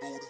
Buddha.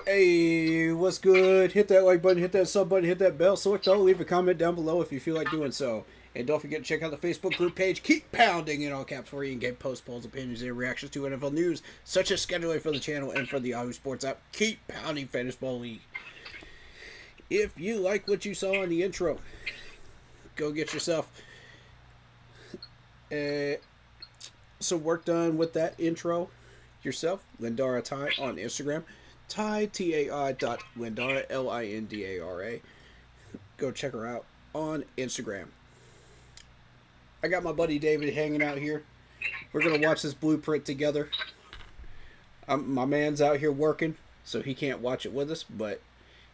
Hey, what's good? Hit that like button, hit that sub button, hit that bell. Select all, leave a comment down below if you feel like doing so. And don't forget to check out the Facebook group page. Keep pounding in all caps where you can get post polls, opinions, and reactions to NFL news, such as scheduling for the channel and for the Yahoo Sports app. Keep pounding Fantasy Ball League. If you like what you saw in the intro, go get yourself some work done with that intro yourself. Lindara Ty on Instagram. Ty, T-A-I Lindara, Lindara. Go check her out on Instagram. I got my buddy David hanging out here. We're going to watch this blueprint together. My man's out here working, so he can't watch it with us, but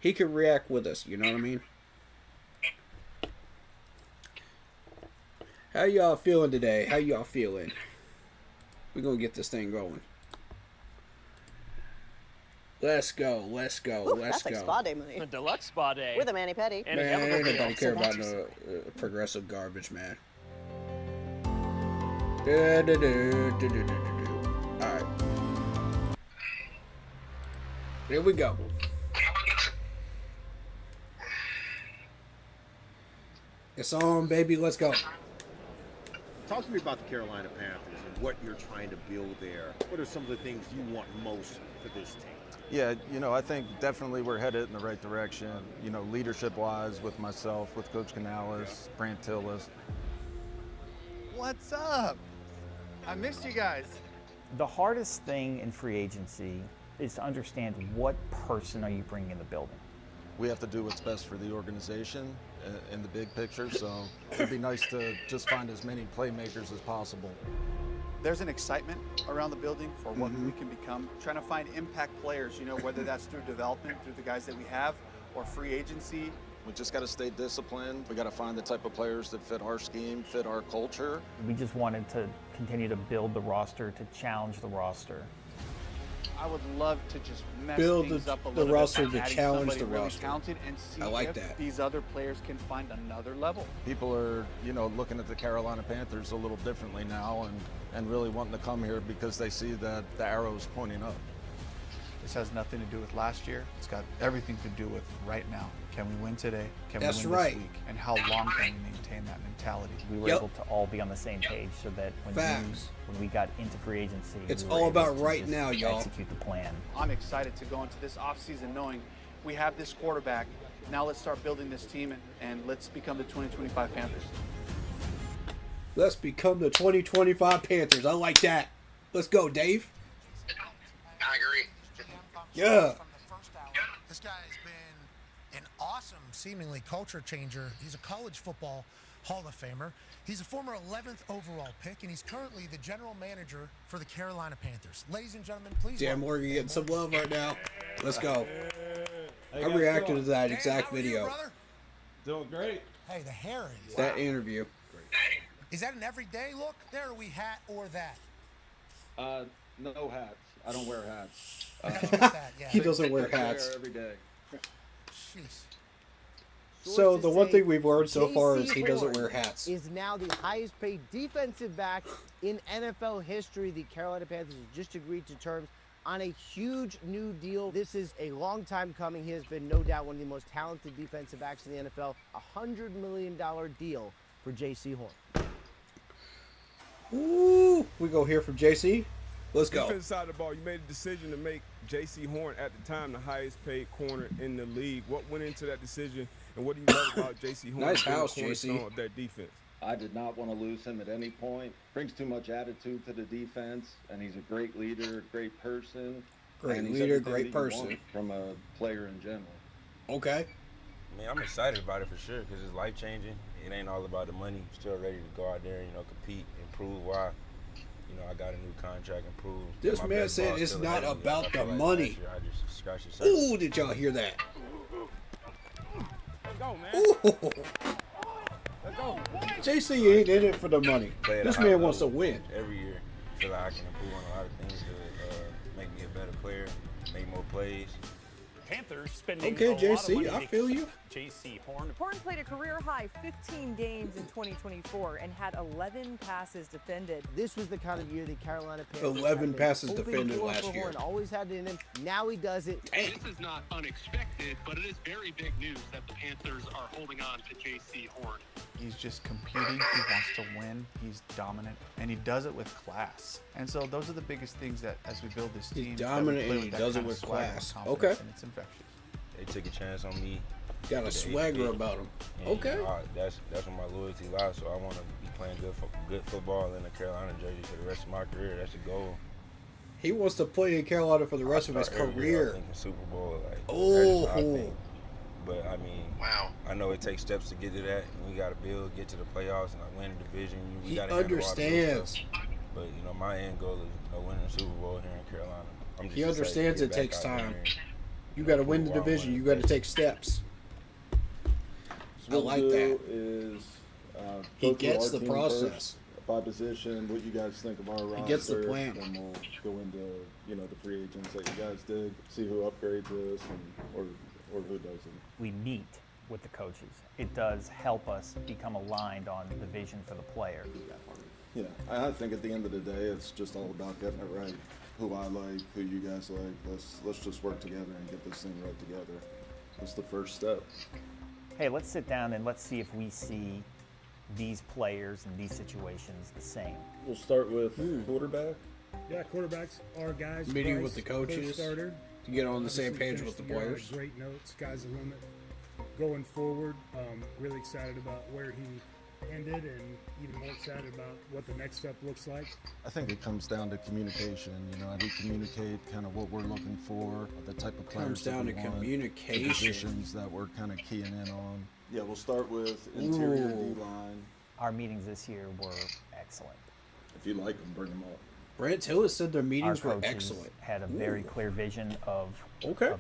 he can react with us, you know what I mean? How y'all feeling today? How y'all feeling? We're going to get this thing going. Let's go. Let's That's like go. spa day money. A deluxe spa day. With a mani-pedi. And Man, a ain't chemical nobody peel. care about no progressive garbage, man. Alright. Here we go. It's on, baby. Let's go. Talk to me about the Carolina Panthers and what you're trying to build there. What are some of the things you want most for this team? Yeah, I think definitely we're headed in the right direction, leadership-wise with myself, with Coach Canales, Brant Tillis. What's up? I missed you guys. The hardest thing in free agency is to understand what person are you bringing in the building. We have to do what's best for the organization in the big picture, so it'd be nice to just find as many playmakers as possible. There's an excitement around the building for what we can become. Trying to find impact players, whether that's through development, through the guys that we have, or free agency. We just got to stay disciplined. We got to find the type of players that fit our scheme, fit our culture. We just wanted to continue to build the roster, to challenge the roster. I would love to just mess Build things the- up a the little roster bit, to adding challenge somebody the really roster. talented and see I like if that. these other players can find another level. People are, looking at the Carolina Panthers a little differently now and really wanting to come here because they see that the arrow's pointing up. This has nothing to do with last year. It's got everything to do with right now. Can we win today? Can That's we win right. this week? And how long can we maintain that mentality? We were Yep. able to all be on the same page so that Facts. when we got into free agency, It's we were all able about to right just now, y'all. execute the plan. I'm excited to go into this offseason knowing we have this quarterback. Now let's start building this team and let's become the 2025 Panthers. Let's become the 2025 Panthers. I like that. Let's go, Dave. I agree. Yeah. From the first hour. This guy has been an awesome, seemingly culture changer. He's a college football Hall of Famer. He's a former 11th overall pick, and he's currently the general manager for the Carolina Panthers. Ladies and gentlemen, please. Dan welcome Morgan getting some love right now. Let's go. How I you guys reacted doing? to that Dan, exact how are you, video. brother? Doing great. Hey, the hair is. That interview. Is that an everyday look? There, are we hat or that? No hats. I don't wear hats. Look at that, yeah. He doesn't wear I wear hats. every day. Jeez. So the one thing we've learned so far JC is he doesn't Horn wear hats. Is now the highest paid defensive back in NFL history. The Carolina Panthers have just agreed to terms on a huge new deal. This is a long time coming. He has been no doubt one of the most talented defensive backs in the NFL. $100 million deal for J.C. Horn. Ooh, we go here from JC. Let's go. Defense side of the ball, you made a decision to make J.C. Horn at the time the highest paid corner in the league. What went into that decision, and what do you love about J.C. Horn? Nice being the house, cornerstone JC. of that defense? I did not want to lose him at any point. Brings too much attitude to the defense, and he's a great leader, great person. Great and he's leader, everything great that you person. want from a player in general. Okay. I mean, I'm excited about it for sure because it's life changing. It ain't all about the money. I'm still ready to go out there and, compete and prove why. I got a new contract and prove. This my man best said ball it's still not ahead of me. about I feel the like money. last year I just scratched the surface. Ooh, did y'all hear that? Let's go, man. Ooh. Let's go. JC ain't in it for the money. Play at This a high man wants to level win. every year. I feel like I can improve on a lot of things to make me a better player, make more plays. Panthers spending Okay, a lot of JC, money I to feel you. J.C. Horn. Horn played a career-high 15 games in 2024 and had 11 passes defended. This was the kind of year the Carolina Panthers 11 had been passes hoping defended for last year. Horn, always had it in him. Now he does it. Damn. This is not unexpected, but it is very big news that the Panthers are holding on to J.C. Horn. He's just competing. He wants to win. He's dominant, and he does it with class. And so those are the biggest things that, as we build this He's team, dominant that we play and he that does it kind of with swagger and class. confidence, Okay. and it's infectious. They took a chance on me. Got a with the swagger eighth pick. about him. And, Okay. That's where my loyalty lies. So I want to be playing good football in the Carolina jersey for the rest of my career. That's the goal. He wants to play in Carolina for the rest of his Start every year, I career. think, in Super Bowl. Like, Oh. that's just my thing. But I mean, Wow. I know it takes steps to get to that. And we got to build, get to the playoffs, and win the division. We He gotta handle all the good understands. stuff. But my end goal is winning the Super Bowl here in Carolina. I'm just He excited to understands get it back takes out there time. and, You got to win the prove why I'm division. winning You got to the take steps. I like that. Is He go through gets our the team process. first, by position, what you guys think of our roster. He gets the plan. Then we'll go into the free agents that you guys did, see who upgrades us or who doesn't. We meet with the coaches. It does help us become aligned on the vision for the player. Yeah, I think at the end of the day, it's just all about getting it right. Who I like, who you guys like. Let's just work together and get this thing right together. That's the first step. Hey, let's sit down and let's see if we see these players in these situations the same. We'll start with quarterback. Yeah, quarterbacks are guys. Meeting Bryce, with the coaches first starter. to get on the same Obviously page finished with the year on players. Great notes, sky's the limit. Going forward, really excited about where he ended, and even more excited about what the next step looks like. I think it comes down to communication. How do you communicate kind of what we're looking for, the type of players Comes down that we to want, communication. the positions that we're kind of keying in on. Yeah, we'll start with interior Ooh. D-line. Our meetings this year were excellent. If you like them, bring them up. Brent Hillis said their Our meetings were coaches excellent. had a very clear vision of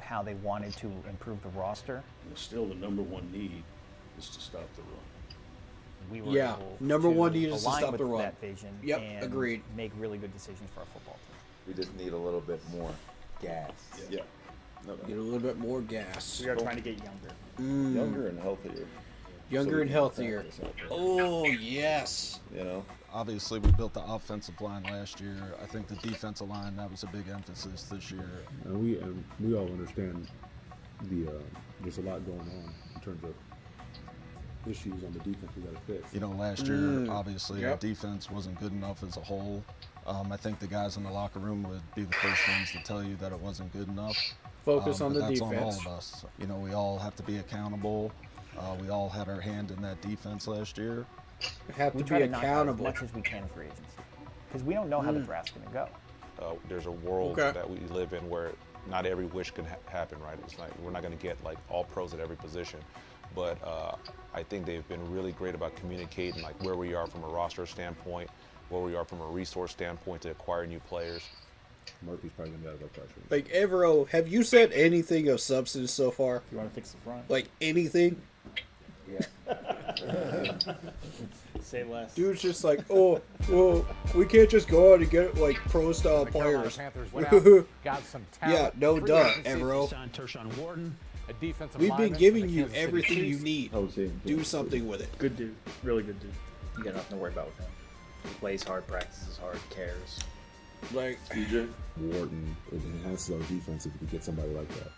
how they wanted to improve the roster. Still, the number one need is to stop the run. We were Yeah, able number to one need is to align stop with the run. that vision Yep, and agreed. make really good decisions for our football team. We just need a little bit more gas. Yeah. Get a little bit more gas. We are trying to get younger. Younger and healthier. Younger So and we can healthier. practice out there. Oh, yes. Obviously, we built the offensive line last year. I think the defensive line, that was a big emphasis this year. And we all understand there's a lot going on in terms of issues on the defense we got to fix. Last year, obviously, our defense wasn't good enough as a whole. I think the guys in the locker room would be the first ones to tell you that it wasn't good enough. Focus on but the that's defense. on all of us. We all have to be accountable. We all had our hand in that defense last year. Have We to try be to knock out as accountable. much as we can for agency because we don't know how the draft's going to go. There's a world Okay. that we live in where not every wish can happen, right? It's like we're not going to get like all pros at every position, but I think they've been really great about communicating like where we are from a roster standpoint, where we are from a resource standpoint to acquire new players. Murphy's probably going to be out of our pressure. Like, Evero, have you said anything of substance so far? You want to fix the front? Like, anything? Yeah. Say less. Dude's just like, oh, well, we can't just go out and get, like, pro-style The Carolina players. Panthers went out, got some talent. Yeah, no Free duh, agency, Evero. signed Tershawn Wharton, a defensive We've been lineman giving for the you Kansas City everything you Chiefs. need. Do something with it. Good dude. Really good dude. You got nothing to worry about with him. He plays hard, practices hard, cares. Like TJ Wharton, it enhances our defense if we could get somebody like that.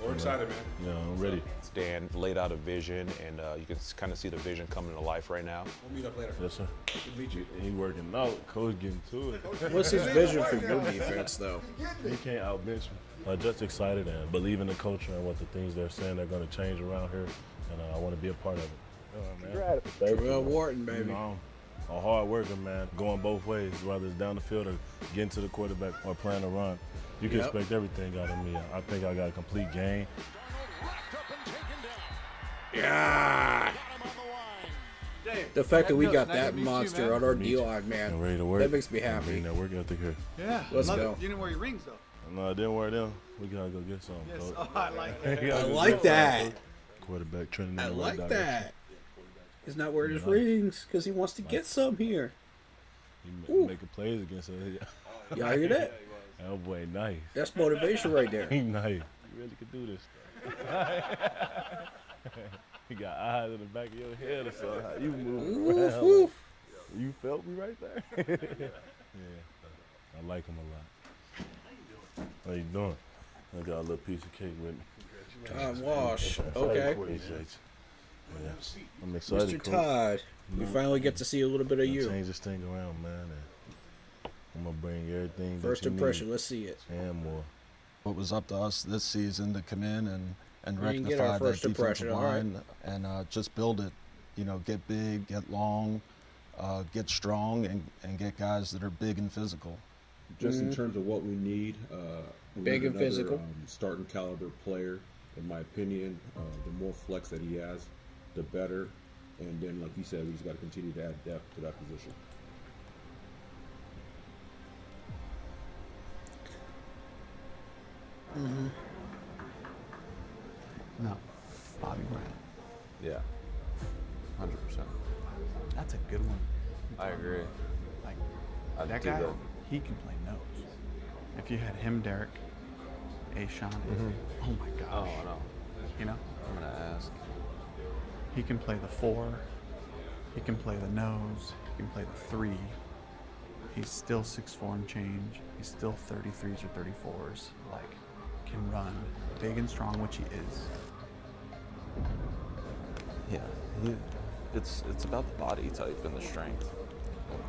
We're excited, man. Yeah, I'm ready. Dan laid out a vision, and you can kind of see the vision coming to life right now. We'll meet up later. Yes, sir. Good to meet you. He working out. Coach getting to it. What's his vision for your defense, though? He can't outbench me. I'm just excited and believe in the culture and what the things they're saying they're going to change around here, and I want to be a part of it. Man. Terrell Wharton, baby. You know, a hard worker, man, going both ways, whether it's down the field or getting to the quarterback or playing a run. You can expect everything out of me. I think I got a complete game. Yeah. The fact that we got that monster on our D-line, man, ready to work. that makes me happy. That work ethic here. Yeah. Let's love go. It. You didn't wear your rings, though. No, I didn't wear them. We gotta go get some. Yes. Coach. Oh, I like that. I like that. Quarterback trending in I the right like direction. that. He's not wearing his rings because he wants to get some here. He making plays against us. Y'all hear that? That boy nice. That's motivation right there. He nice. You really could do this. You got eyes in the back of your head or something. How you move around. Like, you felt me right there? Yeah. I like him a lot. How you doing? I got a little piece of cake with me. Todd Wash. Okay. Appreciate you. Yeah. I'm excited. Mr. Todd, we finally get to see a little bit of you. Change this thing around, man. And I'm gonna bring everything. First that you impression, need let's see it. and more. It was up to us this season to come in and We can get our rectify that first defensive impression, all right. line and just build it. You know, get big, get long, get strong, and get guys that are big and physical. Just in terms of what we need, we Big need and another, physical. Starting caliber player, in my opinion. The more flex that he has, the better. And then, like you said, we just got to continue to add depth to that position. No. Bobby Brown. Yeah. 100%. That's a good one. I agree. Like, I'd that do guy, that. he can play nose. If you had him, Derek, Ashawn, oh my gosh. Oh, I know. You know? I'm going to ask. He can play the 4. He can play the nose. He can play the 3. He's still 6'4" and change. He's still 33s or 34s. Like, can run. Big and strong, which he is. Yeah. It's about the body type and the strength.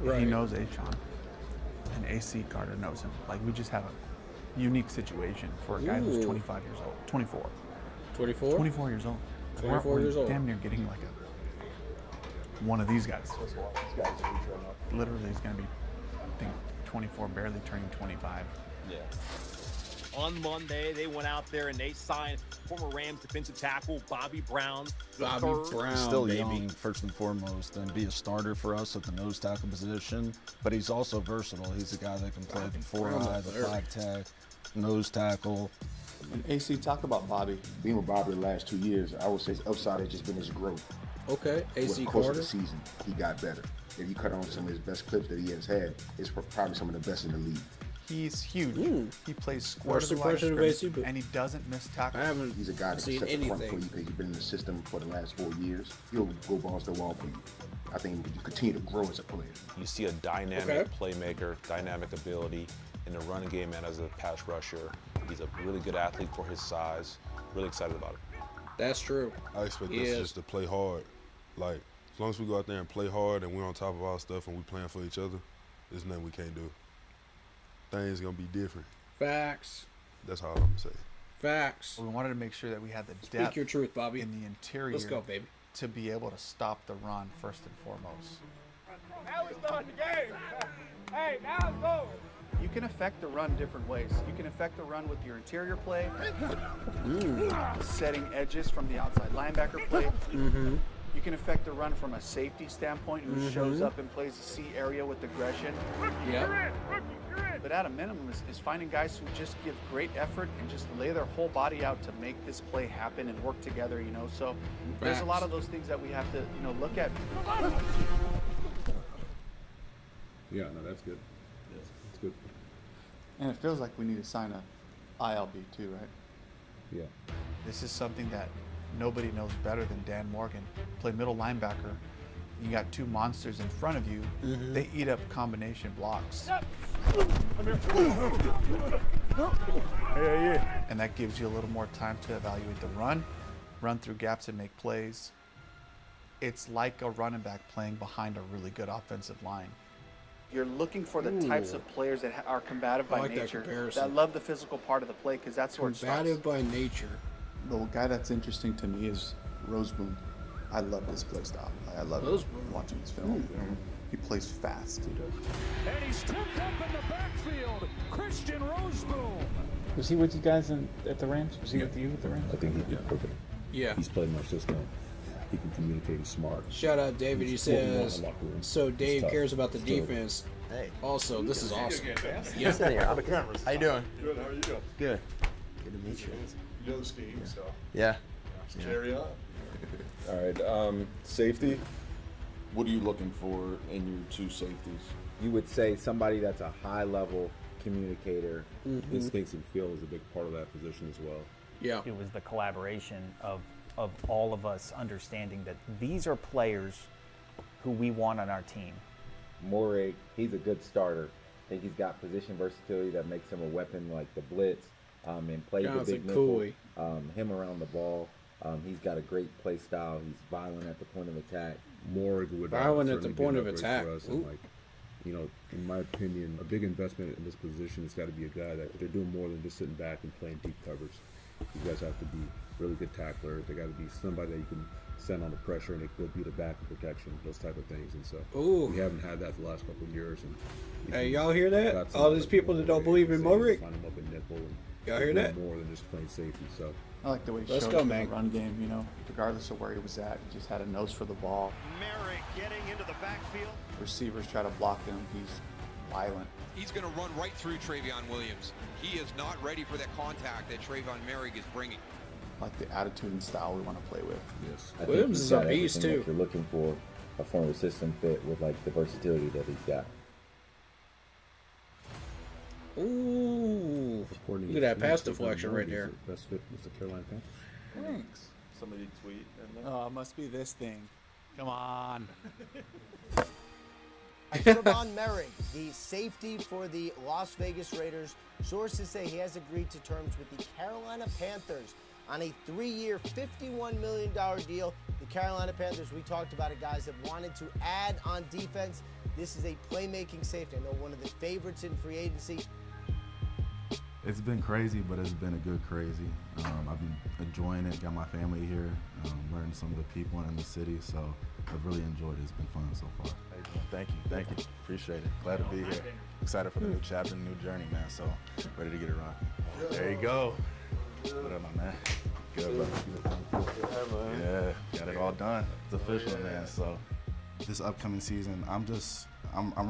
He knows Ashawn. And AC Carter knows him. Like, we just have a unique situation for a guy who's Ooh. 25 years old. 24. 24? 24 years old. 24 We're years old. damn near getting like one of these guys. Literally, he's going to be, I think, 24, barely turning 25. Yeah. On Monday, they went out there and they signed former Rams defensive tackle Bobby Brown. the Bobby third. Brown, Still baby. young, first and foremost, and be a starter for us at the nose tackle position. But he's also versatile. He's a guy that can play the 4-eye, the 5-tech, nose tackle. And AC, talk about Bobby. Being with Bobby the last 2 years, I would say his upside has just been his growth. Okay, Over AC the course Carter. of the season, he got better. If you cut on some of his best clips that he has had, it's probably some of the best in the league. He's huge. He plays square First to the line of impression of scrimmage, AC, but and he doesn't miss tackles. I haven't He's a guy that can seen set the front for anything. you because he's been in the system for the last 4 years. He'll go balls to the wall for you. I think you continue to grow as a player. You see a dynamic Okay. playmaker, dynamic ability in the running game and as a pass rusher. He's a really good athlete for his size. Really excited about it. That's true. I expect He us is. just to play hard. Like, as long as we go out there and play hard and we're on top of our stuff and we playing for each other, there's nothing we can't do. Things gonna be different. Facts. That's all I'm gonna say. Facts. We wanted to make sure that we had the Speak depth your truth, Bobby. in the interior Let's go, baby. to be able to stop the run first and foremost. Now we start the game. Hey, now it's over. You can affect the run different ways. You can affect the run with your interior play, setting edges from the outside linebacker play. You can affect the run from a safety standpoint who shows up and plays the C area with aggression. Yep. But at a minimum is finding guys who just give great effort and just lay their whole body out to make this play happen and work together, you know. So there's a lot of those things that we have to, you know, look at. Yeah, no, that's good. That's good. And it feels like we need to sign a ILB too, right? Yeah. This is something that nobody knows better than Dan Morgan. Play middle linebacker. You got two monsters in front of you. They eat up combination blocks. Yeah. And that gives you a little more time to evaluate the run through gaps and make plays. It's like a running back playing behind a really good offensive line. You're looking for the types of players that are combative by nature, that love the physical part of the play, because that's where it starts. Combative by nature. The guy that's interesting to me is Roseboom. I love his play style. I love watching his film. He plays fast. He does. And he's tripped up in the backfield. Christian Roseboom. Was he with you guys at the Rams? Was he with you at the Rams? I think he'd be perfect. Yeah. He's played in our system. He can communicate. He's smart. Shout out David. He says, so Dave cares about the defense. Hey. Also, this is awesome. Yeah. Sit here. I'm the cameras. How you doing? Good. How are you doing? Good. Good to meet you. You know the scheme, so. Yeah. Carry on. All right, safety. What are you looking for in your two safeties? You would say somebody that's a high-level communicator. Instincts and feel is a big part of that position as well. Yeah. It was the collaboration of all of us understanding that these are players who we want on our team. Morrig, he's a good starter. I think he's got position versatility that makes him a weapon like the blitz and plays the big nickel. Him around the ball. He's got a great play style. He's violent at the point of attack. Morrig would violent at the certainly point be of an upgrade attack. for us, and you know, in my opinion, a big investment in this position has got to be a guy that they're doing more than just sitting back and playing deep coverage. These guys have to be really good tacklers. They got to be somebody that you can send on the pressure and they can go beat it back in protection, those type of things. And so we haven't had that the last couple of years. And hey, y'all hear that? All these people that don't believe in Morrig. Line him up in nickel and y'all hear that? More than just playing safety. So I like the way he Let's showed go, in man. the run game, you know, regardless of where he was at, he just had a nose for the ball. Merrick getting into the backfield. Receivers try to block him, he's violent. He's going to run right through Travion Williams. He is not ready for that contact that Travion Merrick is bringing. Like the attitude and style we want to play with. Yes. I think he's got everything that you're looking for a former system fit with like the versatility that he's got. Ooh. Look at that pass deflection right there. Best fit was the Carolina Panthers. Thanks. Somebody tweet. Oh, it must be this thing. Come on. Trevon Merrick, the safety for the Las Vegas Raiders. Sources say he has agreed to terms with the Carolina Panthers on a 3-year, $51 million deal. The Carolina Panthers, we talked about it, guys, that wanted to add on defense. This is a playmaking safety. I know one of the favorites in free agency. It's been crazy, but it's been a good crazy. I've been enjoying it, got my family here, learning some of the people in the city, so I've really enjoyed it. It's been fun so far. Thank you. Appreciate it. Glad to be here. Excited for the new chapter, new journey, man, so ready to get it right. There you go. What up, my man? Good, bro. Yeah, got it all done. It's official, man, so. This upcoming season, I'm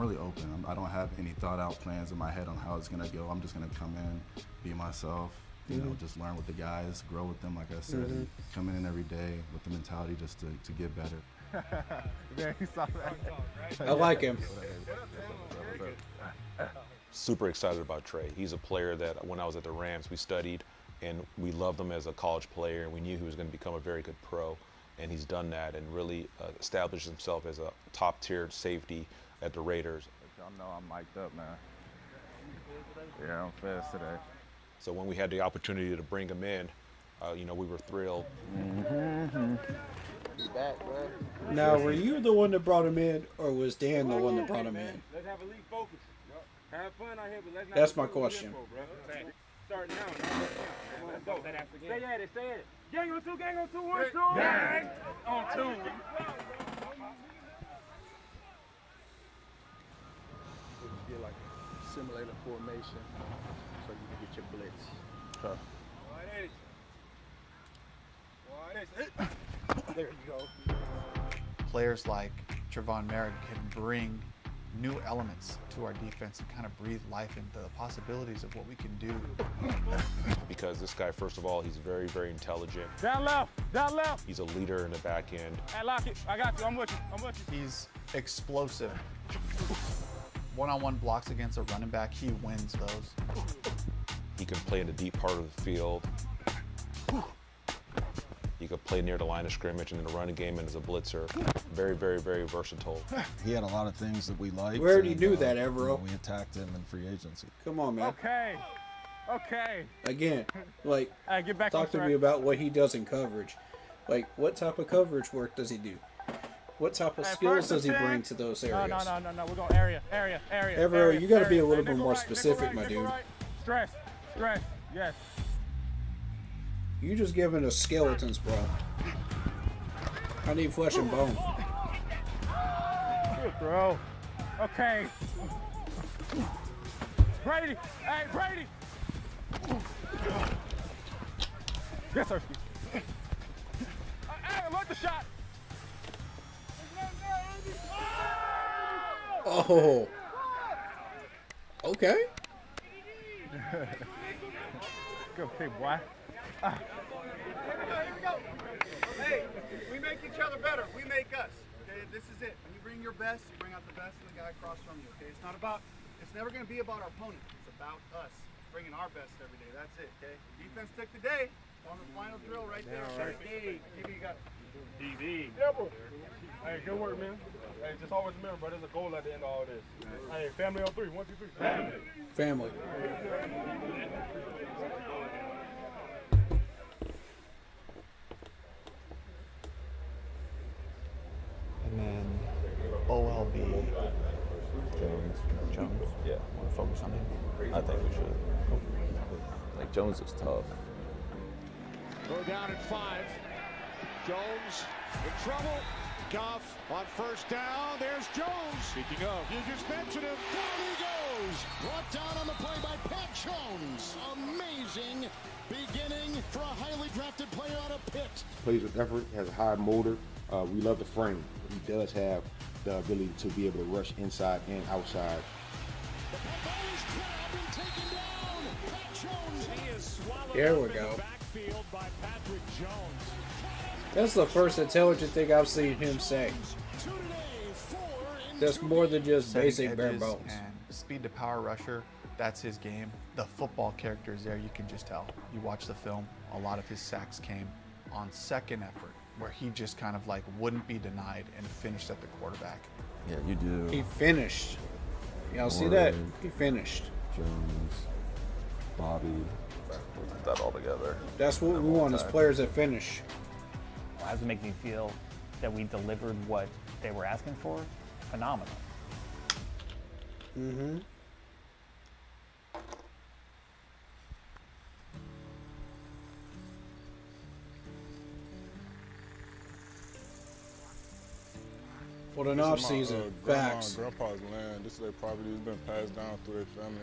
really open. I don't have any thought out plans in my head on how it's gonna go. I'm just gonna come in, be myself, you know, just learn with the guys, grow with them, like I said, and coming in every day with the mentality just to get better. There you saw that. I like him. Super excited about Trey. He's a player that when I was at the Rams, we studied and we loved him as a college player and we knew he was going to become a very good pro. And he's done that and really established himself as a top-tier safety at the Raiders. Y'all know I'm mic'd up, man. Yeah, I'm fast today. So when we had the opportunity to bring him in, you know, we were thrilled. Now, were you the one that brought him in, or was Dan the one that brought him in? Let's have elite focus. Have fun out here, but let's not. That's my question. Start now. Let's go. Stay at it. Gang on two, 1, 2. Gang on 2. Get like a simulator formation so you can get your blitz. There you go. Players like Trevon Merrick can bring new elements to our defense and kind of breathe life into the possibilities of what we can do. Because this guy, first of all, he's very, very intelligent. Down left. He's a leader in the back end. Hey, lock it. I got you. I'm with you. He's explosive. One-on-one blocks against a running back, he wins those. He can play in the deep part of the field. He could play near the line of scrimmage and in the running game and as a blitzer. Very, very, very versatile. He had a lot of things that we liked. We already knew that, Evero. We attacked him in free agency. Come on, man. Okay. Again, like, get back talk on to track. me about what he does in coverage. Like, what type of coverage work does he do? What type of skills does he bring to those areas? No. We're going area. Evero, you got to be a little bit Nickel more right, specific, nickel my dude. right. Stress. Yes. You just giving us skeletons, bro. I need flesh and bone. Good throw. Okay. Brady. Hey, Brady. Yes, sir. Hey, look the shot. Oh. Okay. Good pick, boy. Here we go. Hey, we make each other better. We make us. Okay, this is it. When you bring your best, you bring out the best in the guy across from you. Okay, it's never going to be about our opponent. It's about us bringing our best every day. That's it. Okay. Defense took the day on the final drill right there. Hey, TV, you got it. DB. Yeah, bro. Hey, good work, man. Hey, just always remember, bro, there's a goal at the end of all this. Hey, family on 3. 1, 2, 3. Family. And then OLB. Jones. Yeah. Want to focus on him? I think we should. Like, Jones is tough. Throw down at 5. Jones in trouble. Goff on first down. There's Jones. Speaking of, you just mentioned him. Down he goes. Brought down on the play by Pat Jones. Amazing beginning for a highly drafted player out of Pitt. Plays with effort, has a high motor. We love the frame. He does have the ability to be able to rush inside and outside. Here we go. That's the first intelligent thing I've seen him say. That's more than just Setting basic bare edges bones. and speed to power rusher, that's his game. The football character is there, you can just tell. You watch the film, a lot of his sacks came on second effort, where he just kind of like wouldn't be denied and finished at the quarterback. Yeah, you do. He finished. Y'all see that? Warren, He finished. Jones, Bobby. Put that all together. That's what we want is players that finish. Well, how does it make me feel that we delivered what they were asking for? Phenomenal. Mm-hmm. What an off season. Facts. Grandpa's land. This is their property. It's been passed down through their family.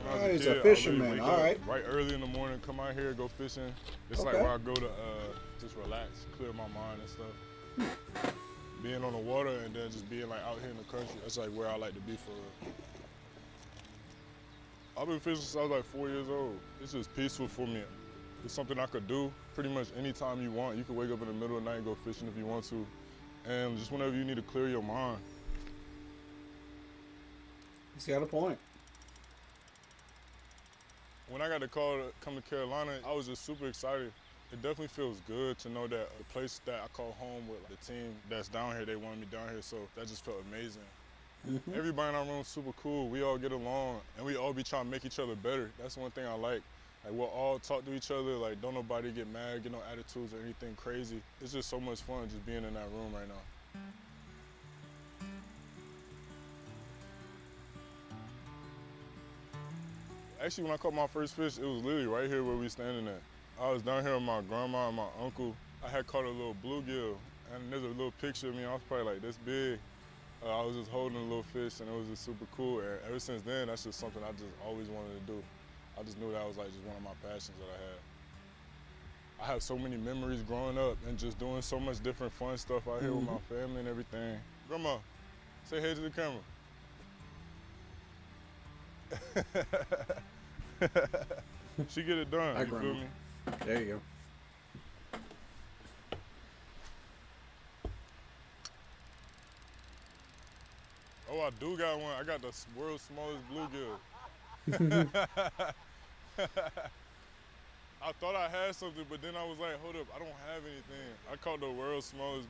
When I was He's kid, a I fisherman. wake All up right. Right early in the morning, come out here, go fishing. It's Okay. like where I go to just relax, clear my mind and stuff. Being on the water and then just being like out here in the country, that's like where I like to be for real. I've been fishing since I was like 4 years old. It's just peaceful for me. It's something I could do pretty much anytime you want. You can wake up in the middle of the night and go fishing if you want to. And just whenever you need to clear your mind. He's got a point. When I got the call to come to Carolina, I was just super excited. It definitely feels good to know that the place that I call home with the team that's down here, they wanted me down here, so that just felt amazing. Mhm. Everybody in our room is super cool. We all get along, and we all be trying to make each other better. That's one thing I like. Like, we'll all talk to each other. Like, don't nobody get mad, get no attitudes or anything crazy. It's just so much fun just being in that room right now. Actually, when I caught my first fish, it was literally right here where we standing at. I was down here with my grandma and my uncle. I had caught a little bluegill, and there's a little picture of me. I was probably like this big. I was just holding a little fish, and it was just super cool. And ever since then, that's just something I just always wanted to do. I just knew that was like just one of my passions that I had. I have so many memories growing up and just doing so much different fun stuff out here with my family and everything. Grandma, say hey to the camera. She get it done, Hi, you Grandma. feel me? There you go. Oh, I do got one. I got the world's smallest bluegill. I thought I had something, but then I was like, hold up, I don't have anything. I caught the world's smallest.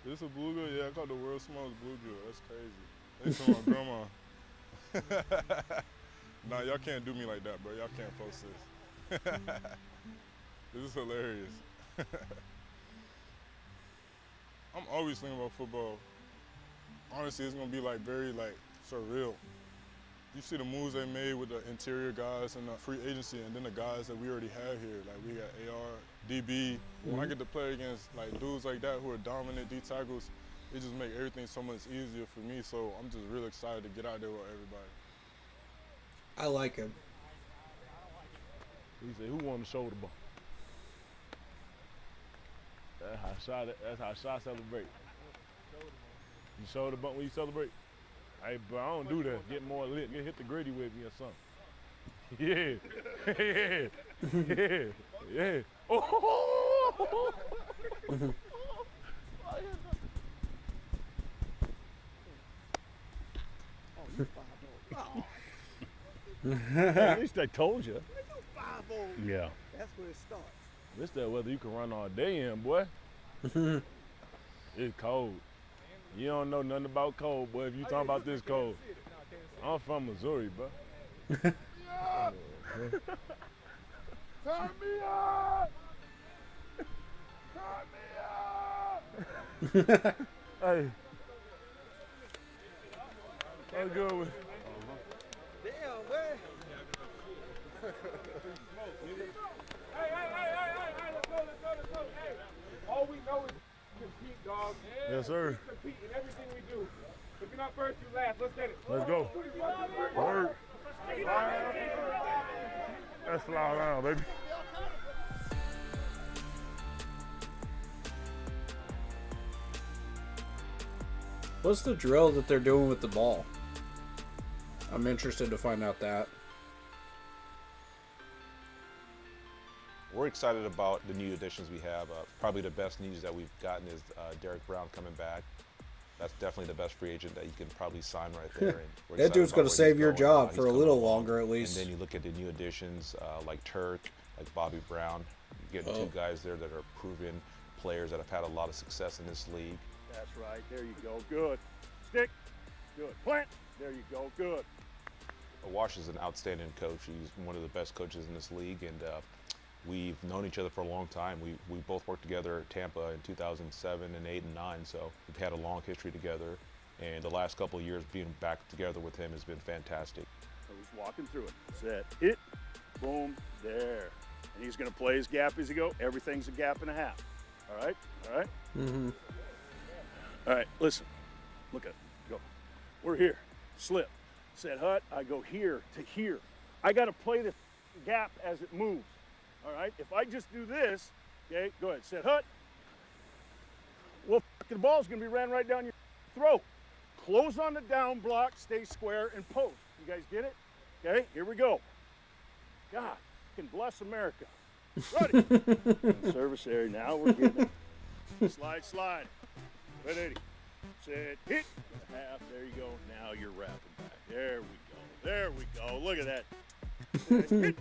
This a bluegill? Yeah, I caught the world's smallest bluegill. That's crazy. Thanks to my grandma. Nah, y'all can't do me like that, bro. Y'all can't post this. This is hilarious. I'm always thinking about football. Honestly, it's gonna be like very like surreal. You see the moves they made with the interior guys and the free agency, and then the guys that we already have here. Like we got AR, DB. When I get to play against like dudes like that who are dominant D tackles, it just make everything so much easier for me. So I'm just really excited to get out there with everybody. I like him. He said, "Who won the shoulder bump?" That's how Shy celebrate. You shoulder bump when you celebrate. Hey, bro, I don't do that. Get more lit. Hit the gritty with me or something. Yeah. Yeah. Oh! At least I told you. Yeah. That's where it starts. This that weather you can run all day in, boy. It's cold. You don't know nothing about cold, boy, if you talking about this cold. I'm from Missouri, bro. Turn me up! Turn me up! Hey. I'll go with. Damn, man. Hey, let's go. Hey, all we know is compete, dog. Yes, sir. We compete in everything we do. If you're not first, you last. Let's get it. Let's go. Word. Let's fly around, baby. What's the drill that they're doing with the ball? I'm interested to find out that. We're excited about the new additions we have. Probably the best news that we've gotten is Derek Brown coming back. That's definitely the best free agent that you can probably sign right there. And we're That excited dude's about going where to save he's your going, job he's for a coming little along. longer at least. And then you look at the new additions like Turk, like Bobby Brown. You're getting two guys there that are proven players that have had a lot of success in this league. That's right. There you go. Good. Stick. Good. Plant. There you go. Good. Wash is an outstanding coach. He's one of the best coaches in this league, and we've known each other for a long time. We both worked together at Tampa in 2007 and 8 and 9, so we've had a long history together. And the last couple of years being back together with him has been fantastic. So he's walking through it. Set. Hit. Boom. There. And he's going to play his gap as he go. Everything's a gap and a half. All right? All right? Mm-hmm. All right, listen. Look at it. Go. We're here. Slip. Set hut. I go here to here. I got to play the gap as it moves. All right? If I just do this, okay, go ahead. Set hut. Well, the ball's going to be ran right down your throat. Close on the down block, stay square, and post. You guys get it? Okay, here we go. God, fucking bless America. Ready. Service area. Now we're getting it. Slide, slide. 180. Set, hit. Half. There you go. Now you're wrapping back. There we go. There we go. Look at that. Set, hit.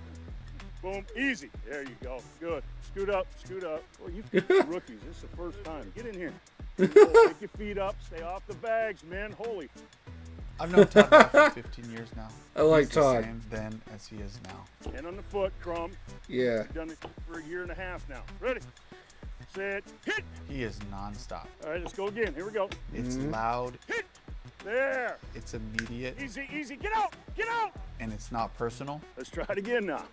Boom. Easy. There you go. Good. Scoot up. Scoot up. Well, you rookies. This is the first time. Get in here. Take your feet up. Stay off the bags, man. Holy. I've known Todd Bass for 15 years now. I like He's Todd. the same then as he is now. Hand on the foot, Crumb. Yeah. You've done it for a year and a half now. Ready, set, hit. He is nonstop. All right, let's go again. Here we go. It's loud. Hit. There. It's immediate. Easy, easy. Get out. Get out. And it's not personal. Let's try it again now.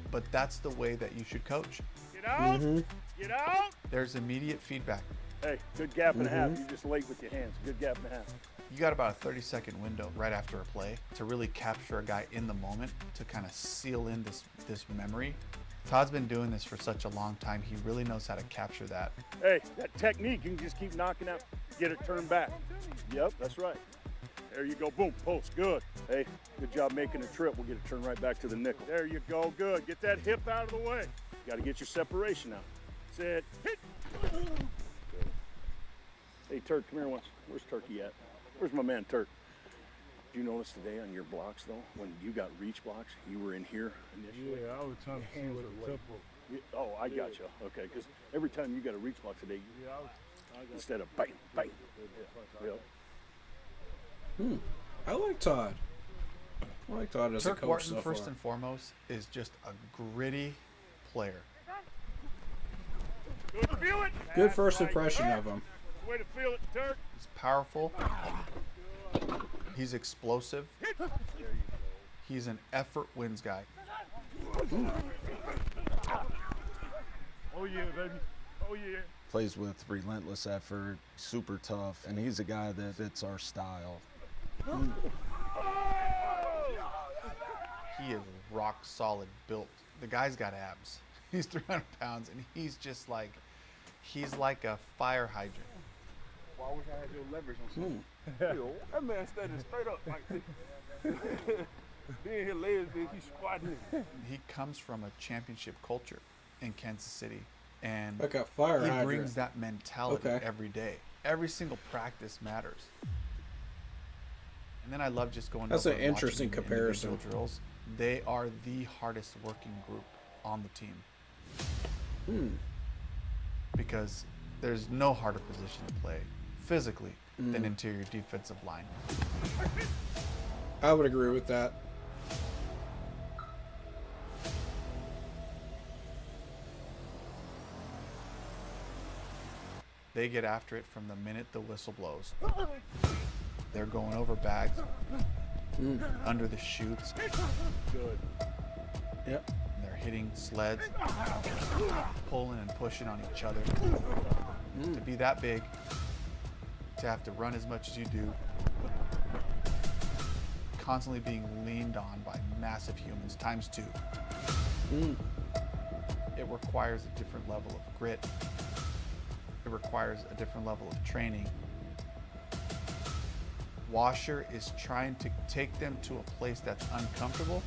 But that's the way that you should coach. Get out. Mm-hmm. Get out. There's immediate feedback. Hey, good gap and a half. You just late with your hands. Good gap and a half. You got about a 30-second window right after a play to really capture a guy in the moment to kind of seal in this memory. Todd's been doing this for such a long time. He really knows how to capture that. Hey, that technique, you can just keep knocking out, get it turned back. Yep, that's right. There you go. Boom, post. Good. Hey, good job making the trip. We'll get it turned right back to the nickel. There you go. Good. Get that hip out of the way. Got to get your separation out. Set, hit. Good. Hey, Turk, come here once. Where's Turkey at? Where's my man, Turk? you notice today on your blocks, though, when you got reach blocks, you were in here initially? Yeah, I was trying to see what the tempo. Oh, I got you. Okay, because every time you got a reach block today, instead of bang, bang. Yeah. I like Todd. I like Todd as a Turk coach Wharton, so first far. and foremost, is just a gritty player. Feel it. Good first impression of him. Way to feel it, Turk. He's powerful. He's explosive. He's an effort wins guy. Oh yeah, baby. Oh yeah. Plays with relentless effort, super tough, and he's a guy that fits our style. He is rock solid built. The guy's got abs. He's 300 pounds, and he's just like, he's like a fire hydrant. Well, I wish I had your leverage on something. Yo, that man standing straight up like this. Being his legs big, he's squatting. He comes from a championship culture in Kansas City, and Like a fire he hydrant. brings that mentality Okay. every day. Every single practice matters. And then I love just going That's over an and watching interesting the individual comparison. drills. They are the hardest working group on the team. Because there's no harder position to play physically than interior defensive line. I would agree with that. They get after it from the minute the whistle blows. They're going over bags, under the chutes. Good. Yep. They're hitting sleds, pulling and pushing on each other. To be that big, to have to run as much as you do, constantly being leaned on by massive humans times 2. It requires a different level of grit. It requires a different level of training. Washer is trying to take them to a place that's uncomfortable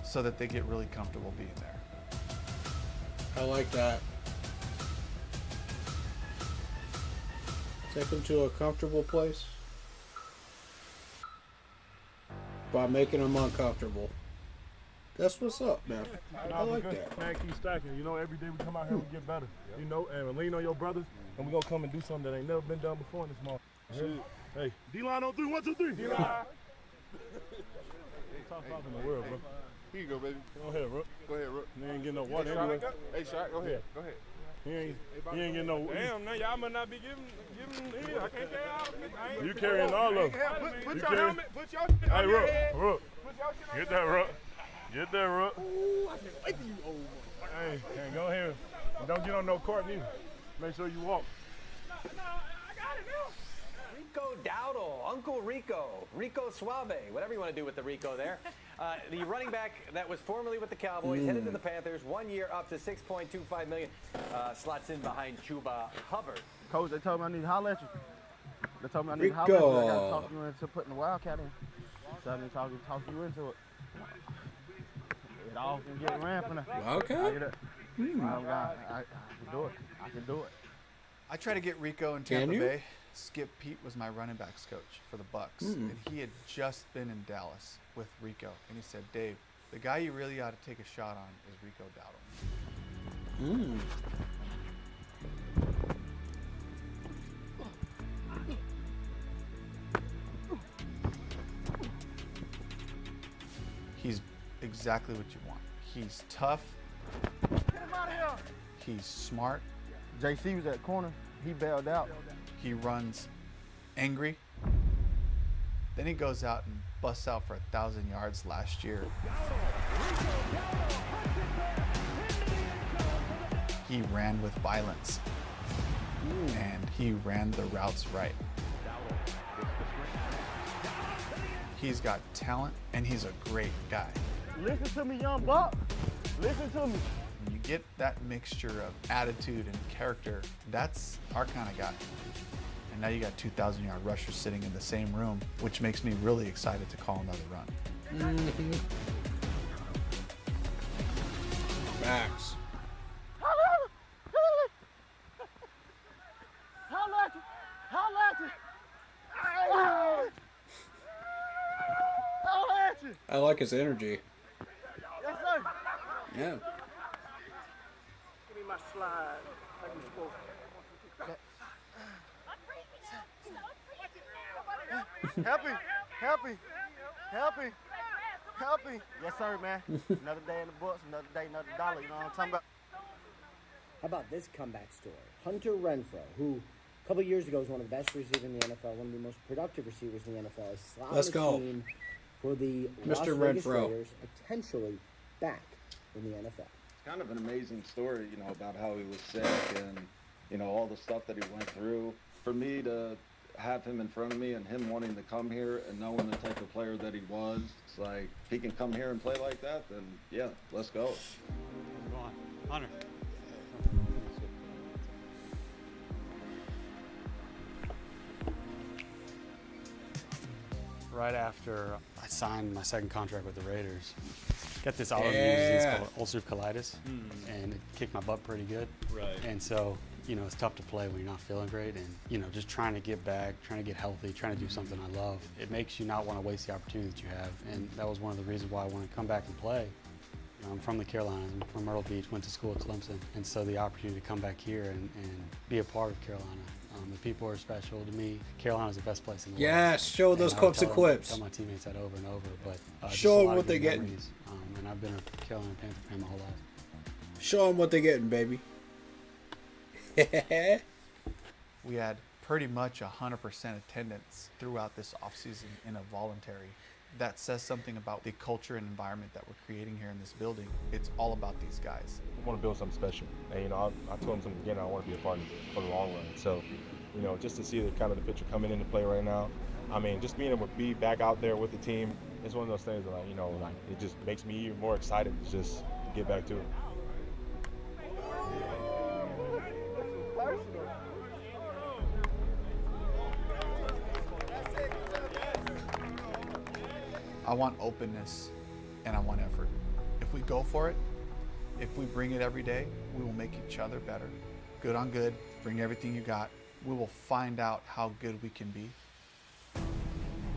so that they get really comfortable being there. I like that. Take them to a comfortable place by making them uncomfortable. That's what's up, man. I like that. Man, keep stacking. You know, every day we come out here, we get better. You know, and lean on your brothers, and we're going to come and do something that ain't never been done before in this mall. Hey, D-line on 3, 1, 2, 3. D-line. Top in the world, bro. Here you go, baby. Go ahead, Rook. Go ahead, Rook. You ain't getting no water anyway. Hey, Shaq, go ahead. Go ahead. He ain't getting no. Damn, man, y'all must not be giving here. I can't carry all of it. You carrying all of them. Put You your carry- helmet, put your shit Hey, on your Rook, head. Rook. Put your shit on Get your that, head. Rook. Get that, Rook. Ooh, I can't wait till you old. Hey, go ahead. Don't get on no court neither. Make sure you walk. Rico Dowdle, Uncle Rico, Rico Suave, whatever you want to do with the Rico there. The running back that was formerly with the Cowboys, headed to the Panthers, 1 year up to $6.25 million, slots in behind Chuba Hubbard. Coach, they told me I need to holler at you. They told me I need to holler at you. I got to talk you into putting the Wildcat in. So I need to talk you into it. It all can get ramping. Wildcat? I can do it. I can do it. I tried to get Rico in Can Tampa you? Bay. Skip Pete was my running backs coach for the Bucks, and he had just been in Dallas with Rico, and he said, "Dave, the guy you really ought to take a shot on is Rico Dowdle." He's exactly what you want. He's tough. Get him out of here. He's smart. JC was at corner. He bailed out. He runs angry. Then he goes out and busts out for 1,000 yards last year. He ran with violence. And he ran the routes right. He's got talent, and he's a great guy. Listen to me, young buck. Listen to me. When you get that mixture of attitude and character, that's our kind of guy. And now you got 2,000-yard rushers sitting in the same room, which makes me really excited to call another run. Max. Holla at you. I like his energy. Yes, sir. Yeah. Give me my slide like we supposed to. Happy, happy, happy, happy. Yes, sir, man. Another day in the books, another day, another dollar. You know what I'm talking about? How about this comeback story? Hunter Renfrow, who a couple years ago was one of the best receivers in the NFL, one of the most productive receivers in the NFL, is slotting Let's the go. scene for the Mr. Las Vegas Renfrow. Raiders, potentially back in the NFL. It's kind of an amazing story, you know, about how he was sick and, you know, all the stuff that he went through. For me to have him in front of me and him wanting to come here and knowing the type of player that he was, it's like, if he can come here and play like that, then yeah, let's go. Go on. Hunter. Right after I signed my second contract with the Raiders, got this autoimmune disease called ulcerative colitis, and it kicked my butt pretty good. Right. And so, you know, it's tough to play when you're not feeling great, and you know, just trying to get back, trying to get healthy, trying to do something I love. It makes you not want to waste the opportunity that you have, and that was one of the reasons why I wanted to come back and play. You know, I'm from the Carolinas. I'm from Myrtle Beach. Went to school at Clemson, and so the opportunity to come back here and be a part of Carolina. The people are special to me. Carolina's the best place in the world. Yes, show those And clips I'll and tell them- clips. Tell my teammates that over and over, but just Show a 'em lot of what good they getting. memories. And I've been a Carolina Panther fan my whole life. Show them what they're getting, baby. We had pretty much 100% attendance throughout this offseason in a voluntary. That says something about the culture and environment that we're creating here in this building. It's all about these guys. I want to build something special. And, you know, I told him from the beginning I want to be a part of it for the long run. So, you know, just to see the kind of the picture coming into play right now, I mean, just being able to be back out there with the team, it's one of those things that, like, you know, like, it just makes me even more excited to just get back to it. I want openness and I want effort. If we go for it, if we bring it every day, we will make each other better. Good on good, bring everything you got. We will find out how good we can be.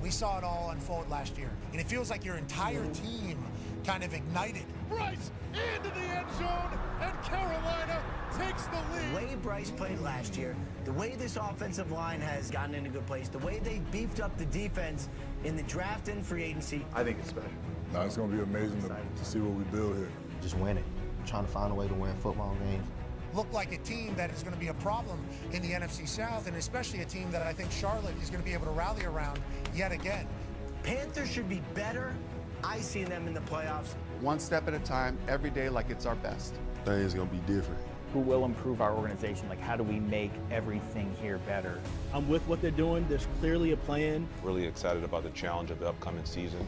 We saw it all unfold last year, and it feels like your entire team kind of ignited. Bryce into the end zone, and Carolina takes the lead. The way Bryce played last year, the way this offensive line has gotten in a good place, the way they beefed up the defense in the draft and free agency. I think it's special. No, it's going to be amazing to see what we build here. Just win it. Trying to find a way to win football games. Look like a team that is going to be a problem in the NFC South, and especially a team that I think Charlotte is going to be able to rally around yet again. Panthers should be better. I see them in the playoffs. One step at a time, every day like it's our best. Things gonna be different. Who will improve our organization? Like, how do we make everything here better? I'm with what they're doing. There's clearly a plan. Really excited about the challenge of the upcoming season.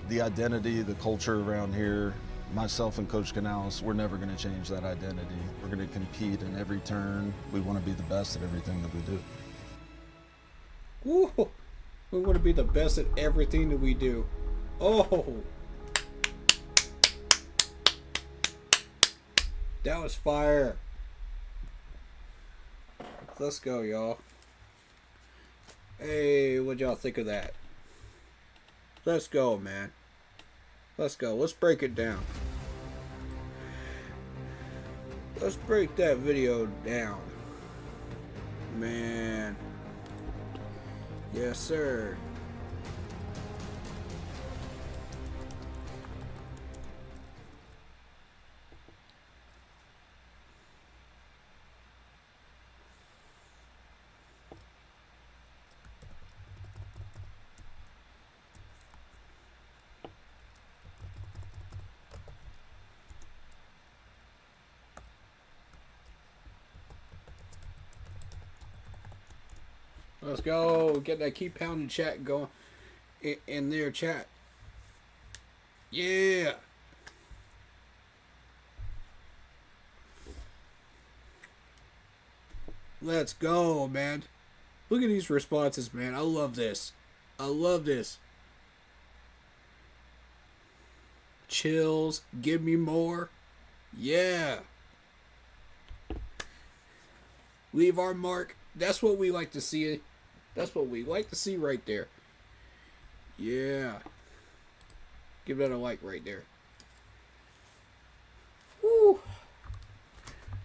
The identity, the culture around here, myself and Coach Canales, we're never going to change that identity. We're going to compete in every turn. We want to be the best at everything that we do. Woo! We want to be the best at everything that we do. Oh! That was fire. Let's go, y'all. Hey, what y'all think of that? Let's go, man. Let's go. Let's break it down. Let's break that video down. Man. Yes, sir. Let's go. Get that keep pounding chat going in their chat. Yeah. Let's go, man. Look at these responses, man. I love this. I love this. Chills. Give me more. Yeah. Leave our mark. That's what we like to see. That's what we like to see right there. Yeah. Give that a like right there. Woo!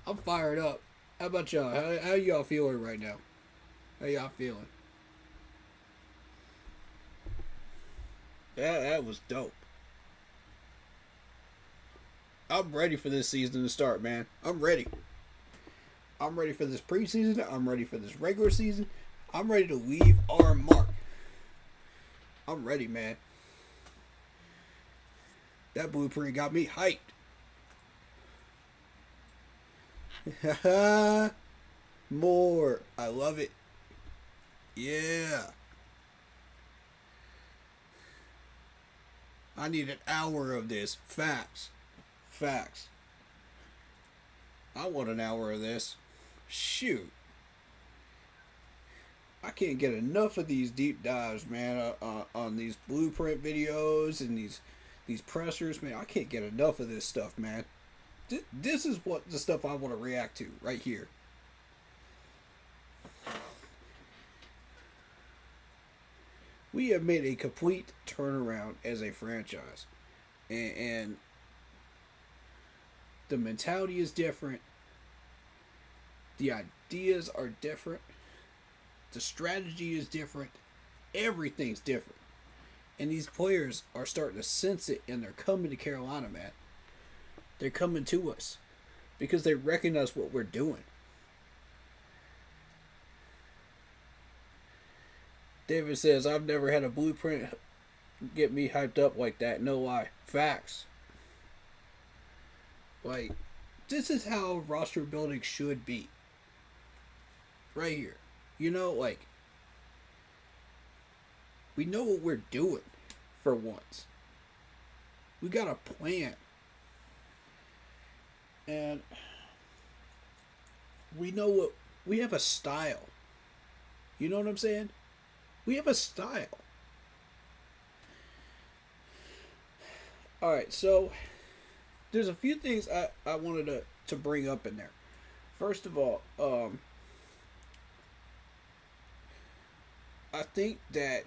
I'm fired up. How about y'all? How y'all feeling right now? How y'all feeling? That was dope. I'm ready for this season to start, man. I'm ready. I'm ready for this preseason. I'm ready for this regular season. I'm ready to leave our mark. I'm ready, man. That blueprint got me hyped. More. I love it. Yeah. I need an hour of this. Facts. Facts. I want an hour of this. Shoot. I can't get enough of these deep dives, man, on these blueprint videos and these pressers, man. I can't get enough of this stuff, man. This is what the stuff I want to react to right here. We have made a complete turnaround as a franchise. And the mentality is different. The ideas are different. The strategy is different. Everything's different. And these players are starting to sense it, and they're coming to Carolina, man. They're coming to us because they recognize what we're doing. David says, I've never had a blueprint get me hyped up like that. No lie. Facts. Like, this is how roster building should be. Right here. You know, like, we know what we're doing for once. We got a plan. And we know what, we have a style. You know what I'm saying? We have a style. Alright, so there's a few things I wanted to bring up in there. First of all, I think that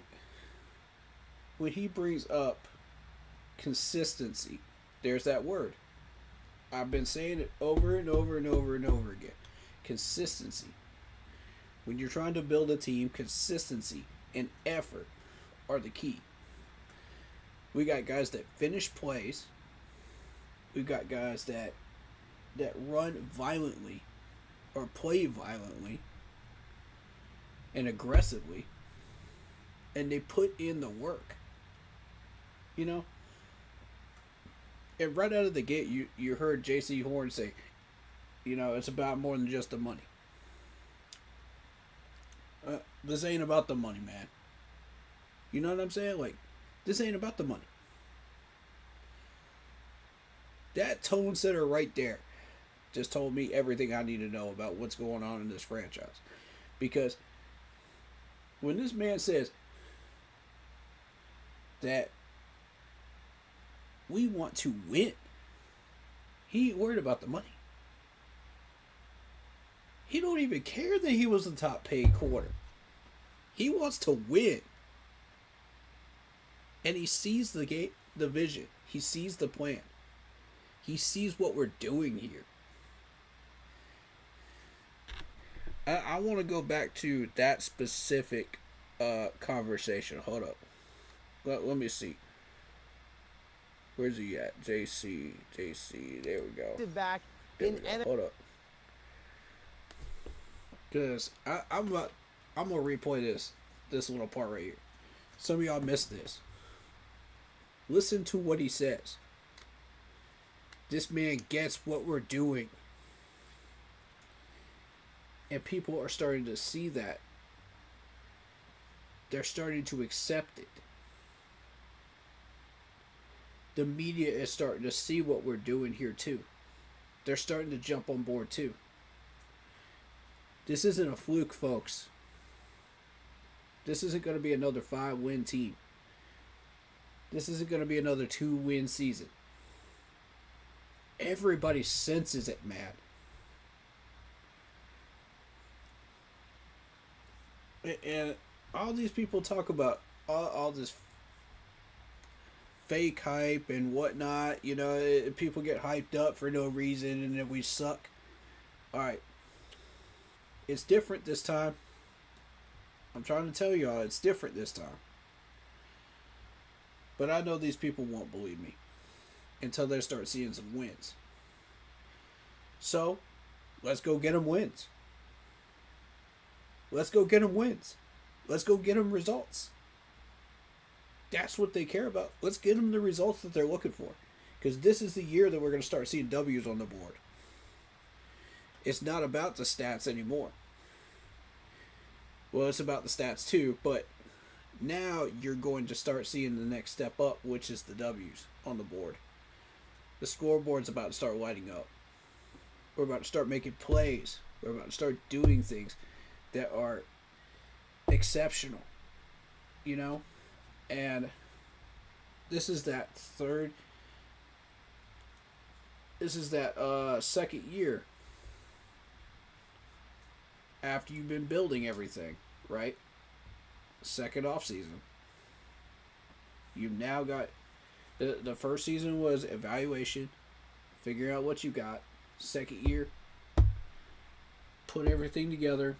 when he brings up consistency, there's that word. I've been saying it over and over and over and over again. Consistency. When you're trying to build a team, consistency and effort are the key. We got guys that finish plays. We've got guys that run violently or play violently and aggressively, and they put in the work. You know? And right out of the gate, you heard J.C. Horn say, you know, it's about more than just the money. This ain't about the money, man. You know what I'm saying? Like, this ain't about the money. That tone setter right there just told me everything I need to know about what's going on in this franchise. Because when this man says that we want to win, he ain't worried about the money. He don't even care that he was the top paid quarter. He wants to win. And he sees the vision. He sees the plan. He sees what we're doing here. I want to go back to that specific conversation. Hold up. Let me see. Where's he at? JC. There we go. Back there we go. Hold up. Because I'm going to replay this little part right here. Some of y'all missed this. Listen to what he says. This man gets what we're doing. And people are starting to see that. They're starting to accept it. The media is starting to see what we're doing here too. They're starting to jump on board too. This isn't a fluke, folks. This isn't going to be another 5-win team. This isn't going to be another 2-win season. Everybody senses it, man. And all these people talk about all this fake hype and whatnot. You know, people get hyped up for no reason, and then we suck. All right, it's different this time. I'm trying to tell y'all, it's different this time. But I know these people won't believe me until they start seeing some wins. So, let's go get them wins. Let's go get them wins. Let's go get them results. That's what they care about. Let's get them the results that they're looking for. Because this is the year that we're going to start seeing W's on the board. It's not about the stats anymore. Well, it's about the stats too, but now you're going to start seeing the next step up, which is the W's on the board. The scoreboard's about to start lighting up. We're about to start making plays. We're about to start doing things that are exceptional, you know? And this is that second year after you've been building everything, right? Second off season. You've now got the first season was evaluation, figuring out what you got. Second year, put everything together,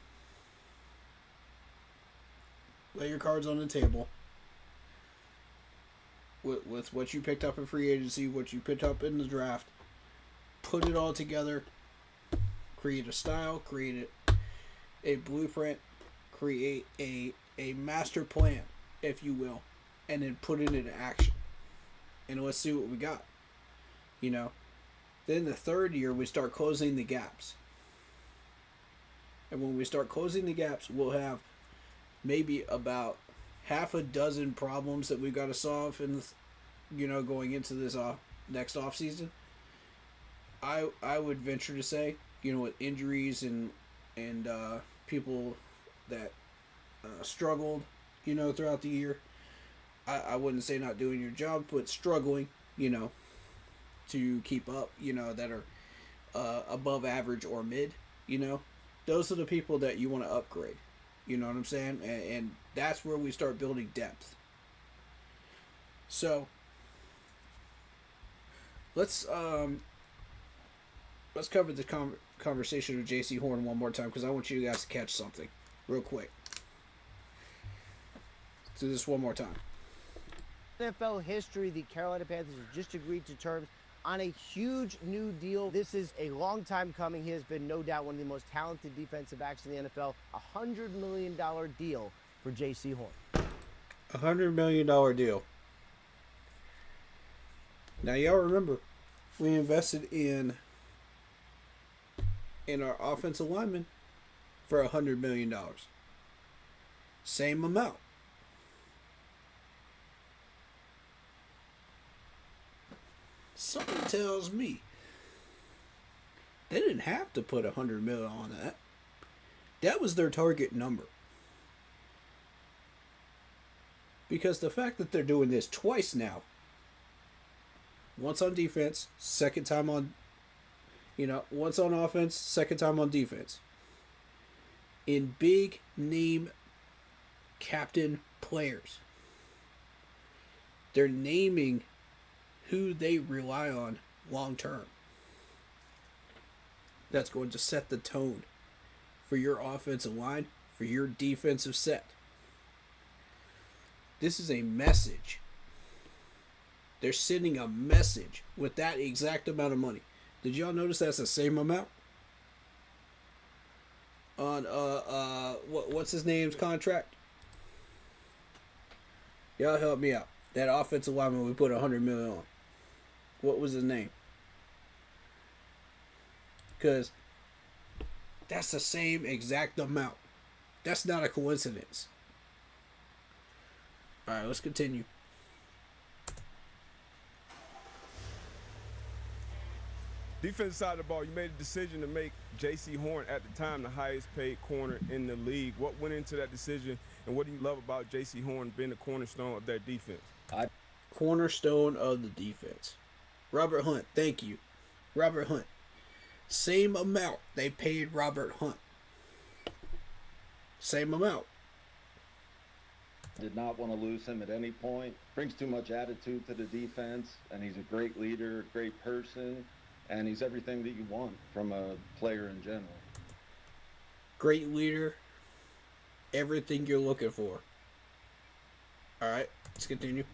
lay your cards on the table with what you picked up in free agency, what you picked up in the draft, put it all together, create a style, create a blueprint, create a master plan, if you will, and then put it into action. And let's see what we got. You know, then the third year we start closing the gaps. And when we start closing the gaps, we'll have maybe about half a dozen problems that we've got to solve in the, going into this next off season. I would venture to say, with injuries and people that struggled, throughout the year. I wouldn't say not doing your job, but struggling, to keep up, that are above average or mid, those are the people that you want to upgrade. You know what I'm saying? And that's where we start building depth. So let's cover the conversation with J.C. Horn one more time, because I want you guys to catch something real quick. Let's do this one more time. NFL history, the Carolina Panthers have just agreed to terms on a huge new deal. This is a long time coming. He has been no doubt one of the most talented defensive backs in the NFL. A $100 million deal for J.C. Horn. $100 million deal. Now, y'all remember, we invested in our offensive lineman for $100 million. Same amount. Something tells me they didn't have to put $100 million on that. That was their target number. Because the fact that they're doing this twice now, once on defense, second time on, once on offense, second time on defense, in big name captain players, they're naming who they rely on long term. That's going to set the tone for your offensive line, for your defensive set. This is a message. They're sending a message with that exact amount of money. Did y'all notice that's the same amount on what's his name's contract? Y'all help me out. That offensive lineman we put $100 million on. What was his name? Because that's the same exact amount. That's not a coincidence. All right, let's continue. Defensive side of the ball, you made a decision to make J.C. Horn at the time the highest paid corner in the league. What went into that decision, and what do you love about J.C. Horn being the cornerstone of that defense? Cornerstone of the defense. Robert Hunt, thank you. Robert Hunt. Same amount they paid Robert Hunt. Same amount. Did not want to lose him at any point. Brings too much attitude to the defense, and he's a great leader, great person, and he's everything that you want from a player in general. Great leader, everything you're looking for. All right, let's continue.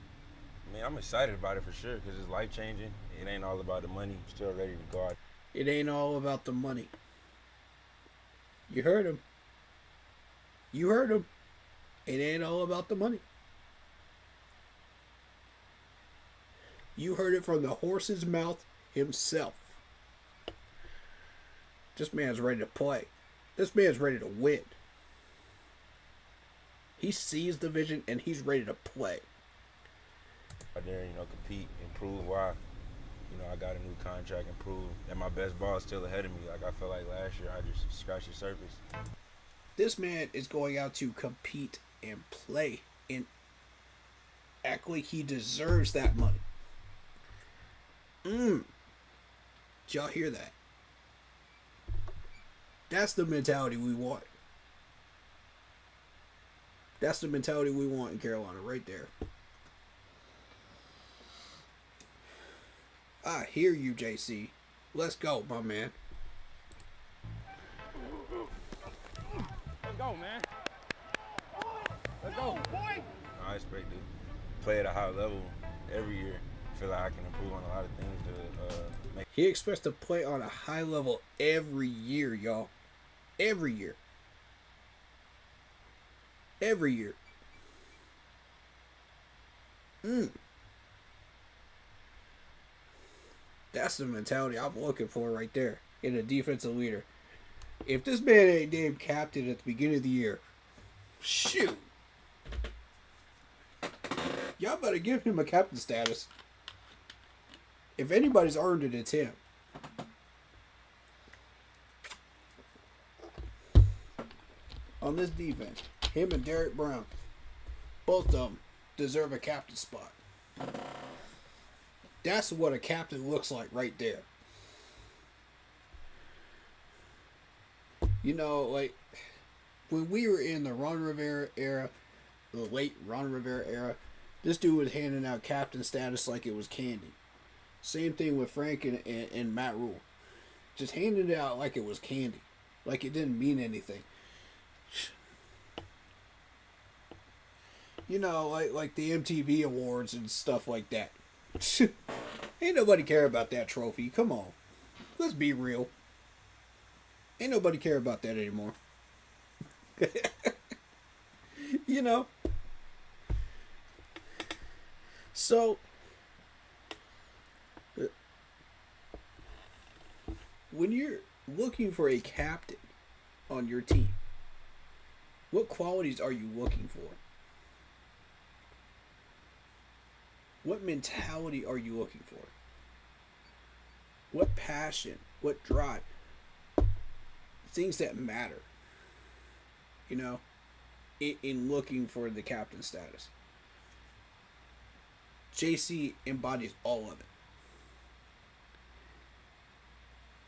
I mean, I'm excited about it for sure because it's life changing. It ain't all about the money. I'm still ready to go out. It ain't all about the money. You heard him. You heard him. It ain't all about the money. You heard it from the horse's mouth himself. This man's ready to play. This man's ready to win. He sees the vision and he's ready to play. Out there, compete, improve. Why? I got a new contract, improve, and my best ball is still ahead of me. Like I feel like last year, I just scratched the surface. This man is going out to compete and play and act like he deserves that money. Did y'all hear that? That's the mentality we want. That's the mentality we want in Carolina right there. I hear you, JC. Let's go, my man. Let's go, man. Let's go. I expect to play at a high level every year. I feel like I can improve on a lot of things to make. He expects to play on a high level every year, y'all. Every year. Every year. That's the mentality I'm looking for right there in a defensive leader. If this man ain't named captain at the beginning of the year, shoot. Y'all better give him a captain status. If anybody's earned it, it's him. On this defense, him and Derek Brown, both of them deserve a captain spot. That's what a captain looks like right there. Like when we were in the Ron Rivera era, the late Ron Rivera era, this dude was handing out captain status like it was candy. Same thing with Frank and Matt Rule. Just handing it out like it was candy. Like it didn't mean anything. Like the MTV awards and stuff like that. Ain't nobody care about that trophy. Come on. Let's be real. Ain't nobody care about that anymore. So, when you're looking for a captain on your team, what qualities are you looking for? What mentality are you looking for? What passion? What drive? Things that matter. In looking for the captain status. JC embodies all of it.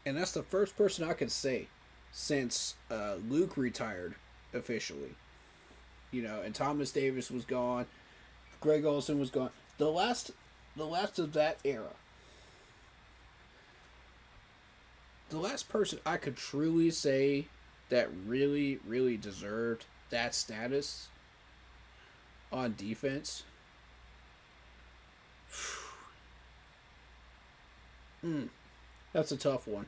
And that's the first person I could say since Luke retired officially. And Thomas Davis was gone. Greg Olsen was gone. The last of that era. The last person I could truly say that really, really deserved that status on defense. That's a tough one.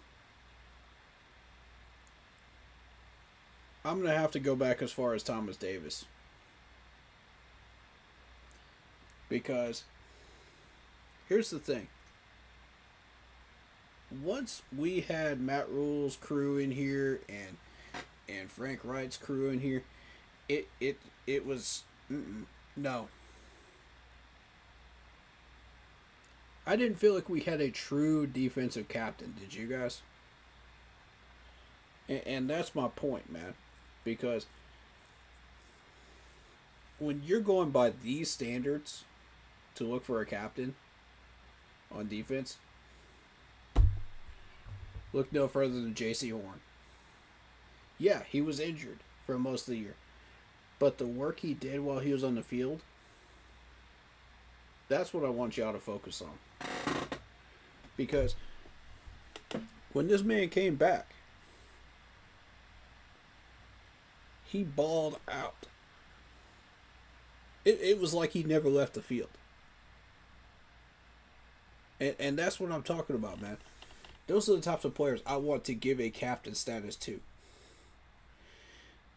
I'm going to have to go back as far as Thomas Davis. Because here's the thing. Once we had Matt Rule's crew in here and Frank Wright's crew in here, it was no. I didn't feel like we had a true defensive captain. Did you guys? And that's my point, man. Because when you're going by these standards to look for a captain on defense, look no further than J.C. Horn. Yeah, he was injured for most of the year. But the work he did while he was on the field, that's what I want y'all to focus on. Because when this man came back, he balled out. It was like he never left the field. And that's what I'm talking about, man. Those are the types of players I want to give a captain status to.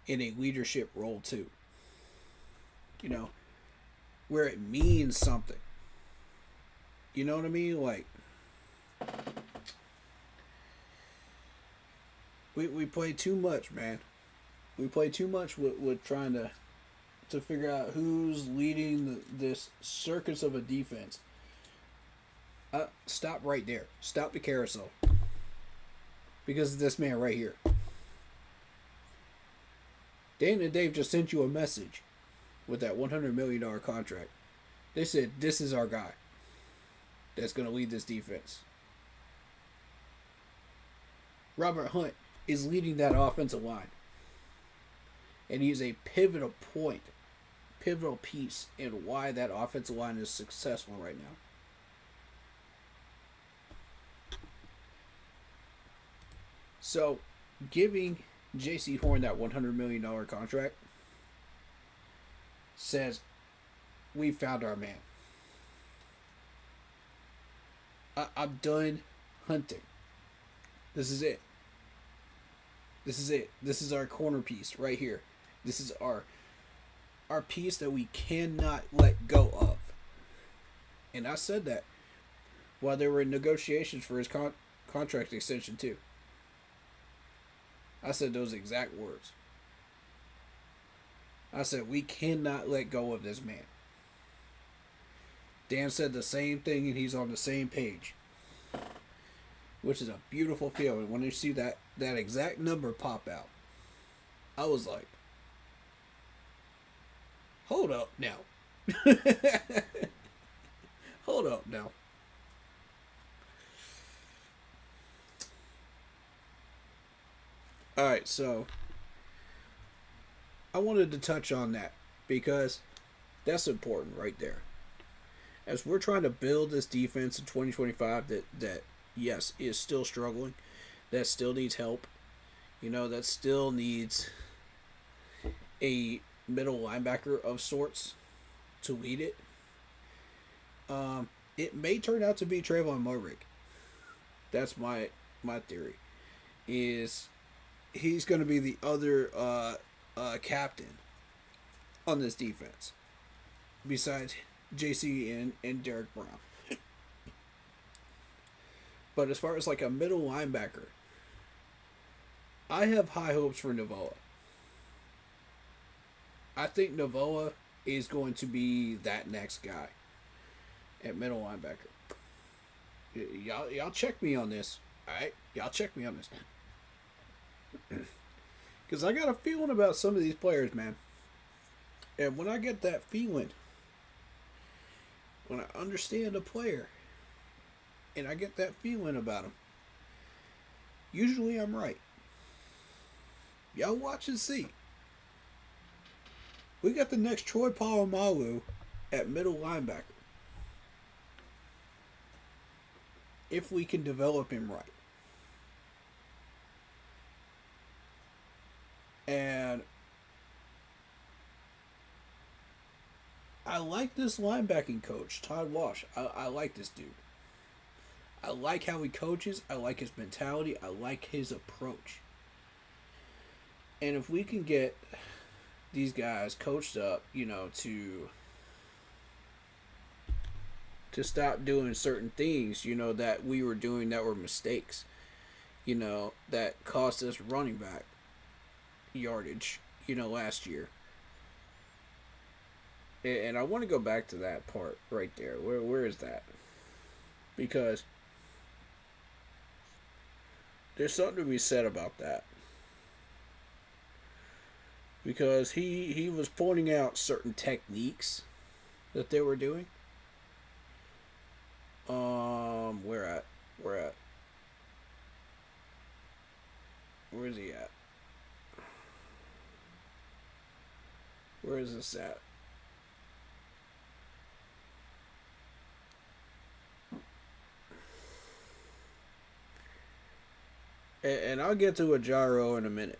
In a leadership role, too. You know, where it means something. You know what I mean? Like, we play too much, man. We play too much with trying to figure out who's leading this circus of a defense. Stop right there. Stop the carousel. Because of this man right here. Dan and Dave just sent you a message with that $100 million contract. They said, this is our guy that's going to lead this defense. Robert Hunt is leading that offensive line. And he's a pivotal piece in why that offensive line is successful right now. So, giving J.C. Horn that $100 million contract says, we found our man. I'm done hunting. This is it. This is it. This is our corner piece right here. This is our piece that we cannot let go of. And I said that while they were in negotiations for his contract extension too. I said those exact words. I said, we cannot let go of this man. Dan said the same thing, and he's on the same page. Which is a beautiful feeling. When you see that exact number pop out, I was like, hold up now. Hold up now. Alright, so I wanted to touch on that because that's important right there. As we're trying to build this defense in 2025 that yes, is still struggling, that still needs help, you know, that still needs a middle linebacker of sorts to lead it. It may turn out to be Trayvon Mulrick. That's my theory. Is he's going to be the other captain on this defense, besides JC and Derek Brown. But as far as like a middle linebacker, I have high hopes for Navoa. I think Navoa is going to be that next guy at middle linebacker. Y'all check me on this. Alright? Y'all check me on this. Because I got a feeling about some of these players, man. And when I get that feeling, when I understand a player, and I get that feeling about him, usually I'm right. Y'all watch and see. We got the next Troy Polamalu at middle linebacker. If we can develop him right. And I like this linebacking coach, Todd Wash. I like this dude. I like how he coaches. I like his mentality. I like his approach. And if we can get these guys coached up, you know, to stop doing certain things, you know, that we were doing that were mistakes, you know, that cost us running back yardage, you know, last year. And I want to go back to that part right there. Where is that? Because there's something to be said about that. Because he was pointing out certain techniques that they were doing. Where at? Where is he at? Where is this at? And I'll get to a gyro in a minute.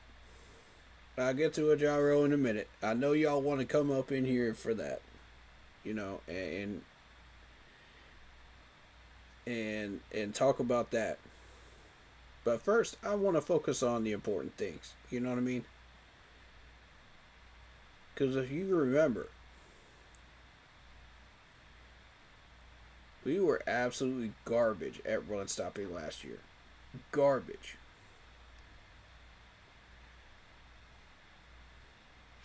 I know y'all want to come up in here for that, you know, and talk about that. But first, I want to focus on the important things. You know what I mean? Because if you remember, we were absolutely garbage at run stopping last year. Garbage.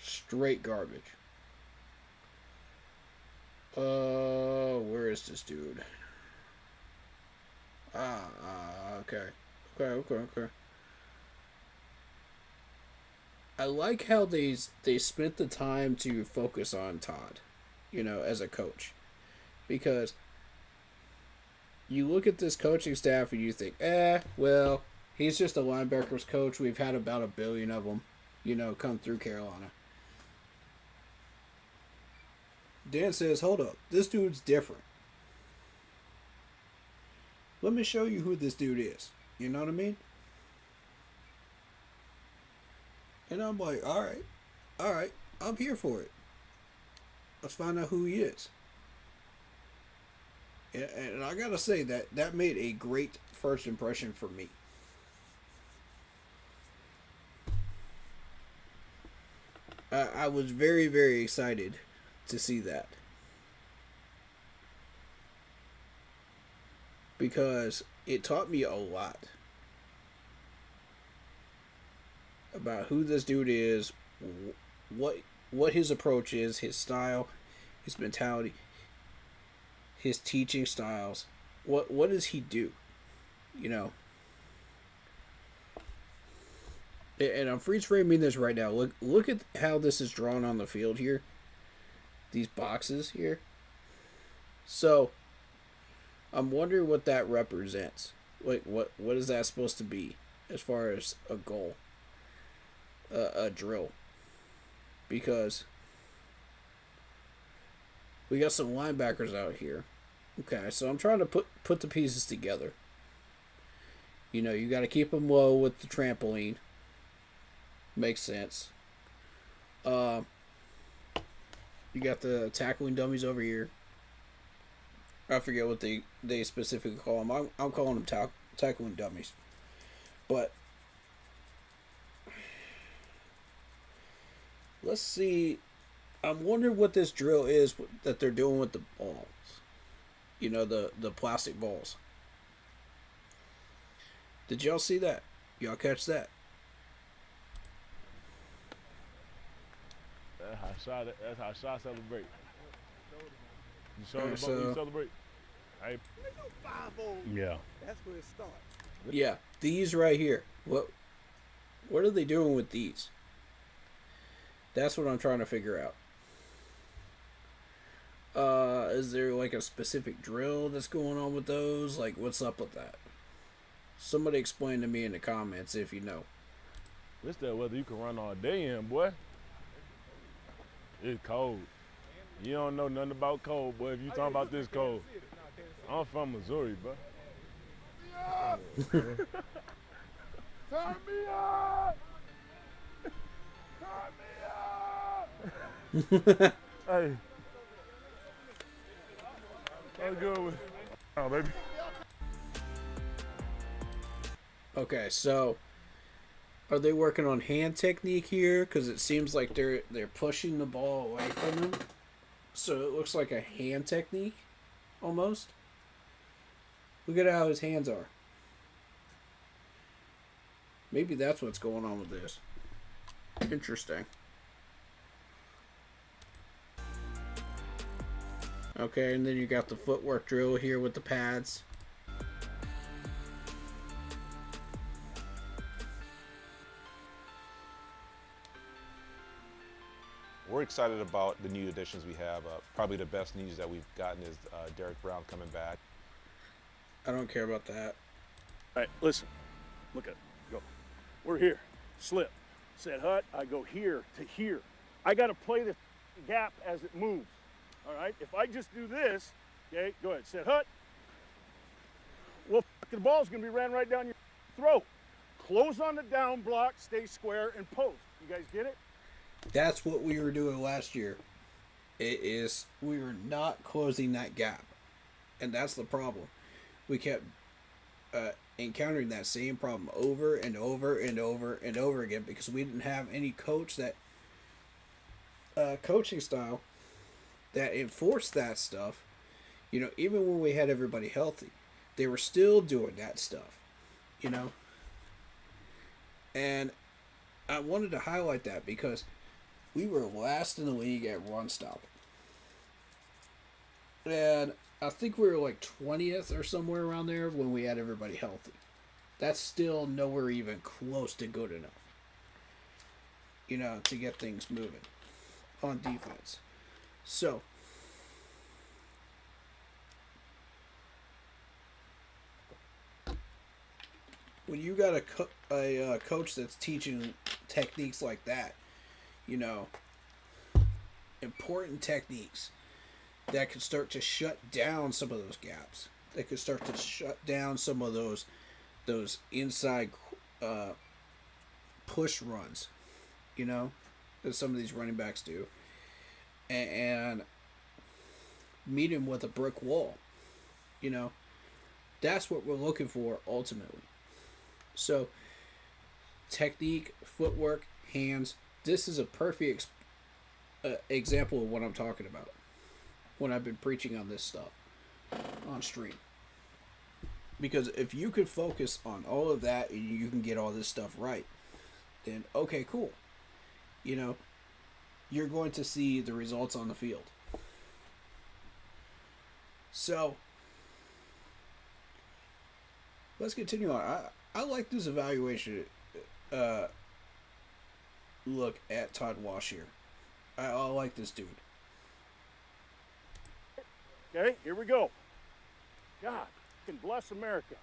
Straight garbage. Where is this dude? Okay. I like how they spent the time to focus on Todd, you know, as a coach. Because you look at this coaching staff and you think, well, he's just a linebackers coach. We've had about 1 billion of them, you know, come through Carolina. Dan says, hold up, this dude's different. Let me show you who this dude is. You know what I mean? And I'm like, all right, I'm here for it. Let's find out who he is. And I gotta say that made a great first impression for me. I was very, very excited to see that. Because it taught me a lot about who this dude is, what his approach is, his style, his mentality, his teaching styles. What does he do? You know. And I'm freeze framing this right now. Look at how this is drawn on the field here. These boxes here. So I'm wondering what that represents. Like what is that supposed to be as far as a goal? A drill. Because we got some linebackers out here. Okay, so I'm trying to put the pieces together. You know, you got to keep them low with the trampoline. Makes sense. You got the tackling dummies over here. I forget what they specifically call them. I'm calling them tackling dummies. But let's see. I'm wondering what this drill is that they're doing with the balls. You know, the plastic balls. Did y'all see that? Y'all catch that? That's how Shaw celebrate. You show Alright, the ball, you celebrate. Hey. Yeah. That's where it starts. Yeah, these right here. What are they doing with these? That's what I'm trying to figure out. Is there like a specific drill that's going on with those? Like, what's up with that? Somebody explain to me in the comments if you know. It's that weather you can run all day in, boy. It's cold. You don't know nothing about cold, boy. If you talking about this cold. I'm from Missouri, bro. Turn me up! Turn me up! Hey. I'm good with oh, baby. Okay, so are they working on hand technique here? Because it seems like they're pushing the ball away from him. So it looks like a hand technique, almost. Look at how his hands are. Maybe that's what's going on with this. Interesting. Okay, and then you got the footwork drill here with the pads. We're excited about the new additions we have. Probably the best news that we've gotten is Derek Brown coming back. I don't care about that. All right, listen. Look at it. Go. We're here. Slip. Set hut. I go here to here. I got to play this gap as it moves. All right? If I just do this, okay, go ahead, set hut. Well, the ball's going to be ran right down your throat. Close on the down block, stay square, and post. You guys get it? That's what we were doing last year. We were not closing that gap. And that's the problem. We kept encountering that same problem over and over and over and over again because we didn't have any coach that coaching style that enforced that stuff. You know, even when we had everybody healthy, they were still doing that stuff. You know? And I wanted to highlight that because we were last in the league at run stop. And I think we were like 20th or somewhere around there when we had everybody healthy. That's still nowhere even close to good enough, you know, to get things moving on defense. So, when you got a coach that's teaching techniques like that, you know, important techniques that could start to shut down some of those gaps, that could start to shut down some of those inside push runs, you know, that some of these running backs do, and meet him with a brick wall, you know. That's what we're looking for ultimately. So, technique, footwork, hands, this is a perfect example of what I'm talking about when I've been preaching on this stuff on stream. Because if you can focus on all of that and you can get all this stuff right, then okay, cool. You know, you're going to see the results on the field. So, let's continue on. I like this evaluation look at Todd Wash here. I like this dude. Okay, here we go. God, fucking bless America.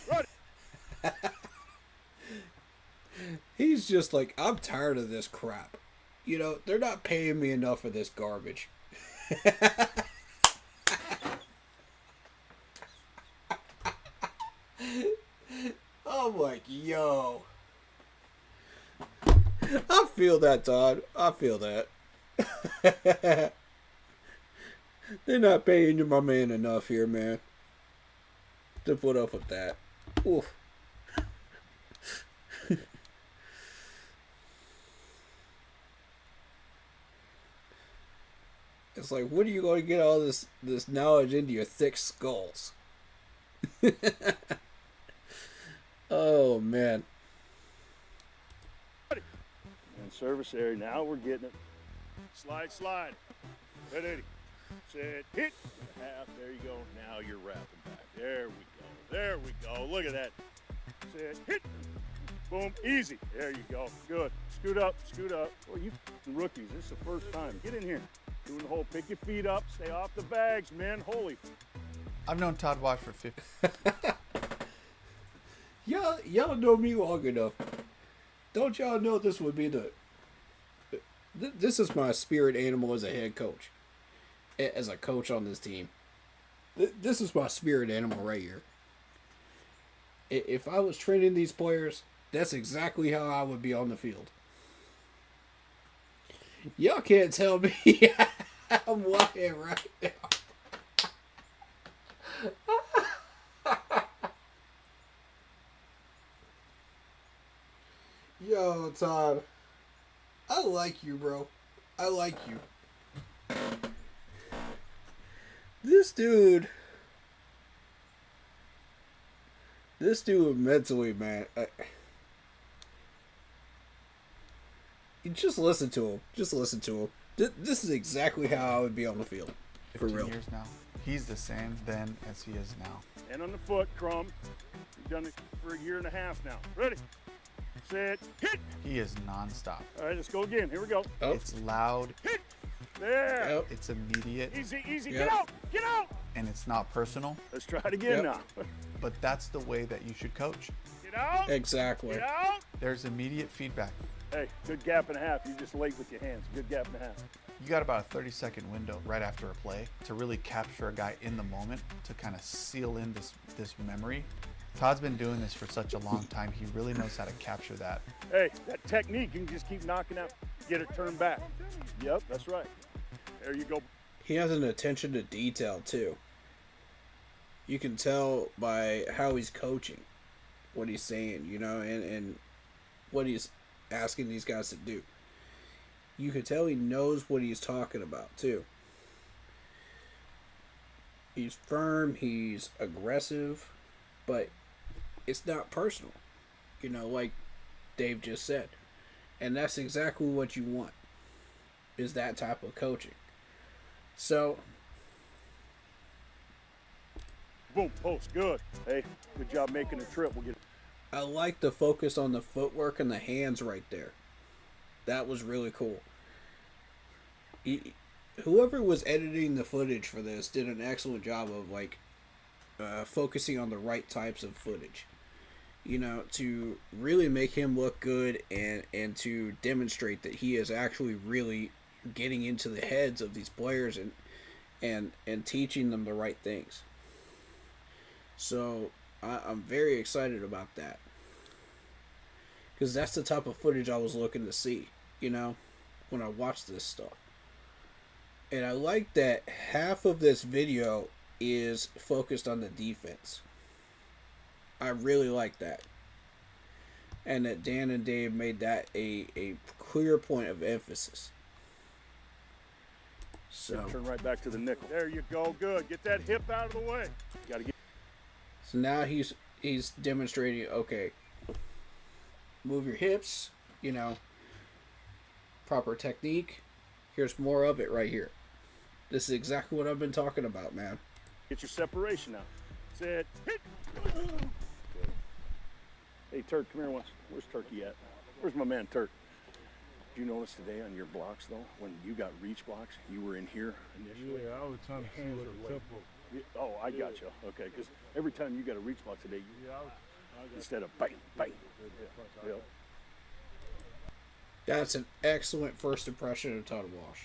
Ready. He's just like, I'm tired of this crap. You know, they're not paying me enough for this garbage. I'm like, yo. I feel that, Todd. I feel that. They're not paying my man enough here, man, to put up with that. Oof. It's like, when are you going to get all this knowledge into your thick skulls? Oh, man. In service area, now we're getting it. Slide, slide. Red 80. Set, hit. Half, there you go. Now you're wrapping back. There we go. There we go. Look at that. Set, hit. Boom, easy. There you go. Good. Scoot up, scoot up. Well, you rookies, this is the first time. Get in here. Doing the whole pick your feet up, stay off the bags, man. Holy. I've known Todd Wash for 50. Y'all know me long enough. Don't y'all know this would be this is my spirit animal as a head coach. As a coach on this team. This is my spirit animal right here. If I was training these players, that's exactly how I would be on the field. Y'all can't tell me I'm lying right now. Yo, Todd. I like you, bro. I like you. This dude mentally, man. You just listen to him. Just listen to him. This is exactly how I would be on the field. For 15 real. years now. He's the same then as he is now. And on the foot, Crum. You've done it for a year and a half now. Ready. Set, hit. He is nonstop. All right, let's go again. Here we go. Oh. It's loud. Hit. There. Yep. It's immediate. Easy, easy. Yep. Get out. Get out. And it's not personal. Let's try it again now. But that's the way that you should coach. Get out. Exactly. Get out. There's immediate feedback. Hey, good gap and a half. You just late with your hands. Good gap and a half. You got about a 30-second window right after a play to really capture a guy in the moment to kind of seal in this memory. Todd's been doing this for such a long time. He really knows how to capture that. Hey, that technique, you can just keep knocking out, get it turned back. Yep, that's right. There you go. He has an attention to detail too. You can tell by how he's coaching, what he's saying, you know, and what he's asking these guys to do. You can tell he knows what he's talking about too. He's firm, he's aggressive, but it's not personal, you know, like Dave just said. And that's exactly what you want, is that type of coaching. So, boom, post, good. Hey, good job making the trip. We'll get. I like the focus on the footwork and the hands right there. That was really cool. Whoever was editing the footage for this did an excellent job of focusing on the right types of footage, you know, to really make him look good and to demonstrate that he is actually really getting into the heads of these players and teaching them the right things. So I'm very excited about that, because that's the type of footage I was looking to see, you know, when I watched this stuff. And I like that half of this video is focused on the defense. I really like that. And that Dan and Dave made that a clear point of emphasis. So turn right back to the nickel. There you go. Good. Get that hip out of the way. Got to get. So now he's demonstrating, okay, move your hips, you know, proper technique. Here's more of it right here. This is exactly what I've been talking about, man. Get your separation now. Set. Hit. Good. Hey, Turk, come here once. Where's Turkey at? Where's my man, Turk? Did you notice today on your blocks, though, when you got reach blocks, you were in here initially? Yeah, I was trying to see what the tempo. Oh, I got you. Okay, because every time you got a reach block today, instead of bang, bang. Yeah. That's an excellent first impression of Todd Walsh.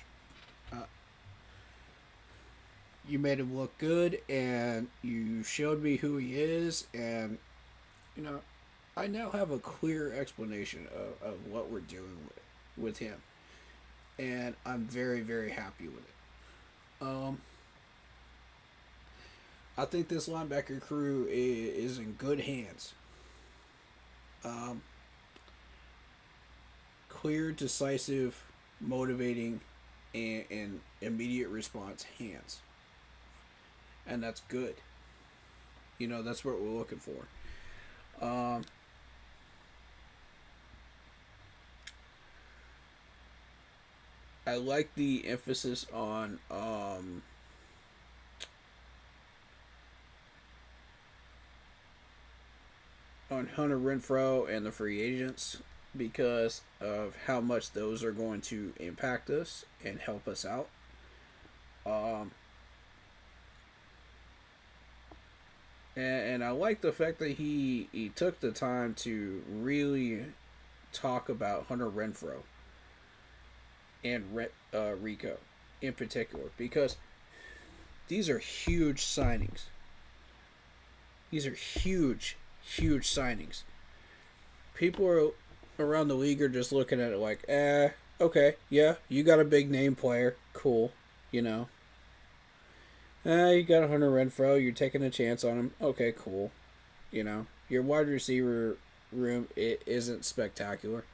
You made him look good, and you showed me who he is, and, you know, I now have a clear explanation of what we're doing with him. And I'm very, very happy with it. I think this linebacker crew is in good hands. Clear, decisive, motivating, and immediate response hands. And that's good. You know, that's what we're looking for. I like the emphasis on Hunter Renfrow and the free agents, because of how much those are going to impact us and help us out. And I like the fact that he took the time to really talk about Hunter Renfrow and Rico in particular, because these are huge signings. These are huge signings. People around the league are just looking at it like, okay, yeah, you got a big name player, cool, you know. You got Hunter Renfrow, you're taking a chance on him, okay, cool, you know. Your wide receiver room, it isn't spectacular.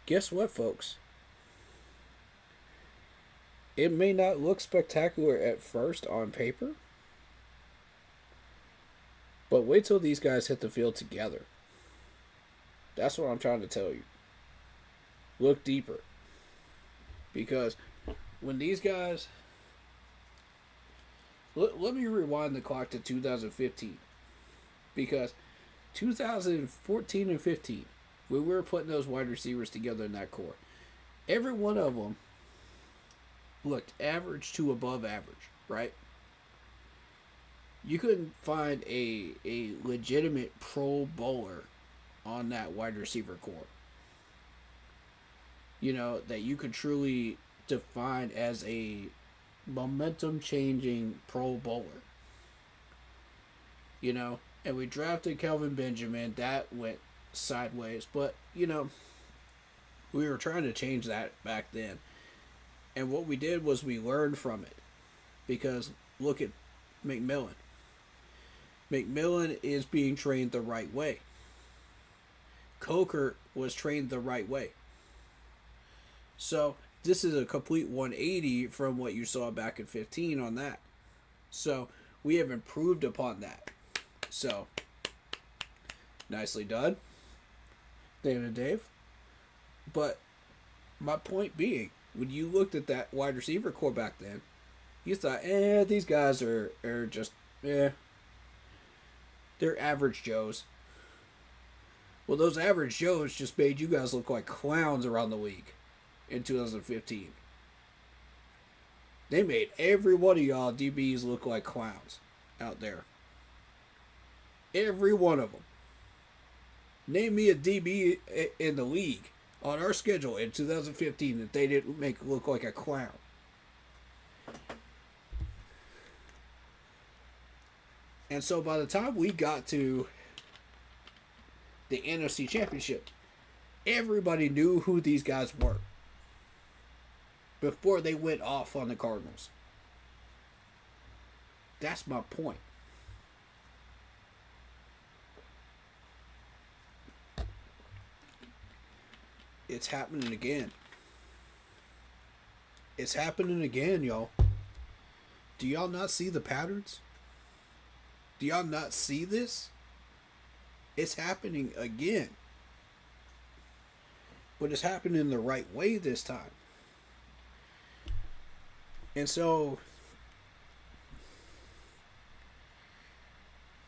Guess what, folks? It may not look spectacular at first on paper, but wait till these guys hit the field together. That's what I'm trying to tell you. Look deeper. Because when these guys... Let me rewind the clock to 2015. Because 2014 and 15, when we were putting those wide receivers together in that core, every one of them looked average to above average, right? You couldn't find a legitimate Pro Bowler on that wide receiver core. You know, that you could truly defined as a momentum changing Pro Bowler. You know, and we drafted Kelvin Benjamin. That went sideways, but you know, we were trying to change that back then. And what we did was we learned from it. Because look at McMillan. McMillan is being trained the right way. Coker was trained the right way. So this is a complete 180 from what you saw back in 15 on that. So we have improved upon that. So nicely done, Dan and Dave. But my point being, when you looked at that wide receiver core back then, you thought, these guys are just, they're average Joes. Well, those average Joes just made you guys look like clowns around the league in 2015. They made every one of y'all DBs look like clowns out there. Every one of them. Name me a DB in the league on our schedule in 2015 that they didn't make look like a clown. And so by the time we got to the NFC Championship, everybody knew who these guys were before they went off on the Cardinals. That's my point. It's happening again. It's happening again, y'all. Do y'all not see the patterns? Do y'all not see this? It's happening again. But it's happening the right way this time. And so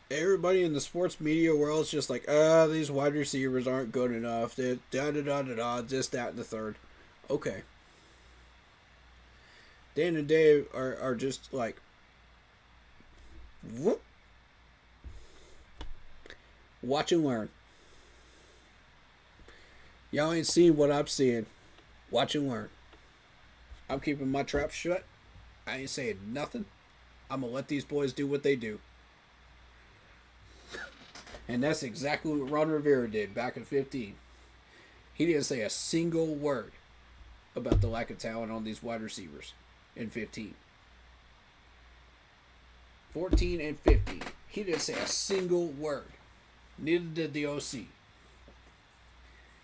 everybody in the sports media world is just like, these wide receivers aren't good enough. They're da-da-da-da-da, this, that, and the third. Okay. Dan and Dave are just like, whoop. Watch and learn. Y'all ain't seen what I'm seeing. Watch and learn. I'm keeping my trap shut. I ain't saying nothing. I'm going to let these boys do what they do. And that's exactly what Ron Rivera did back in 15. He didn't say a single word about the lack of talent on these wide receivers in 15. 14 and 15. He didn't say a single word. Neither did the OC.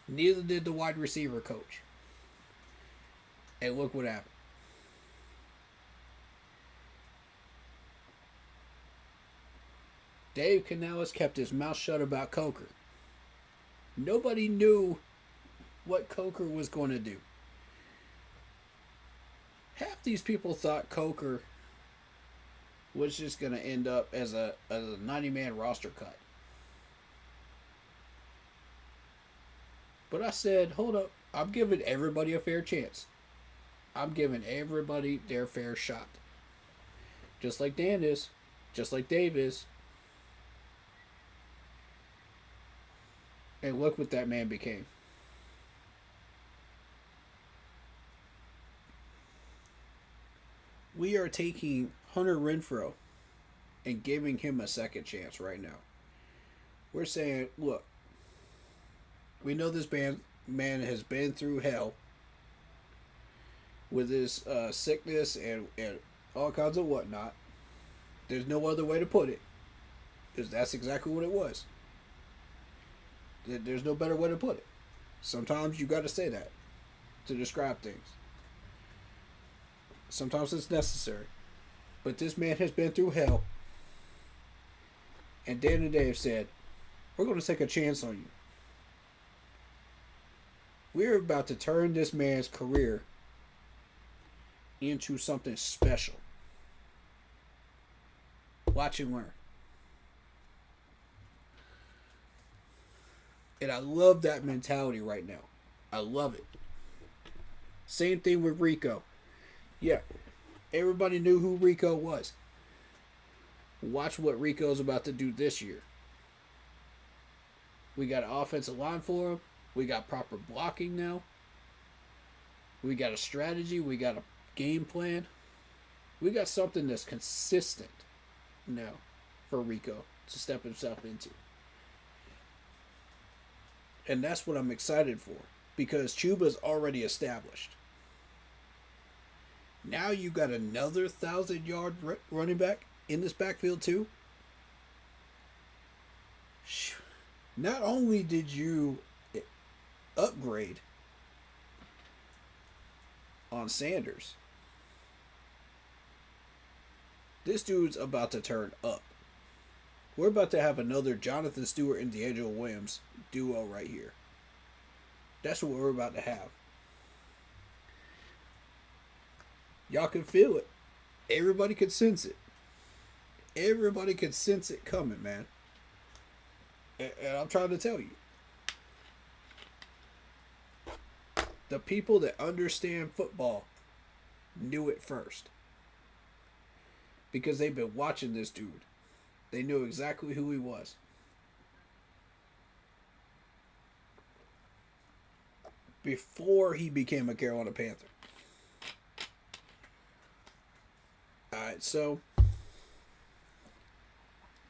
Neither did the wide receiver coach. And look what happened. Dave Canales kept his mouth shut about Coker. Nobody knew what Coker was going to do. Half these people thought Coker was just going to end up as a 90-man roster cut. But I said, hold up, I'm giving everybody a fair chance. I'm giving everybody their fair shot. Just like Dan is. Just like Dave is. And look what that man became. We are taking Hunter Renfrow and giving him a second chance right now. We're saying, look, we know this man has been through hell with his sickness and all kinds of whatnot. There's no other way to put it. Because that's exactly what it was. There's no better way to put it. Sometimes you got to say that to describe things. Sometimes it's necessary. But this man has been through hell. And Dan and Dave said, we're going to take a chance on you. We're about to turn this man's career into something special. Watch and learn. And I love that mentality right now. I love it. Same thing with Rico. Yeah, everybody knew who Rico was. Watch what Rico's about to do this year. We got an offensive line for him. We got proper blocking now. We got a strategy. We got a game plan. We got something that's consistent now for Rico to step himself into. And that's what I'm excited for, because Chuba's already established. Now you got another 1,000-yard running back in this backfield too. Not only did you upgrade on Sanders, this dude's about to turn up. We're about to have another Jonathan Stewart and D'Angelo Williams duo right here. That's what we're about to have. Y'all can feel it. Everybody can sense it. Everybody can sense it coming, man. And I'm trying to tell you. The people that understand football knew it first. Because they've been watching this dude. They knew exactly who he was. Before he became a Carolina Panther. Alright, so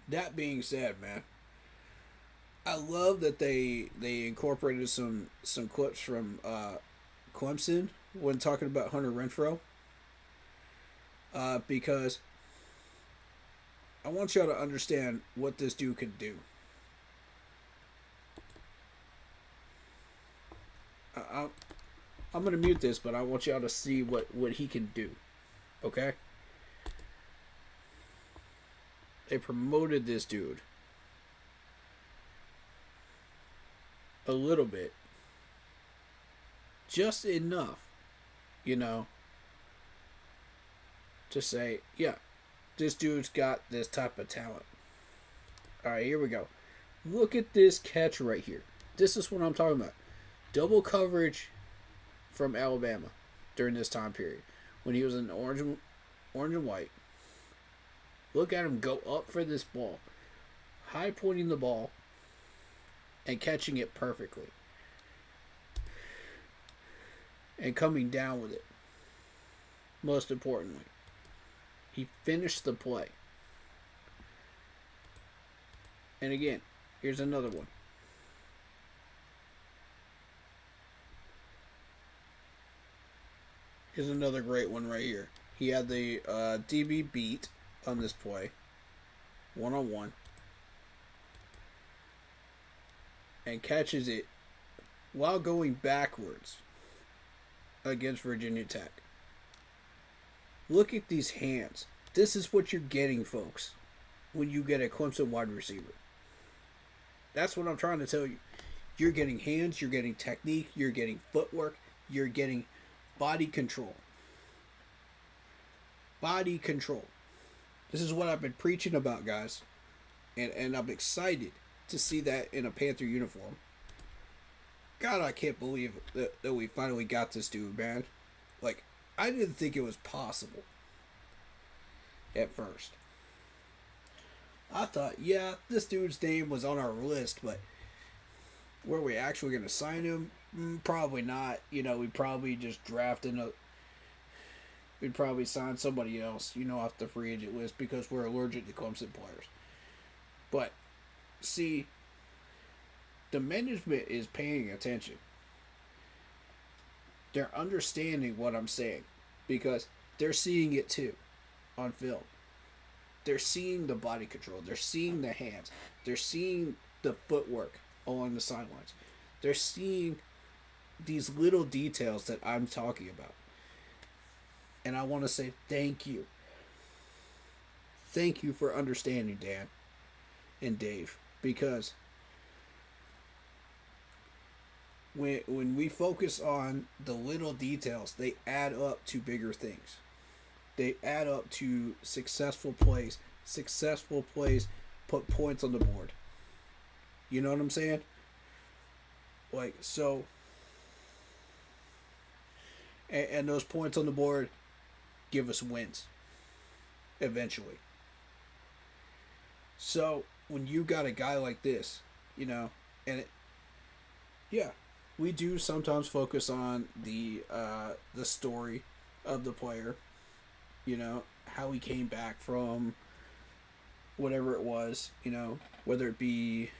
that being said, man, I love that they incorporated some clips from Clemson when talking about Hunter Renfrow. Because I want y'all to understand what this dude can do. I'm going to mute this, but I want y'all to see what he can do. Okay? They promoted this dude a little bit. Just enough, you know, to say, yeah, this dude's got this type of talent. Alright, here we go. Look at this catch right here. This is what I'm talking about. Double coverage from Alabama during this time period. When he was in orange and white. Look at him go up for this ball. High pointing the ball. And catching it perfectly. And coming down with it. Most importantly. He finished the play. And again, here's another one. Here's another great one right here. He had the DB beat on this play. One-on-one. And catches it while going backwards against Virginia Tech. Look at these hands. This is what you're getting, folks, when you get a Clemson wide receiver. That's what I'm trying to tell you. You're getting hands, you're getting technique, you're getting footwork, you're getting body control. Body control. This is what I've been preaching about, guys. And I'm excited to see that in a Panther uniform. God, I can't believe that we finally got this dude, man. Like, I didn't think it was possible at first. I thought, yeah, this dude's name was on our list, but were we actually going to sign him? Probably not. You know, we'd probably just we'd probably sign somebody else, you know, off the free agent list because we're allergic to Clemson players. But, see, the management is paying attention. They're understanding what I'm saying because they're seeing it too on film. They're seeing the body control. They're seeing the hands. They're seeing the footwork along the sidelines. They're seeing these little details that I'm talking about. And I want to say thank you. Thank you for understanding, Dan and Dave, because when we focus on the little details, they add up to bigger things. They add up to successful plays. Successful plays put points on the board. You know what I'm saying? Like, so, and those points on the board give us wins eventually. So when you got a guy like this, you know, and we do sometimes focus on the story of the player, you know, how he came back from whatever it was, you know, whether it be,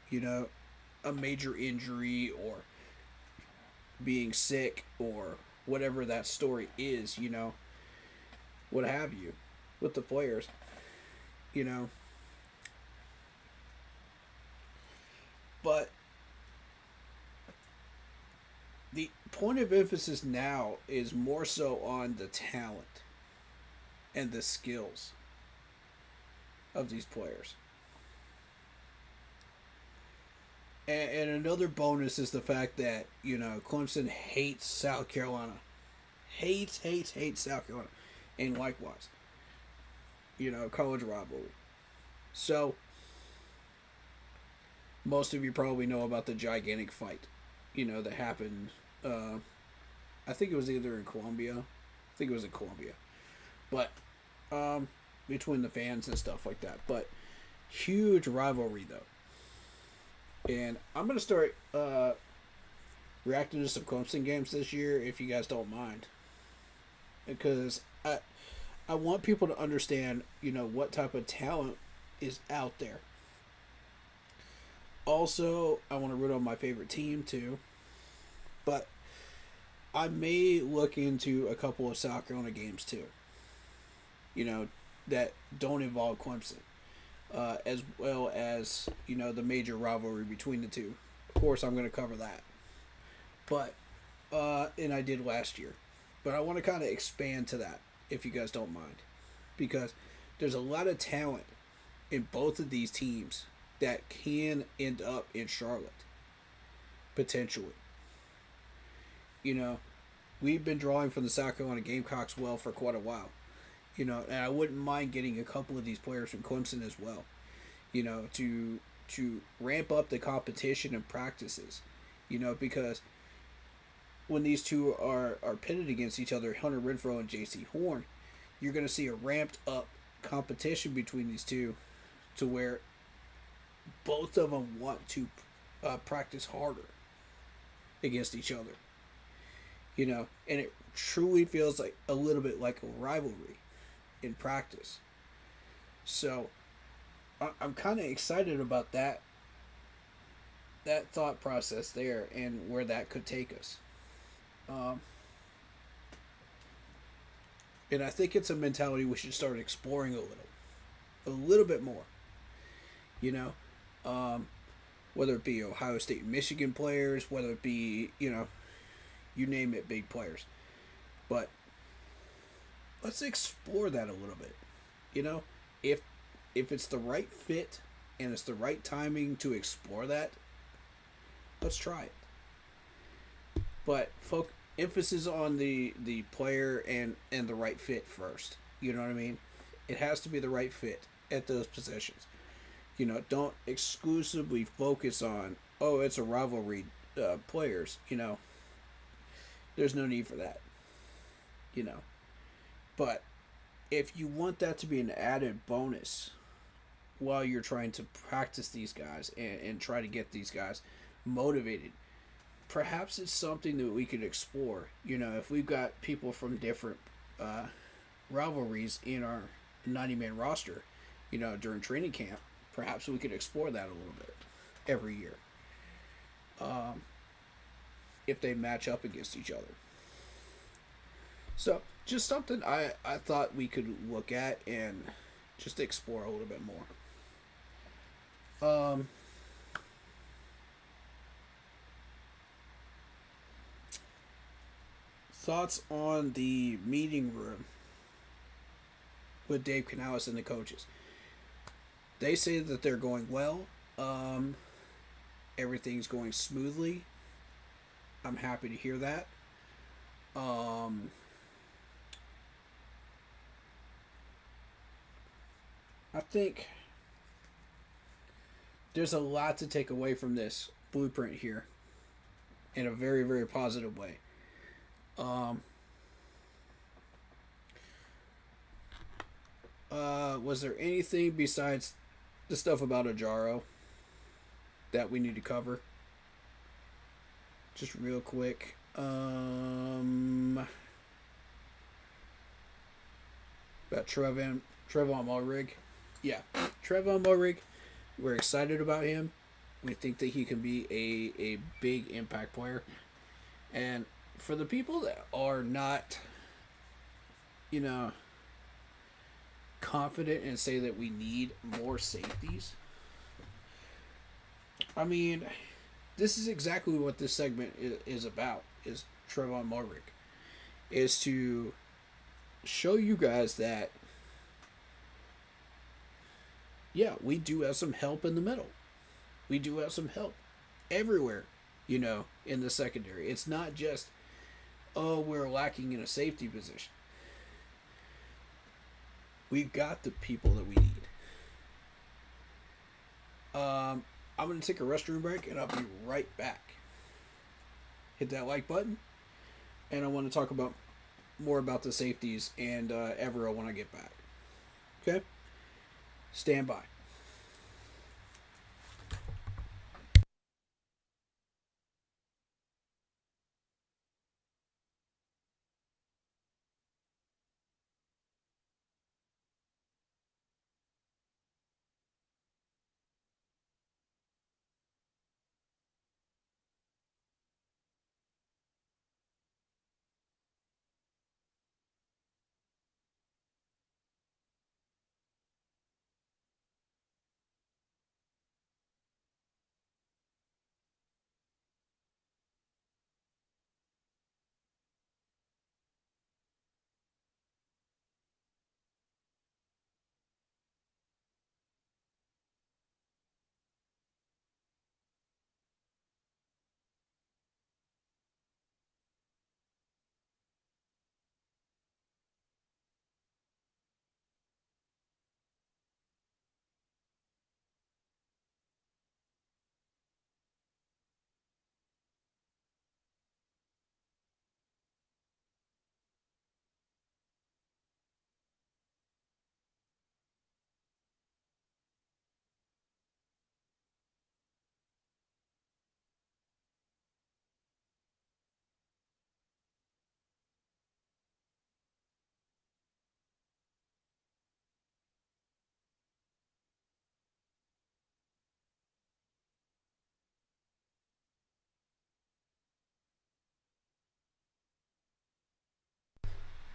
you know, a major injury or being sick or whatever that story is, you know, what have you, with the players, you know. But the point of emphasis now is more so on the talent and the skills of these players. And another bonus is the fact that, you know, Clemson hates South Carolina. Hates South Carolina. And likewise, you know, college rivalry. So, most of you probably know about the gigantic fight, you know, that happened. I think it was either in Columbia. I think it was in Columbia. But, between the fans and stuff like that. But, huge rivalry, though. And I'm going to start reacting to some Clemson games this year, if you guys don't mind. Because I want people to understand, you know, what type of talent is out there. Also, I want to root on my favorite team, too. But I may look into a couple of South Carolina games, too. You know, that don't involve Clemson. As well as, you know, the major rivalry between the two. Of course, I'm going to cover that. But, and I did last year. But I want to kind of expand to that, if you guys don't mind. Because there's a lot of talent in both of these teams that can end up in Charlotte. Potentially. You know, we've been drawing from the South Carolina Gamecocks well for quite a while. You know, and I wouldn't mind getting a couple of these players from Clemson as well. You know, to ramp up the competition and practices. You know, because when these two are pitted against each other, Hunter Renfrow and J.C. Horn, you're going to see a ramped up competition between these two to where both of them want to practice harder against each other. You know, and it truly feels like a little bit like a rivalry in practice. So I'm kind of excited about that thought process there and where that could take us. And I think it's a mentality we should start exploring a little bit more. You know, whether it be Ohio State and Michigan players, whether it be, you know, you name it, big players. But let's explore that a little bit. You know, if it's the right fit and it's the right timing to explore that, let's try it. But emphasis on the player and the right fit first. You know what I mean? It has to be the right fit at those positions. You know, don't exclusively focus on, oh, it's a rivalry players. You know, there's no need for that. You know. But if you want that to be an added bonus while you're trying to practice these guys and try to get these guys motivated, perhaps it's something that we could explore. You know, if we've got people from different rivalries in our 90-man roster, you know, during training camp, perhaps we could explore that a little bit every year. If they match up against each other. So, just something I thought we could look at and just explore a little bit more. Thoughts on the meeting room with Dave Canales and the coaches. They say that they're going well. Everything's going smoothly. I'm happy to hear that. I think there's a lot to take away from this blueprint here in a very, very positive way. Was there anything besides the stuff about Ajaro that we need to cover? just real quick. About Trevon Mulrig. Yeah, Trevon Mulrig. We're excited about him. We think that he can be a big impact player. And for the people that are not, confident and say that we need more safeties, I mean, this is exactly what this segment is about, is Trevon Mulrig. Is to show you guys that, yeah, we do have some help in the middle. We do have some help everywhere, in the secondary. It's not just, oh, we're lacking in a safety position. We've got the people that we need. I'm going to take a restroom break, and I'll be right back. Hit that like button, and I want to talk more about the safeties and Evero when I get back. Okay? Stand by.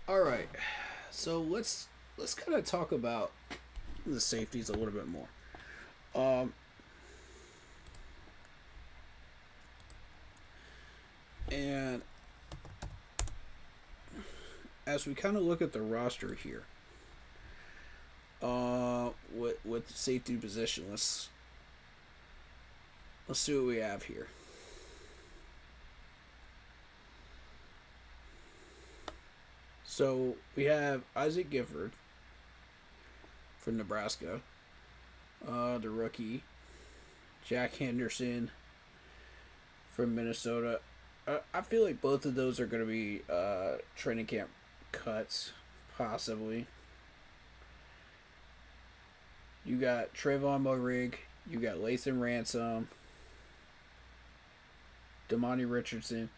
All right, so let's kind of talk about the safeties a little bit more. And as we kind of look at the roster here, with the safety position, let's see what we have here. So we have Isaac Gifford from Nebraska, the rookie. Jack Henderson from Minnesota. I feel like both of those are going to be training camp cuts, possibly. You got Trevon Mulrig. You got Lathan Ransom. Damani Richardson.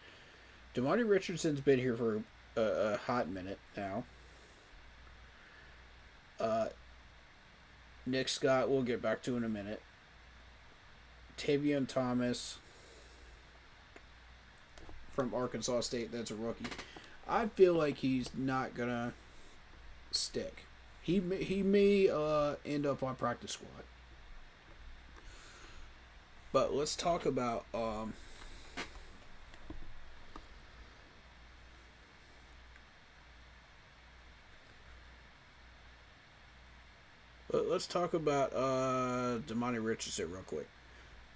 Damani Richardson's been here for a hot minute now. Nick Scott, we'll get back to in a minute. Tavion Thomas from Arkansas State, that's a rookie. I feel like he's not gonna stick. He may end up on practice squad. But let's talk about Damani Richardson real quick.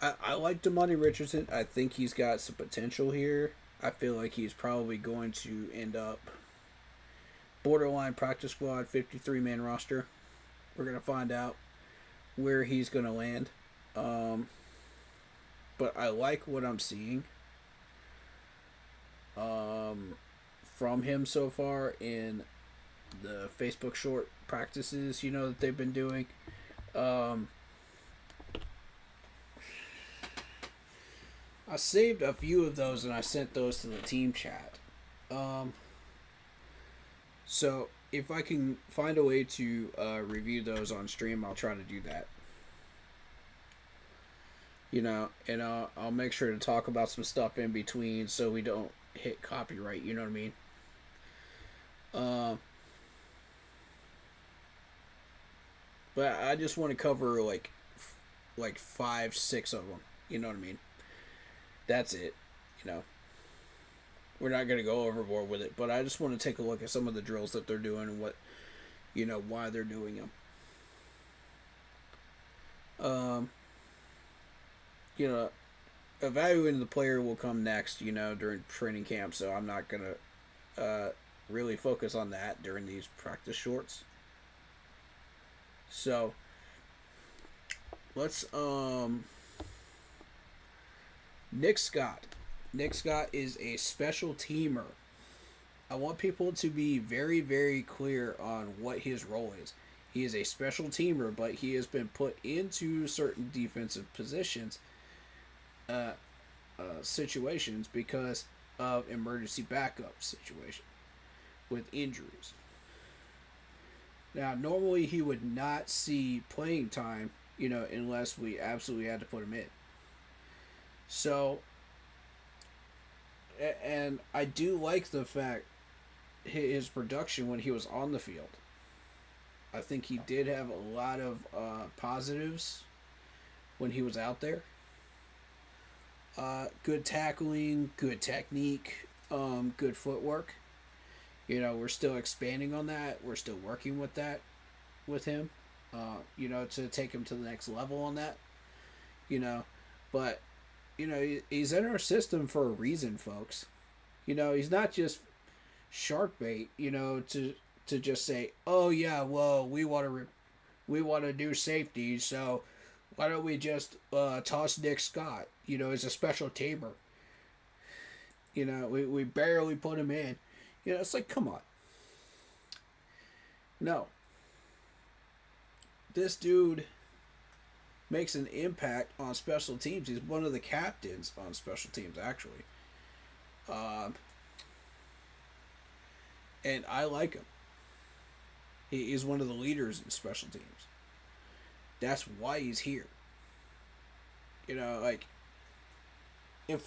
I like Damani Richardson. I think he's got some potential here. I feel like he's probably going to end up borderline practice squad, 53-man roster. We're going to find out where he's going to land. But I like what I'm seeing from him so far in the Facebook short practices, that they've been doing. I saved a few of those and I sent those to the team chat. So if I can find a way to review those on stream, I'll try to do that. And I'll make sure to talk about some stuff in between so we don't hit copyright, you know what I mean? But I just want to cover like 5, 6 of them, you know what I mean? That's it, We're not going to go overboard with it, but I just want to take a look at some of the drills that they're doing and what, why they're doing them. Evaluating the player will come next, during training camp, so I'm not going to really focus on that during these practice shorts. So, let's, Nick Scott. Nick Scott is a special teamer. I want people to be very, very clear on what his role is. He is a special teamer, but he has been put into certain defensive positions, situations because of emergency backup situation with injuries. Now, normally he would not see playing time, unless we absolutely had to put him in. So, and I do like the fact his production when he was on the field. I think he did have a lot of positives when he was out there. Good tackling, good technique, good footwork. We're still expanding on that. We're still working with that with him, to take him to the next level on that, but, he's in our system for a reason, folks. He's not just shark bait, to just say, oh yeah, well, we want to do safety, so why don't we just toss Nick Scott, as a special teamer. We barely put him in. It's like, come on. No. This dude makes an impact on special teams. He's one of the captains on special teams, actually. And I like him. He is one of the leaders in special teams. That's why he's here. If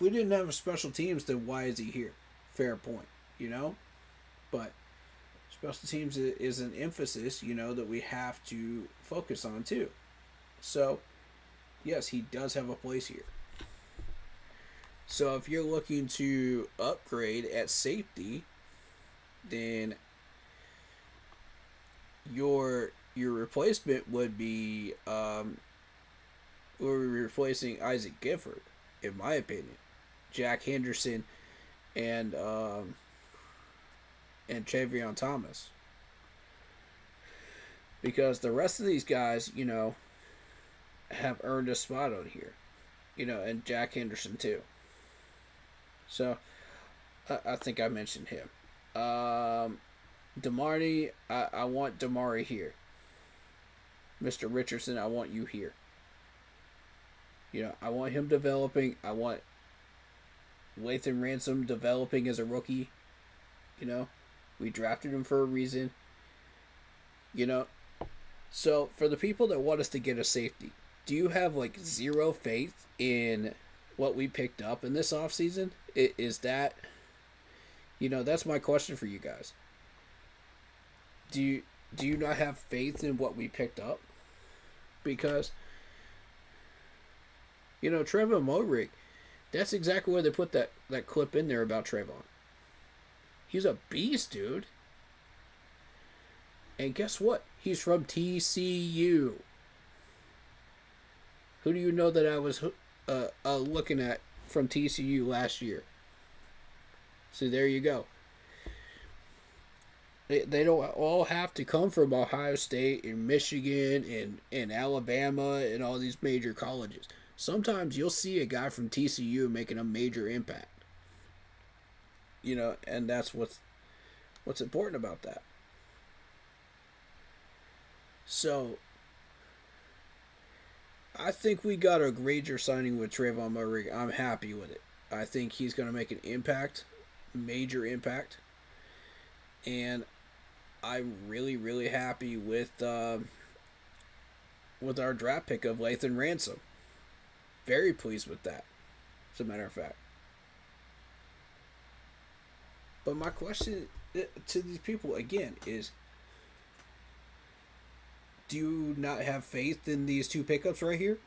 we didn't have special teams, then why is he here? Fair point, But special teams is an emphasis, that we have to focus on too. So, yes, he does have a place here. So if you're looking to upgrade at safety, then your replacement would be we're replacing Isaac Gifford, in my opinion. Jack Henderson and Travion Thomas. Because the rest of these guys, have earned a spot on here. And Jack Henderson too. So, I think I mentioned him. Damari, I want Damari here. Mr. Richardson, I want you here. I want him developing. I want Lathan Ransom developing as a rookie. We drafted him for a reason. So for the people that want us to get a safety, do you have zero faith in what we picked up in this offseason? Is that, that's my question for you guys. Do you not have faith in what we picked up? Because, Trevor Modric, that's exactly where they put that clip in there about Trayvon. He's a beast, dude. And guess what? He's from TCU. Who do you know that I was looking at from TCU last year? So there you go. They don't all have to come from Ohio State and Michigan and Alabama and all these major colleges. Sometimes you'll see a guy from TCU making a major impact. And that's what's important about that. So I think we got a major signing with Trayvon Murray. I'm happy with it. I think he's going to make an impact, major impact. And I'm really, really happy with our draft pick of Lathan Ransom. Very pleased with that, as a matter of fact. But my question to these people, again, is do you not have faith in these two pickups right here?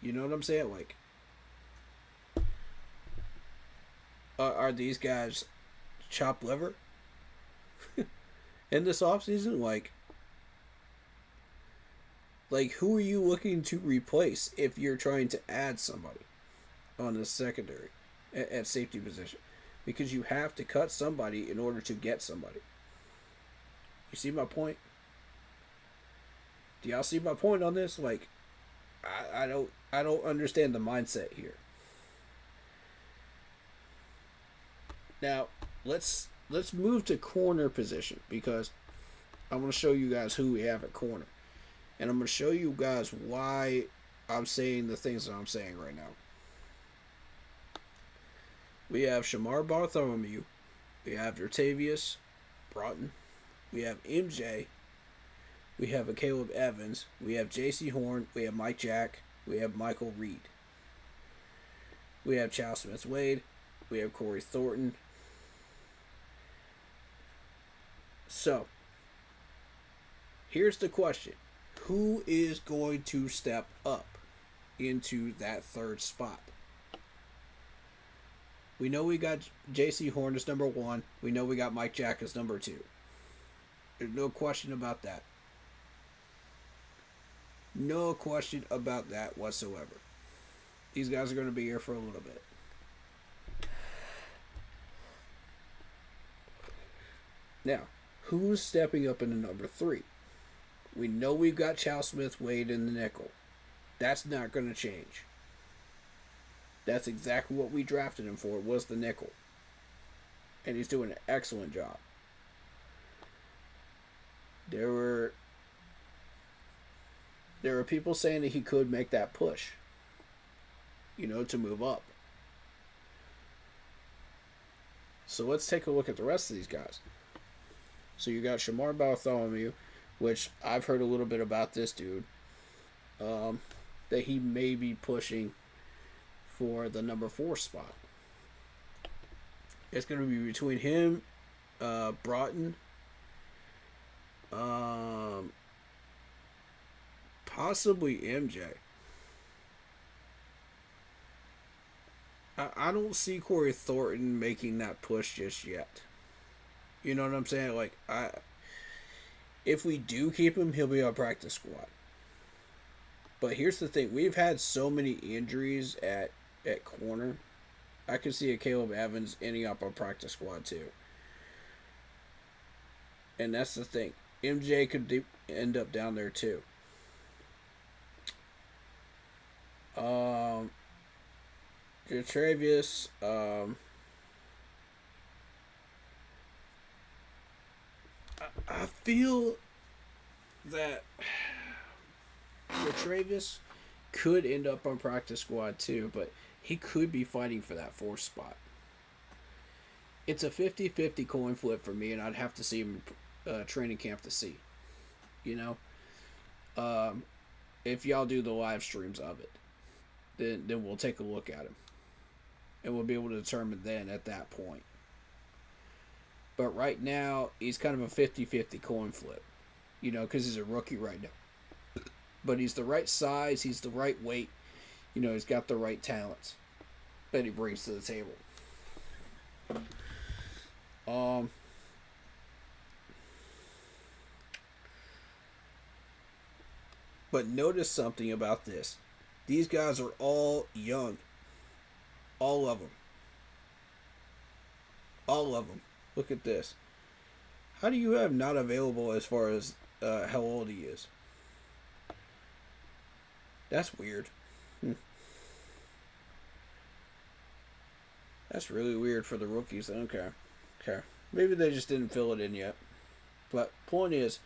You know what I'm saying? Like, are these guys chopped liver in this offseason? Like, who are you looking to replace if you're trying to add somebody on the secondary at safety position? Because you have to cut somebody in order to get somebody. You see my point? Do y'all see my point on this? Like, I don't understand the mindset here. Now, let's move to corner position, because I'm going to show you guys who we have at corner. And I'm going to show you guys why I'm saying the things that I'm saying right now. We have Shamar Bartholomew. We have Dertavius Broughton. We have MJ. We have a Caleb Evans. We have J.C. Horn. We have Mike Jack. We have Michael Reed. We have Charles Smith-Wade. We have Corey Thornton. So, here's the question. Who is going to step up into that third spot? We know we got J.C. Horn as number 1. We know we got Mike Jack as number 2. There's no question about that. No question about that whatsoever. These guys are going to be here for a little bit. Now, who's stepping up into number 3? We know we've got Chow Smith-Wade in the nickel. That's not going to change. That's exactly what we drafted him for, was the nickel. And he's doing an excellent job. There were people saying that he could make that push, to move up. So let's take a look at the rest of these guys. So you got Shamar Bartholomew, which I've heard a little bit about this dude, that he may be pushing for the number 4 spot. It's going to be between him, Broughton, possibly MJ. I don't see Corey Thornton making that push just yet. You know what I'm saying? Like, if we do keep him, he'll be on practice squad. But here's the thing. We've had so many injuries at corner. I could see a Caleb Evans ending up on practice squad too. And that's the thing. MJ could end up down there too. Travius, I feel that Travis could end up on practice squad too, but he could be fighting for that 4th spot. It's a 50-50 coin flip for me, and I'd have to see him training camp to see. If y'all do the live streams of it, then we'll take a look at him. And we'll be able to determine then at that point. But right now, he's kind of a 50-50 coin flip. Because he's a rookie right now. But he's the right size, he's the right weight. He's got the right talents that he brings to the table. But notice something about this. These guys are all young. All of them. All of them. Look at this. How do you have not available as far as how old he is? That's weird. That's really weird for the rookies. Okay. Maybe they just didn't fill it in yet. But point is,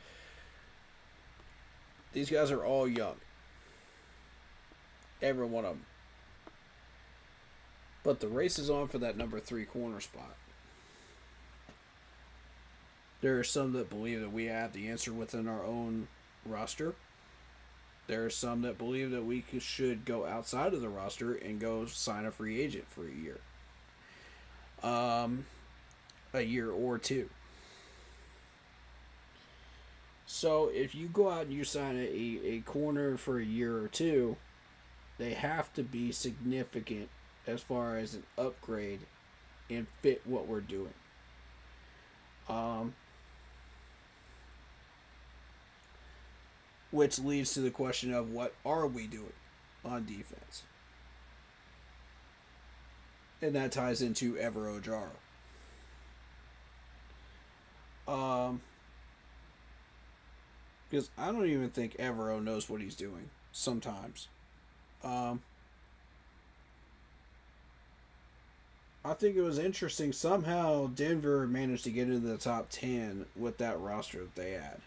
These guys are all young. Every one of them. But the race is on for that number 3 corner spot. There are some that believe that we have the answer within our own roster. There are some that believe that we should go outside of the roster and go sign a free agent for a year. A year or two. So if you go out and you sign a corner for a year or two, they have to be significant as far as an upgrade and fit what we're doing. Which leads to the question of what are we doing on defense? And that ties into Evero Jaro. Because I don't even think Evero knows what he's doing sometimes. I think it was interesting. Somehow Denver managed to get into the top 10 with that roster that they had,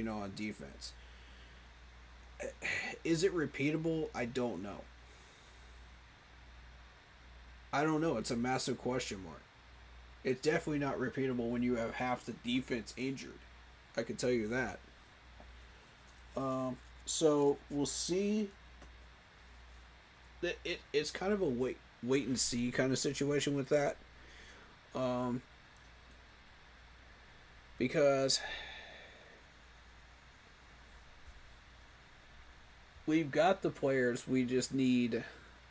on defense. Is it repeatable? I don't know. It's a massive question mark. It's definitely not repeatable when you have half the defense injured. I can tell you that. So we'll see. It's kind of a wait and see kind of situation with that. Because we've got the players, we just need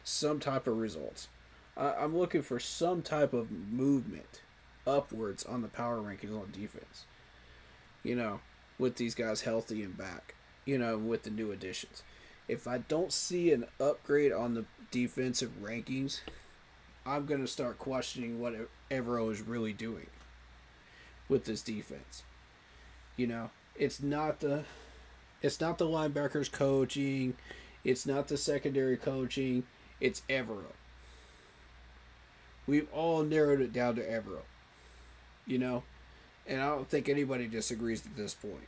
some type of results. I'm looking for some type of movement upwards on the power rankings on defense. With these guys healthy and back. With the new additions. If I don't see an upgrade on the defensive rankings, I'm going to start questioning what Evero is really doing with this defense. It's not the linebackers coaching, it's not the secondary coaching, it's Evero. We've all narrowed it down to Evero. And I don't think anybody disagrees at this point.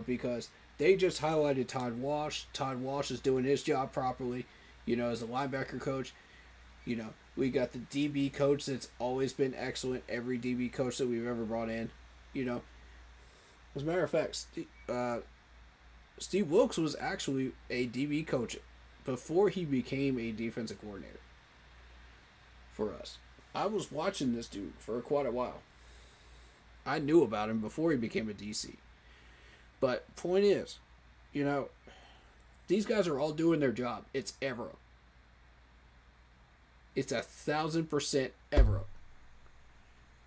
Because they just highlighted Todd Walsh. Todd Walsh is doing his job properly, as a linebacker coach. We got the DB coach that's always been excellent. Every DB coach that we've ever brought in. As a matter of fact, Steve Wilkes was actually a DB coach before he became a defensive coordinator for us. I was watching this dude for quite a while. I knew about him before he became a DC. But point is, these guys are all doing their job. It's Evero. It's 1,000% Evero.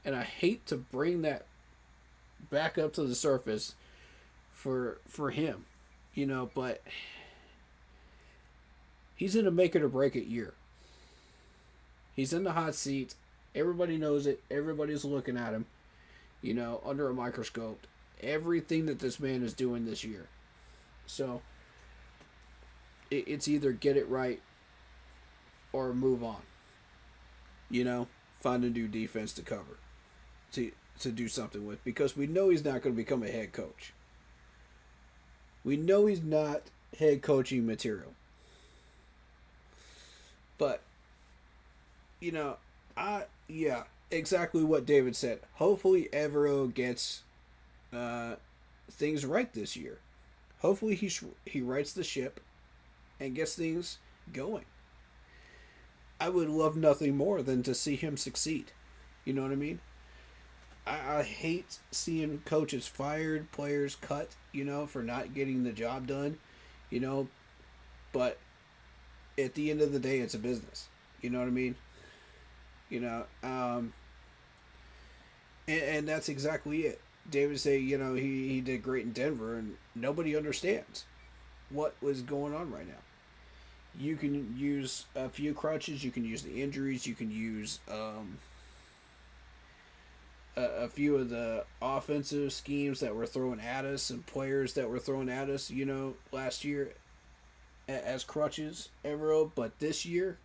And I hate to bring that back up to the surface for him, but he's in a make it or break it year. He's in the hot seat. Everybody knows it. Everybody's looking at him, under a microscope. Everything that this man is doing this year. So it's either get it right or move on. Find a new defense to cover. To do something with. Because we know he's not going to become a head coach. We know he's not head coaching material. But, exactly what David said. Hopefully Evero gets things right this year. Hopefully he rights the ship and gets things going. I would love nothing more than to see him succeed. You know what I mean? I hate seeing coaches fired, players cut, for not getting the job done, but at the end of the day, it's a business. You know what I mean? And that's exactly it. David say, he did great in Denver, and nobody understands what was going on right now. You can use a few crutches, you can use the injuries, you can use a few of the offensive schemes that were thrown at us and players that were thrown at us, last year as crutches, Evero. But this year,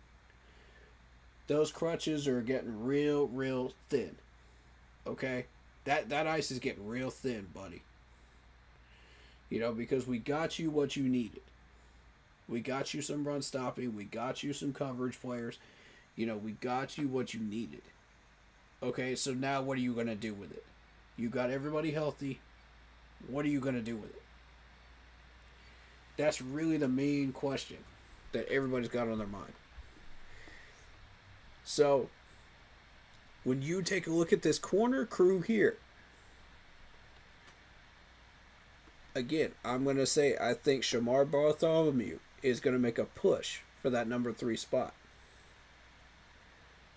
those crutches are getting real thin. Okay? That ice is getting real thin, buddy. You know, because we got you what you needed. We got you some run stopping. We got you some coverage players. You know, we got you what you needed. Okay, so now what are you going to do with it? You got everybody healthy. What are you going to do with it? That's really the main question that everybody's got on their mind. So, when you take a look at this corner crew here, again, I'm going to say I think Shamar Bartholomew is going to make a push for that number 3 spot.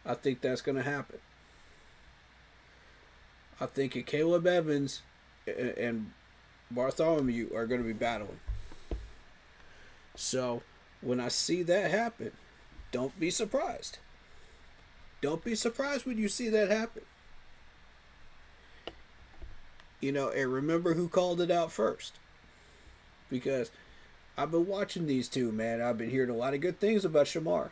I think that's going to happen. I think Caleb Evans and Bartholomew are going to be battling. So, when I see that happen, don't be surprised. Don't be surprised when you see that happen. You know, and remember who called it out first. Because I've been watching these two, man. I've been hearing a lot of good things about Shamar.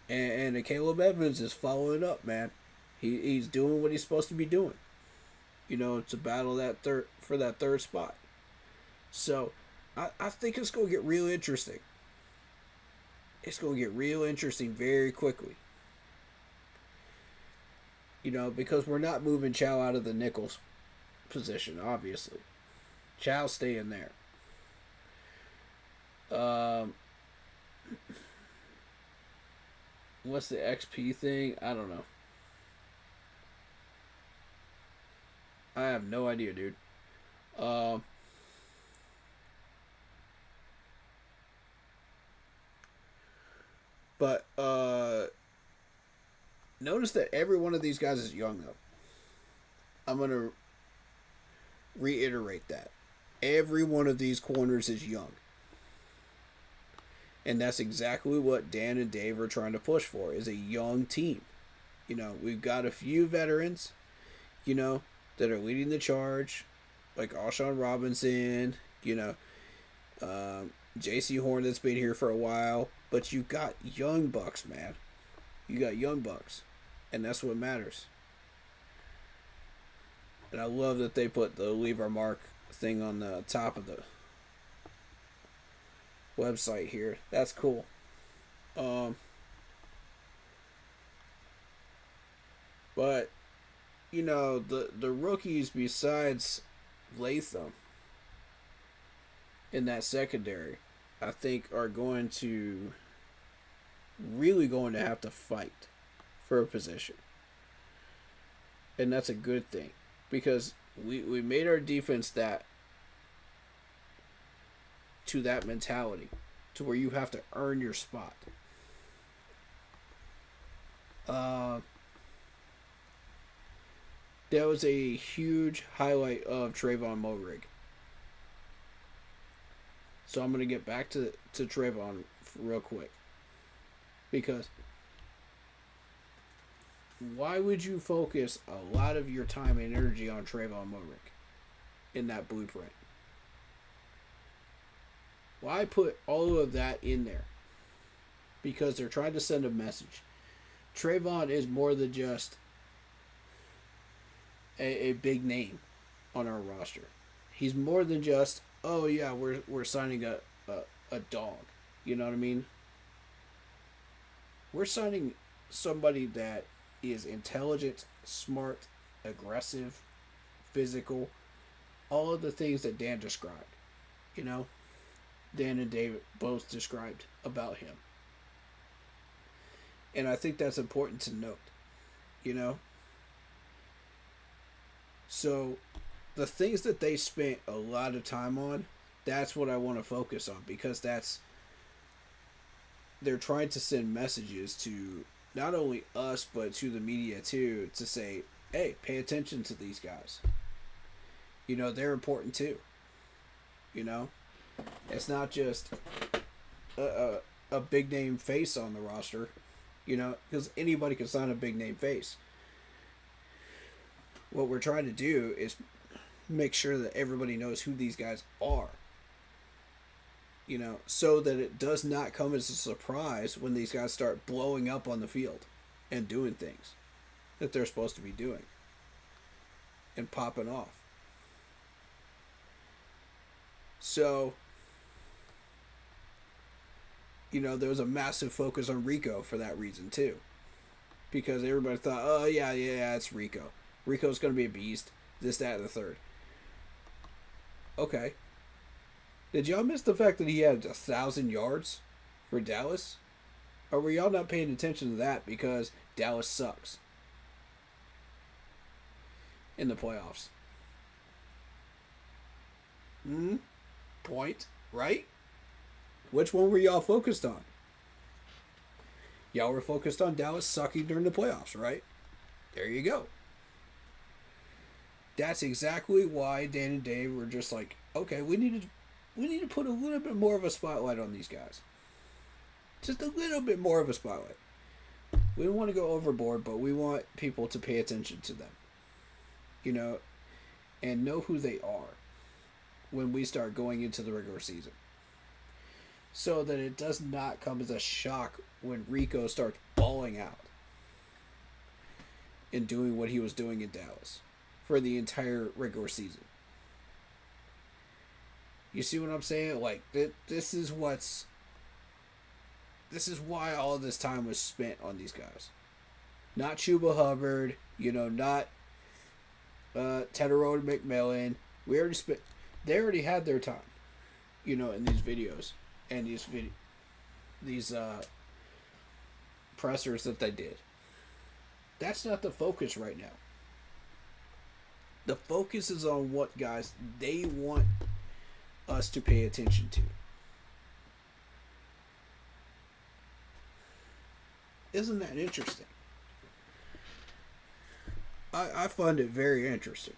And Caleb Evans is following up, man. He's doing what he's supposed to be doing. You know, to battle for that third spot. So, I think it's going to get real interesting. It's going to get real interesting very quickly. You know, because we're not moving Chow out of the nickel's position, obviously. Chow's staying there. What's the XP thing? I don't know. I have no idea, dude. But notice that every one of these guys is young, though. I'm going to reiterate that. Every one of these corners is young. And that's exactly what Dan and Dave are trying to push for, is a young team. You know, we've got a few veterans, you know, that are leading the charge, like Alshon Robinson, you know, J.C. Horn that's been here for a while. But you got young bucks, man. You got young bucks. And that's what matters. And I love that they put the Leave Our Mark thing on the top of the website here. That's cool. But, you know, the rookies besides Latham in that secondary, I think are really going to have to fight for a position. And that's a good thing. Because we made our defense to that mentality. To where you have to earn your spot. That was a huge highlight of Trayvon Moehrig. So I'm going to get back to Trayvon real quick. Because why would you focus a lot of your time and energy on Trayvon Moehrig in that blueprint? Why put all of that in there? Because they're trying to send a message. Trayvon is more than just a big name on our roster. He's more than just, oh yeah, we're signing a dog. You know what I mean? We're signing somebody that is intelligent, smart, aggressive, physical, all of the things that Dan described. You know? Dan and David both described about him. And I think that's important to note. You know? So, the things that they spent a lot of time on, that's what I want to focus on. Because they're trying to send messages to not only us, but to the media too, to say, hey, pay attention to these guys. You know, they're important too. You know? It's not just a big name face on the roster, you know, because anybody can sign a big name face. What we're trying to do is make sure that everybody knows who these guys are. You know, so that it does not come as a surprise when these guys start blowing up on the field and doing things that they're supposed to be doing and popping off. So, there was a massive focus on Rico for that reason too. Because everybody thought, oh, yeah, it's Rico. Rico's going to be a beast. This, that, and the third. Okay. Did y'all miss the fact that he had 1,000 yards for Dallas? Or were y'all not paying attention to that because Dallas sucks in the playoffs? Point, right? Which one were y'all focused on? Y'all were focused on Dallas sucking during the playoffs, right? There you go. That's exactly why Dan and Dave were just like, okay, we need to put a little bit more of a spotlight on these guys. Just a little bit more of a spotlight. We don't want to go overboard, but we want people to pay attention to them. And know who they are when we start going into the regular season. So that it does not come as a shock when Rico starts balling out and doing what he was doing in Dallas for the entire regular season. You see what I'm saying? Like, this is why all of this time was spent on these guys. Not Chuba Hubbard, not Tedero McMillan. They already had their time, in these videos and these pressers that they did. That's not the focus right now. The focus is on what guys they want us to pay attention to. Isn't that interesting? I find it very interesting.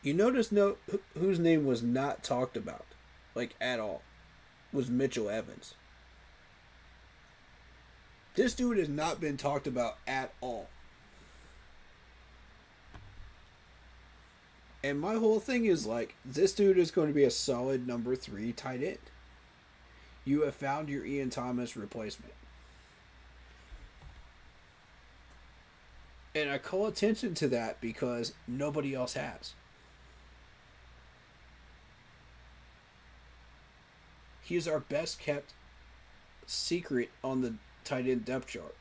You notice whose name was not talked about, like at all, was Mitchell Evans. This dude has not been talked about at all. And my whole thing is like, this dude is going to be a solid number 3 tight end. You have found your Ian Thomas replacement. And I call attention to that because nobody else has. He is our best kept secret on the tight end depth chart.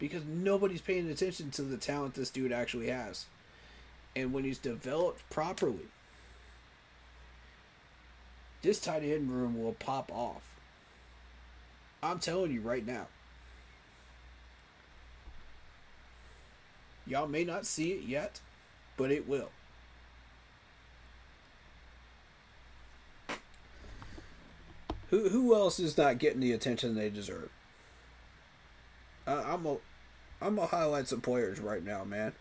Because nobody's paying attention to the talent this dude actually has. And when he's developed properly, this tight end room will pop off. I'm telling you right now. Y'all may not see it yet, but it will. Who else is not getting the attention they deserve? I'm gonna highlight some players right now, man.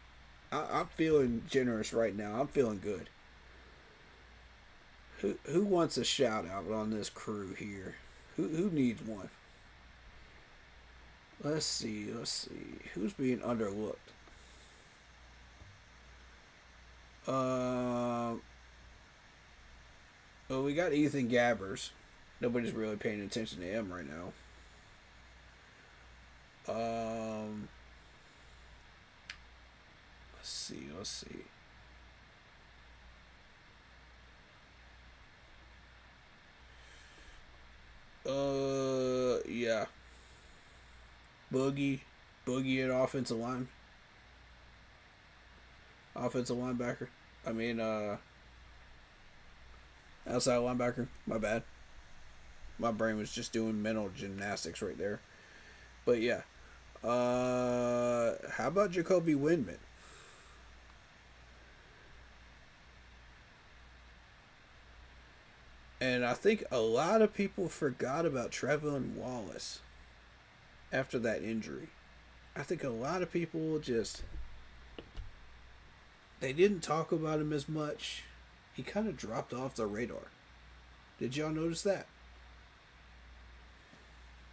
I'm feeling generous right now. I'm feeling good. Who wants a shout out on this crew here? Who needs one? Let's see. Who's being underlooked? Well, we got Ethan Gabbers. Nobody's really paying attention to him right now. Let's see. Yeah. Boogie at offensive line. Offensive linebacker. Outside linebacker. My bad. My brain was just doing mental gymnastics right there. But yeah. How about Jacoby Windman? And I think a lot of people forgot about Trevon Wallace after that injury. I think a lot of people they didn't talk about him as much. He kind of dropped off the radar. Did y'all notice that?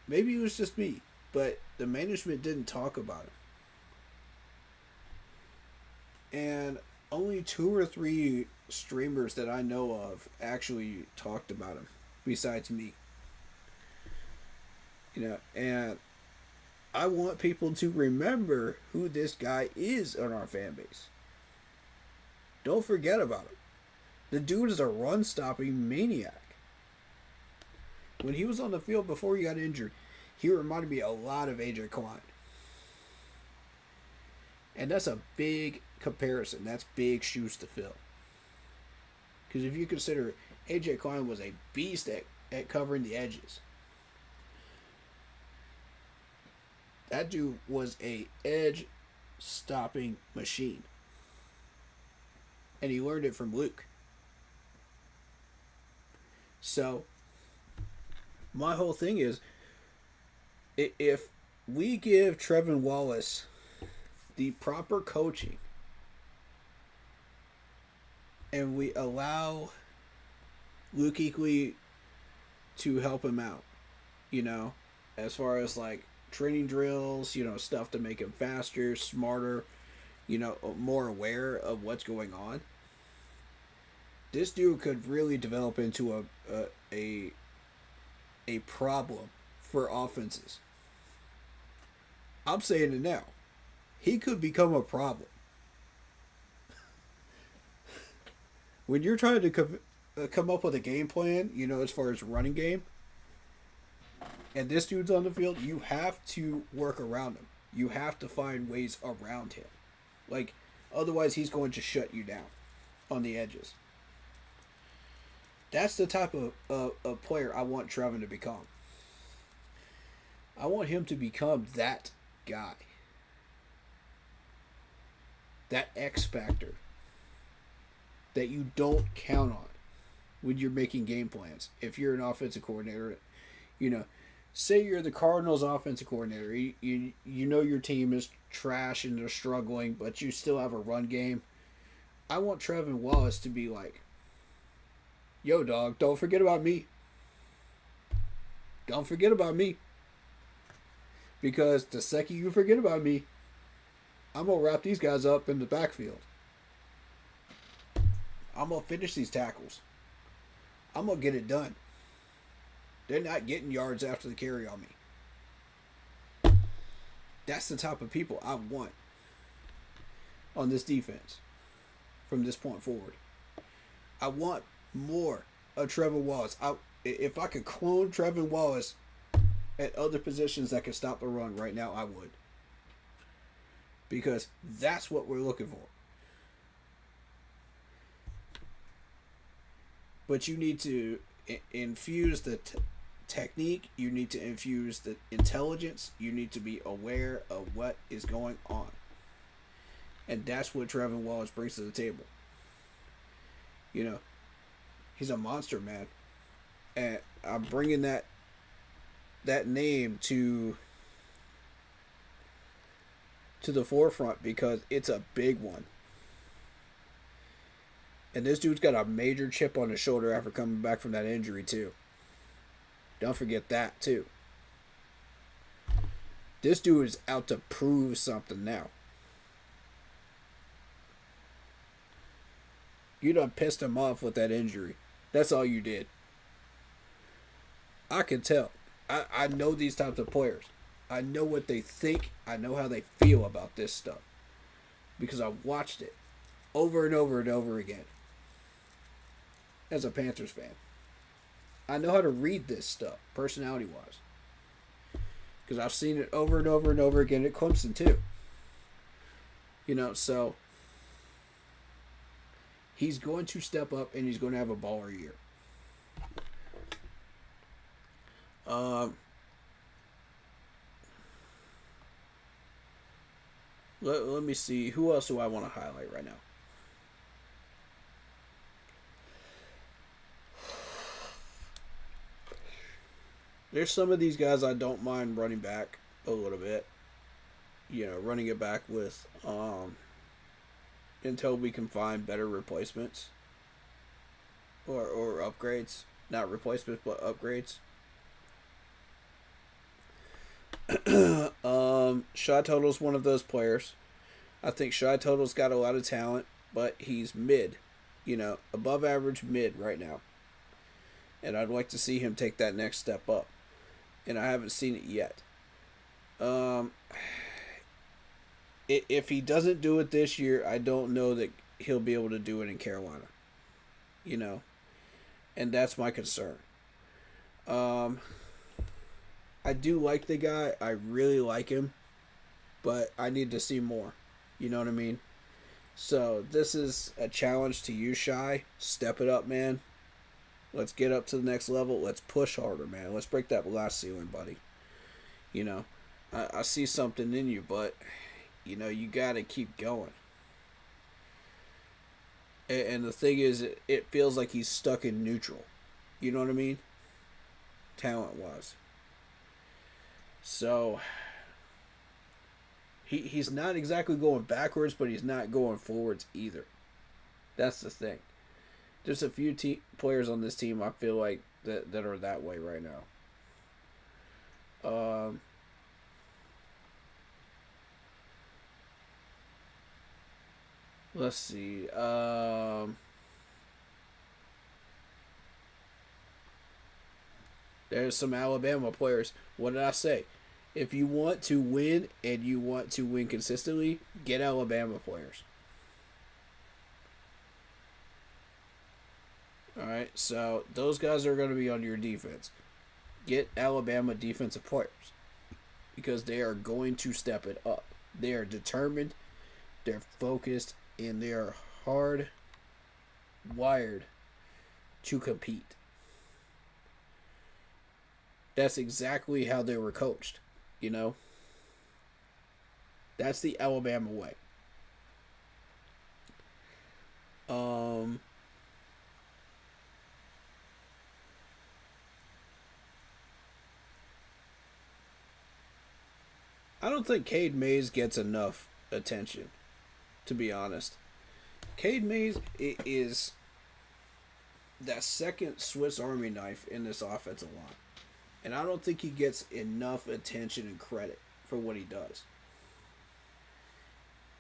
Maybe it was just me, but the management didn't talk about him. And only 2 or 3 streamers that I know of actually talked about him, besides me. And I want people to remember who this guy is on our fan base. Don't forget about him. The dude is a run-stopping maniac. When he was on the field before he got injured, he reminded me a lot of AJ Klein. And that's a big comparison. That's big shoes to fill. Because if you consider AJ Klein was a beast at covering the edges. That dude was a edge stopping machine. And he learned it from Luke. So, my whole thing is, if we give Trevin Wallace the proper coaching and we allow Luke Kuechly to help him out, you know, as far as like training drills, you know, stuff to make him faster, smarter, you know, more aware of what's going on, this dude could really develop into a problem for offenses. I'm saying it now. He could become a problem. When you're trying to come up with a game plan, you know, as far as running game, and this dude's on the field, you have to work around him. You have to find ways around him. Like, otherwise he's going to shut you down on the edges. That's the type of player I want Trevin to become. I want him to become that guy. That X factor that you don't count on when you're making game plans. If you're an offensive coordinator, you know, say you're the Cardinals offensive coordinator. You know your team is trash and they're struggling, but you still have a run game. I want Trevin Wallace to be like, yo, dog, don't forget about me. Don't forget about me. Because the second you forget about me, I'm going to wrap these guys up in the backfield. I'm going to finish these tackles. I'm going to get it done. They're not getting yards after the carry on me. That's the type of people I want on this defense from this point forward. I want more of Trevin Wallace. If I could clone Trevin Wallace at other positions that could stop the run right now, I would. Because that's what we're looking for. But you need to infuse the technique. You need to infuse the intelligence. You need to be aware of what is going on. And that's what Trevin Wallace brings to the table. You know, he's a monster, man. And I'm bringing that name to the forefront because it's a big one. And this dude's got a major chip on his shoulder after coming back from that injury too. Don't forget that too. This dude is out to prove something now. You done pissed him off with that injury. That's all you did. I can tell. I know these types of players. I know what they think. I know how they feel about this stuff. Because I watched it over and over and over again. As a Panthers fan. I know how to read this stuff, personality-wise. Because I've seen it over and over and over again at Clemson, too. You know, so he's going to step up and he's going to have a baller year. Let me see. Who else do I want to highlight right now? There's some of these guys I don't mind running back a little bit. You know, running it back with until we can find better replacements. Or upgrades. Not replacements, but upgrades. Shy Total's one of those players. I think Shy Total's got a lot of talent, but he's mid. You know, above average mid right now. And I'd like to see him take that next step up. And I haven't seen it yet. If he doesn't do it this year, I don't know that he'll be able to do it in Carolina. You know, and that's my concern. I do like the guy. I really like him, but I need to see more. You know what I mean? So this is a challenge to you, Shy. Step it up, man. Let's get up to the next level. Let's push harder, man. Let's break that glass ceiling, buddy. You know, I see something in you, but, you know, you got to keep going. And the thing is, it feels like he's stuck in neutral. You know what I mean? Talent-wise. So, he's not exactly going backwards, but he's not going forwards either. That's the thing. There's a few players on this team I feel like that are that way right now. Let's see. There's some Alabama players. What did I say? If you want to win and you want to win consistently, get Alabama players. Alright, so those guys are going to be on your defense. Get Alabama defensive players. Because they are going to step it up. They are determined, they're focused, and they are hard wired to compete. That's exactly how they were coached, you know? That's the Alabama way. I don't think Cade Mays gets enough attention, to be honest. Cade Mays is that second Swiss Army knife in this offensive line. And I don't think he gets enough attention and credit for what he does.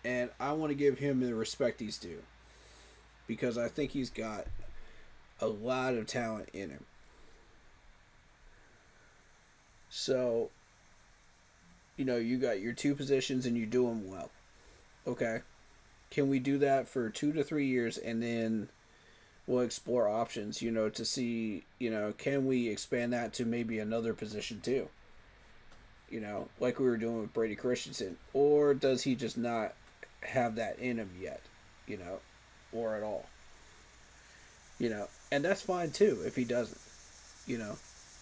And I want to give him the respect he's due. Because I think he's got a lot of talent in him. So, you know, you got your two positions and you do them well. Okay. Can we do that for 2 to 3 years and then we'll explore options, you know, to see, you know, can we expand that to maybe another position too? You know, like we were doing with Brady Christensen. Or does he just not have that in him yet, you know, or at all? You know, and that's fine too if he doesn't. You know,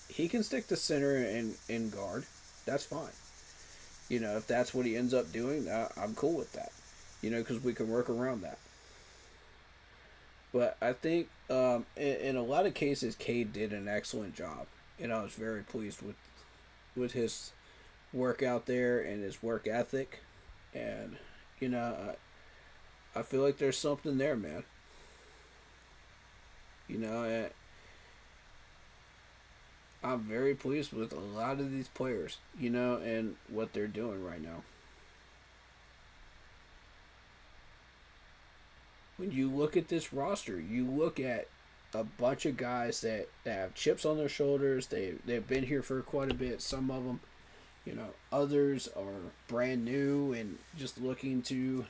he can stick to center and guard. That's fine. You know, if that's what he ends up doing, I'm cool with that. You know, because we can work around that. But I think in a lot of cases, Cade did an excellent job. And I was very pleased with his work out there and his work ethic. And, you know, I feel like there's something there, man. You know, I'm very pleased with a lot of these players, you know, and what they're doing right now. When you look at this roster, you look at a bunch of guys that have chips on their shoulders. They've been here for quite a bit. Some of them, you know, others are brand new and just looking to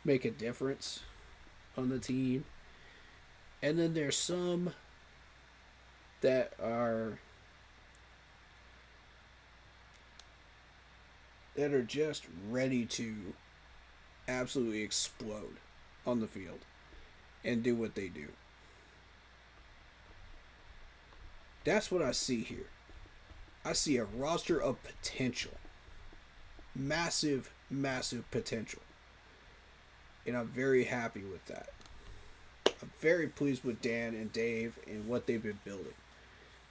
make a difference on the team. And then there's some that are just ready to absolutely explode on the field and do what they do. That's what I see here. I see a roster of potential. Massive, massive potential. And I'm very happy with that. I'm very pleased with Dan and Dave and what they've been building.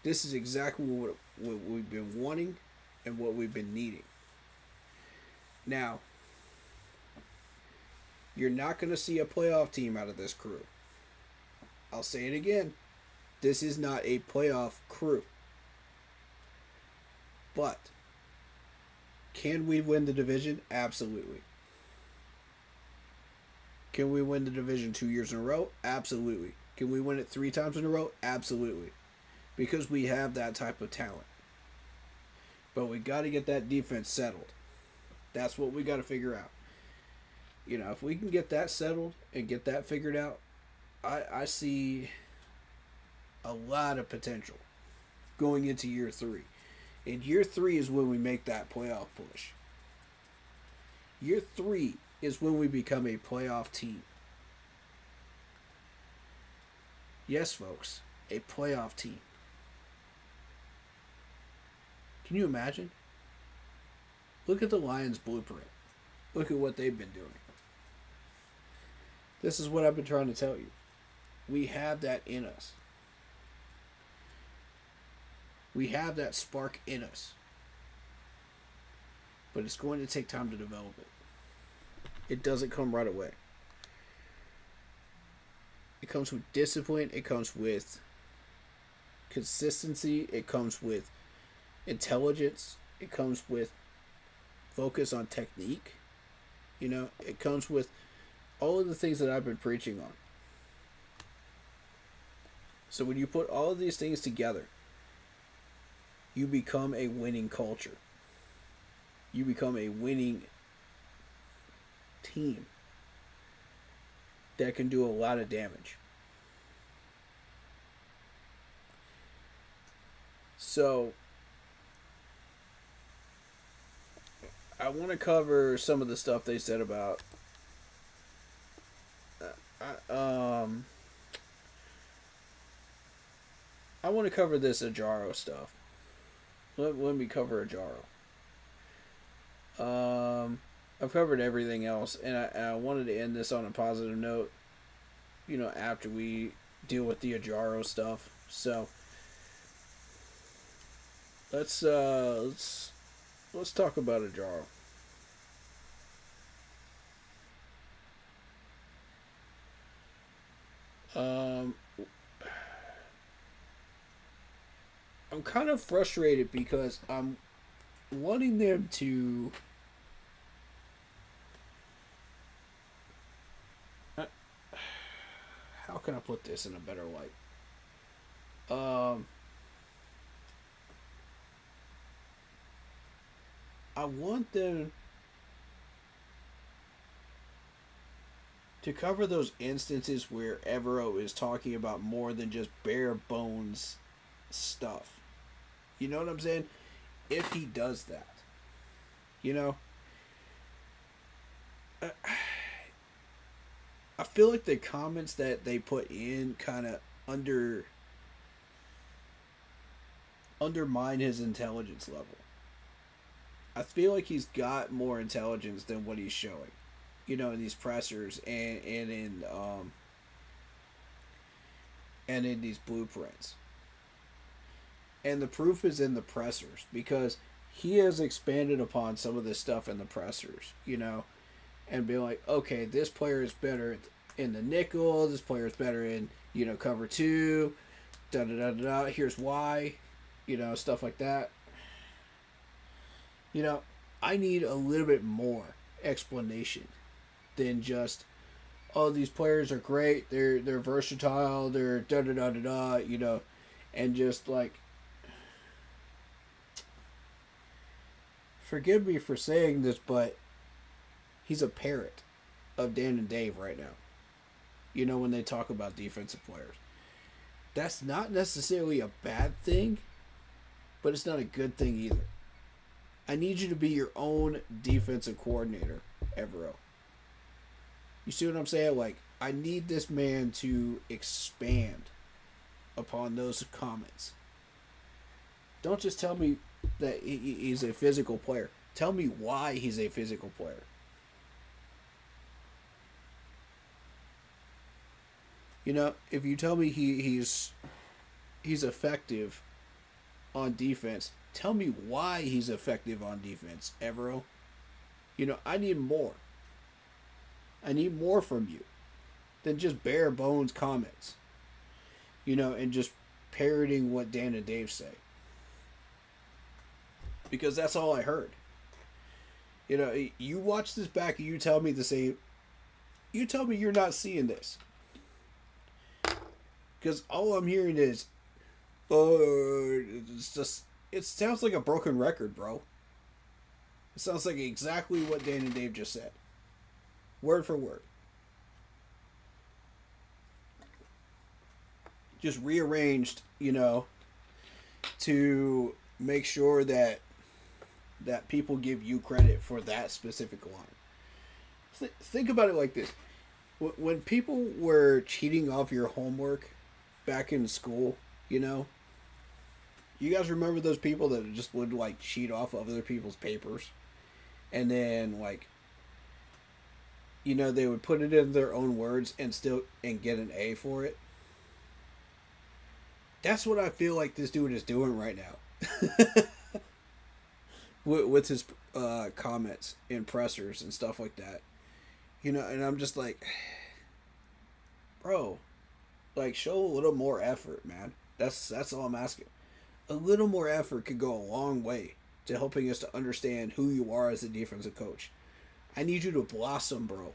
This is exactly what we've been wanting and what we've been needing. Now, you're not going to see a playoff team out of this crew. I'll say it again. This is not a playoff crew. But, can we win the division? Absolutely. Can we win the division 2 years in a row? Absolutely. Can we win it 3 times in a row? Absolutely. Because we have that type of talent. But we got to get that defense settled. That's what we got to figure out. You know, if we can get that settled and get that figured out, I see a lot of potential going into year 3. And year 3 is when we make that playoff push. Year 3 is when we become a playoff team. Yes, folks, a playoff team. Can you imagine? Look at the Lions' blueprint. Look at what they've been doing. This is what I've been trying to tell you. We have that in us. We have that spark in us. But it's going to take time to develop it. It doesn't come right away. It comes with discipline. It comes with consistency. It comes with intelligence. It comes with focus on technique. You know, it comes with all of the things that I've been preaching on. So when you put all of these things together, you become a winning culture. You become a winning team that can do a lot of damage. So I want to cover some of the stuff they said about I want to cover this Ajaro stuff. Let me cover Ajaro. I've covered everything else, and I wanted to end this on a positive note, you know, after we deal with the Ajaro stuff. So let's talk about Ajaro. I'm kind of frustrated because I'm wanting them to how can I put this in a better light? I want them to cover those instances where Evero is talking about more than just bare bones stuff. You know what I'm saying? If he does that, you know, I feel like the comments that they put in kind of undermine his intelligence level. I feel like he's got more intelligence than what he's showing, you know, in these pressers and in these blueprints. And the proof is in the pressers, because he has expanded upon some of this stuff in the pressers, you know, and be like, okay, this player is better in the nickel, this player is better in, you know, cover 2, da-da-da-da-da, here's why, you know, stuff like that. You know, I need a little bit more explanation than just, oh, these players are great, they're versatile, they're da-da-da-da-da, you know, and just like, forgive me for saying this, but he's a parrot of Dan and Dave right now. You know, when they talk about defensive players. That's not necessarily a bad thing, but it's not a good thing either. I need you to be your own defensive coordinator, Evero. You see what I'm saying? Like, I need this man to expand upon those comments. Don't just tell me that he's a physical player. Tell me why he's a physical player. You know, if you tell me he's effective on defense, tell me why he's effective on defense, Evero. You know, I need more. I need more from you than just bare bones comments. You know, and just parroting what Dan and Dave say. Because that's all I heard. You know, you watch this back and you tell me the same. You tell me you're not seeing this. Because all I'm hearing is, oh, it's just, it sounds like a broken record, bro. It sounds like exactly what Dan and Dave just said. Word for word. Just rearranged, to make sure that people give you credit for that specific line. Think about it like this. When people were cheating off your homework back in school, you guys remember those people that just would like cheat off of other people's papers? And then they would put it in their own words and get an A for it. That's what I feel like this dude is doing right now. with his comments and pressers and stuff like that. And I'm just like, bro, like, show a little more effort, man. That's all I'm asking. A little more effort could go a long way to helping us to understand who you are as a defensive coach. I need you to blossom, bro.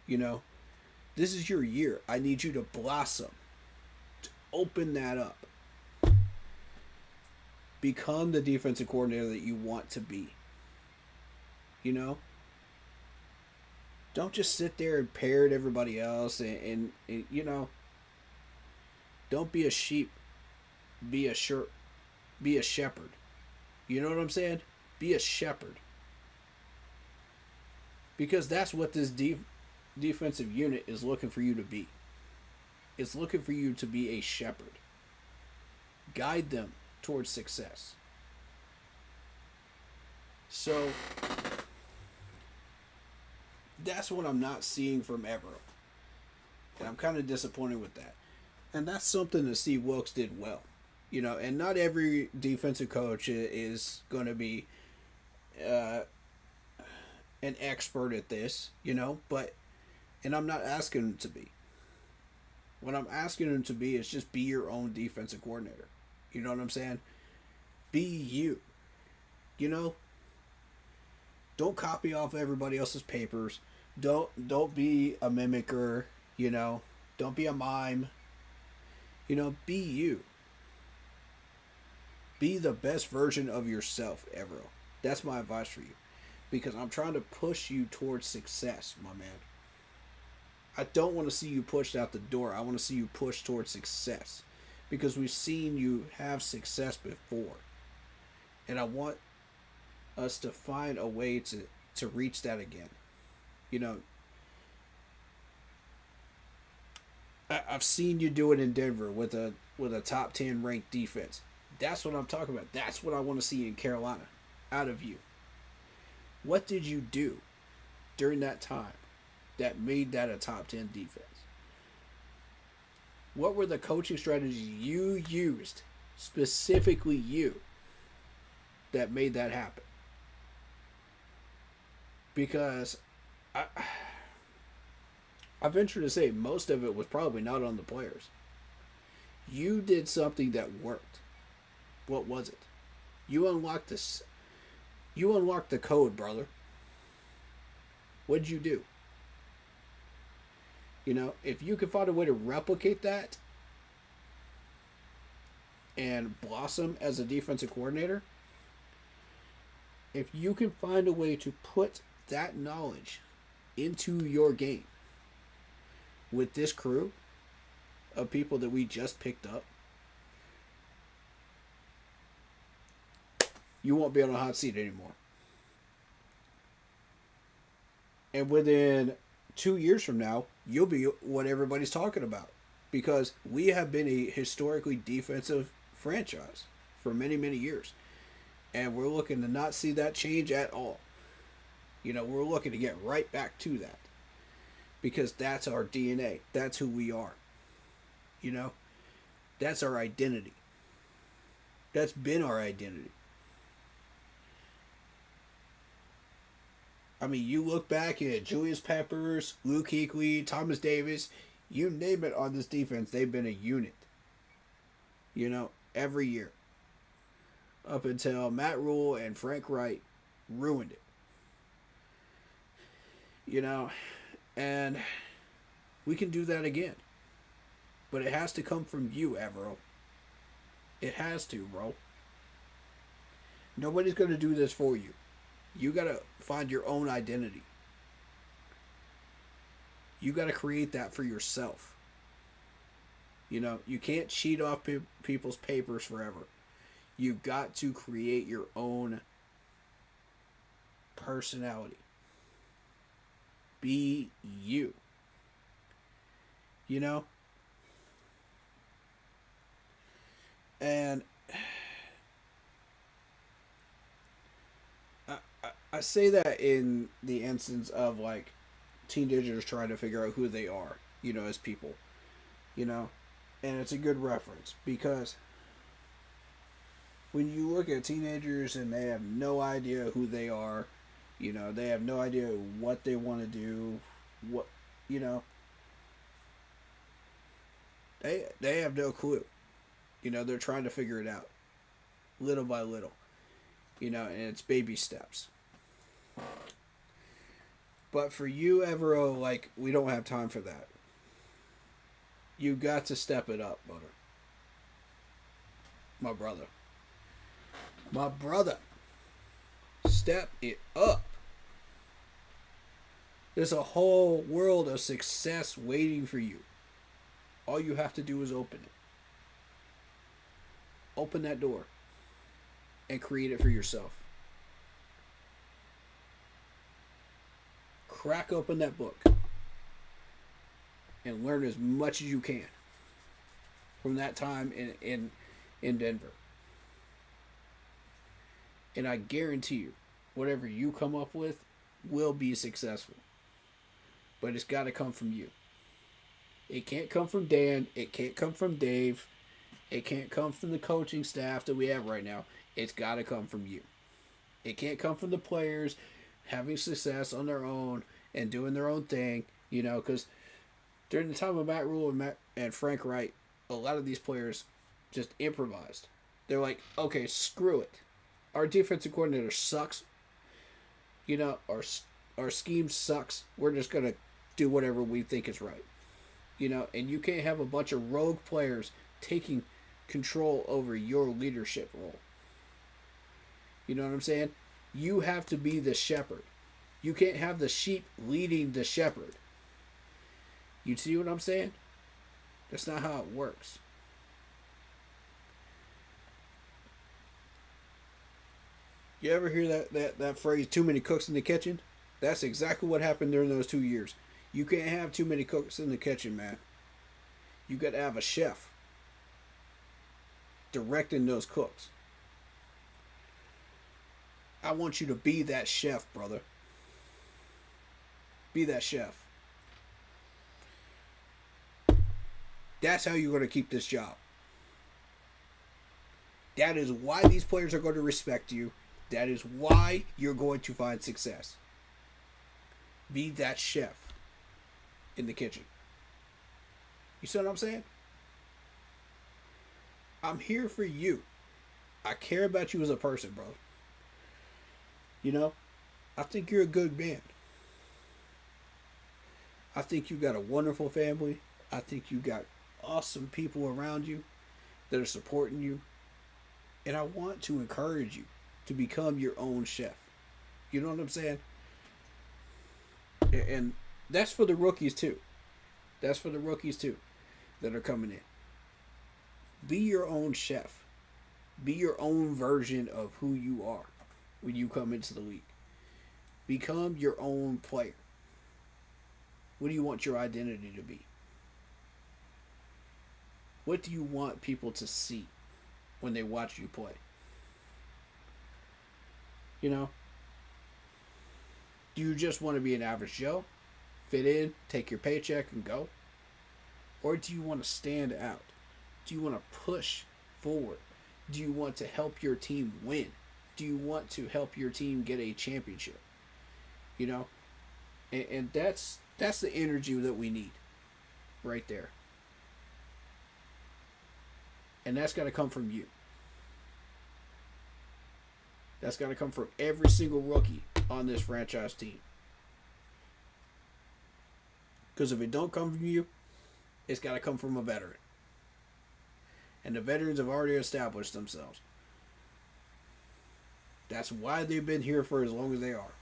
This is your year. I need you to blossom. To open that up. Become the defensive coordinator that you want to be. Don't just sit there and parrot everybody else and don't be a sheep. Be a shepherd. You know what I'm saying? Be a shepherd. Because that's what this defensive unit is looking for you to be. It's looking for you to be a shepherd. Guide them towards success. So that's what I'm not seeing from Evero. And I'm kind of disappointed with that. And that's something that Steve Wilkes did well. And not every defensive coach is going to be an expert at this, and I'm not asking him to be. What I'm asking him to be is just be your own defensive coordinator. You know what I'm saying? Be you. Don't copy off everybody else's papers. Don't be a mimicker, Don't be a mime. Be you. Be the best version of yourself, Evero. That's my advice for you. Because I'm trying to push you towards success, my man. I don't want to see you pushed out the door. I want to see you pushed towards success. Because we've seen you have success before. And I want us to find a way to reach that again. I've seen you do it in Denver with a top 10 ranked defense. That's what I'm talking about. That's what I want to see in Carolina out of you. What did you do during that time that made that a top 10 defense? What were the coaching strategies you used, specifically you, that made that happen? Because I venture to say most of it was probably not on the players. You did something that worked. What was it? You unlocked this. You unlocked the code, brother. What'd you do? If you could find a way to replicate that and blossom as a defensive coordinator, if you can find a way to put that knowledge into your game with this crew of people that we just picked up, you won't be on a hot seat anymore. And within 2 years from now, you'll be what everybody's talking about. Because we have been a historically defensive franchise for many, many years. And we're looking to not see that change at all. We're looking to get right back to that. Because that's our DNA. That's who we are. That's our identity. That's been our identity. I mean, you look back at Julius Peppers, Luke Kuechly, Thomas Davis, you name it on this defense, they've been a unit. Every year. Up until Matt Rule and Frank Wright ruined it. And we can do that again. But it has to come from you, Evero. It has to, bro. Nobody's going to do this for you. You got to find your own identity. You got to create that for yourself. You know, you can't cheat off people's papers forever. You got to create your own personality. Be you. You know? And I say that in the instance of like teenagers trying to figure out who they are, you know, as people. You know? And it's a good reference because when you look at teenagers and they have no idea who they are, you know, they have no idea what they want to do, what, you know, they have no clue. You know, they're trying to figure it out little by little, you know, and it's baby steps. But for you, Evero, like, we don't have time for that. You got to step it up, brother. My brother. My brother. Step it up. There's a whole world of success waiting for you. All you have to do is open it. Open that door and create it for yourself. Crack open that book and learn as much as you can from that time in Denver. And I guarantee you, whatever you come up with will be successful. But it's got to come from you. It can't come from Dan. It can't come from Dave. It can't come from the coaching staff that we have right now. It's got to come from you. It can't come from the players having success on their own and doing their own thing, you know, because during the time of Matt Rule and Frank Wright, a lot of these players just improvised. They're like, okay, screw it. Our defensive coordinator sucks. You know, our scheme sucks. We're just going to do whatever we think is right. You know, and you can't have a bunch of rogue players taking control over your leadership role. You know what I'm saying? You have to be the shepherd. You can't have the sheep leading the shepherd. You see what I'm saying? That's not how it works. You ever hear that phrase, too many cooks in the kitchen? That's exactly what happened during those 2 years. You can't have too many cooks in the kitchen, man. You got to have a chef directing those cooks. I want you to be that chef, brother. Be that chef. That's how you're going to keep this job. That is why these players are going to respect you. That is why you're going to find success. Be that chef in the kitchen. You see what I'm saying? I'm here for you. I care about you as a person, bro. You know, I think you're a good man. I think you got a wonderful family. I think you got awesome people around you that are supporting you. And I want to encourage you to become your own chef. You know what I'm saying? And that's for the rookies too. That's for the rookies too that are coming in. Be your own chef. Be your own version of who you are when you come into the league. Become your own player. What do you want your identity to be? What do you want people to see when they watch you play? You know? Do you just want to be an average Joe? Fit in, take your paycheck, and go? Or do you want to stand out? Do you want to push forward? Do you want to help your team win? Do you want to help your team get a championship? You know? And that's the energy that we need right there. And that's got to come from you. That's got to come from every single rookie on this franchise team. Because if it don't come from you, it's got to come from a veteran. And the veterans have already established themselves. That's why they've been here for as long as they are.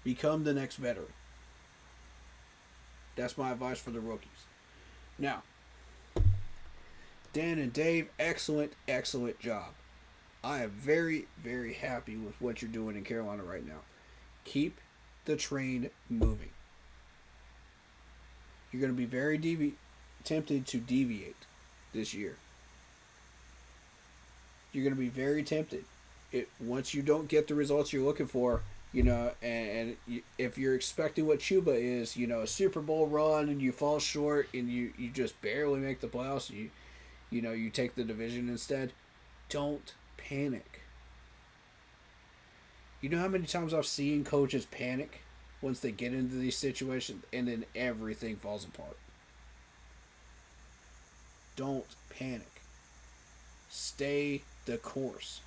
Become the next veteran. That's my advice for the rookies. Now, Dan and Dave, excellent, excellent job. I am very, very happy with what you're doing in Carolina right now. Keep the train moving. You're going to be very tempted to deviate this year. You're going to be very tempted. Once you don't get the results you're looking for, and if you're expecting what Chuba is, a Super Bowl run, and you fall short, and you just barely make the playoffs, you take the division instead, don't panic. You know how many times I've seen coaches panic once they get into these situations, and then everything falls apart? Don't panic. Stay the course.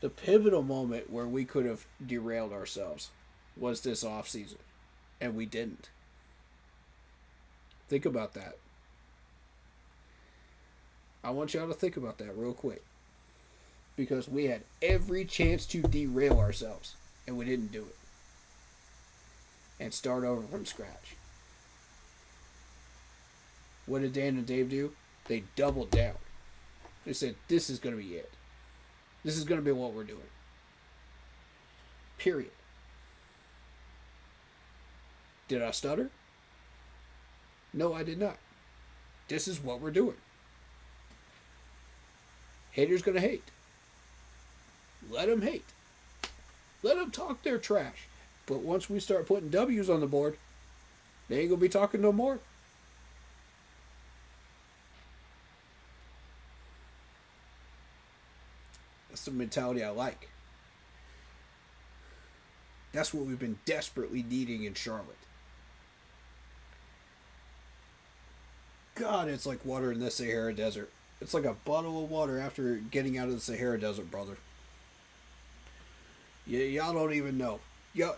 The pivotal moment where we could have derailed ourselves was this offseason, and we didn't. Think about that. I want y'all to think about that real quick, because we had every chance to derail ourselves, and we didn't do it, and start over from scratch. What did Dan and Dave do? They doubled down. They said, this is going to be it. This is going to be what we're doing. Period. Did I stutter? No, I did not. This is what we're doing. Haters going to hate. Let them hate. Let them talk their trash. But once we start putting W's on the board, they ain't going to be talking no more. That's the mentality I like. That's what we've been desperately needing in Charlotte. God, it's like water in the Sahara Desert. It's like a bottle of water after getting out of the Sahara Desert, brother. Y'all don't even know. Y'all,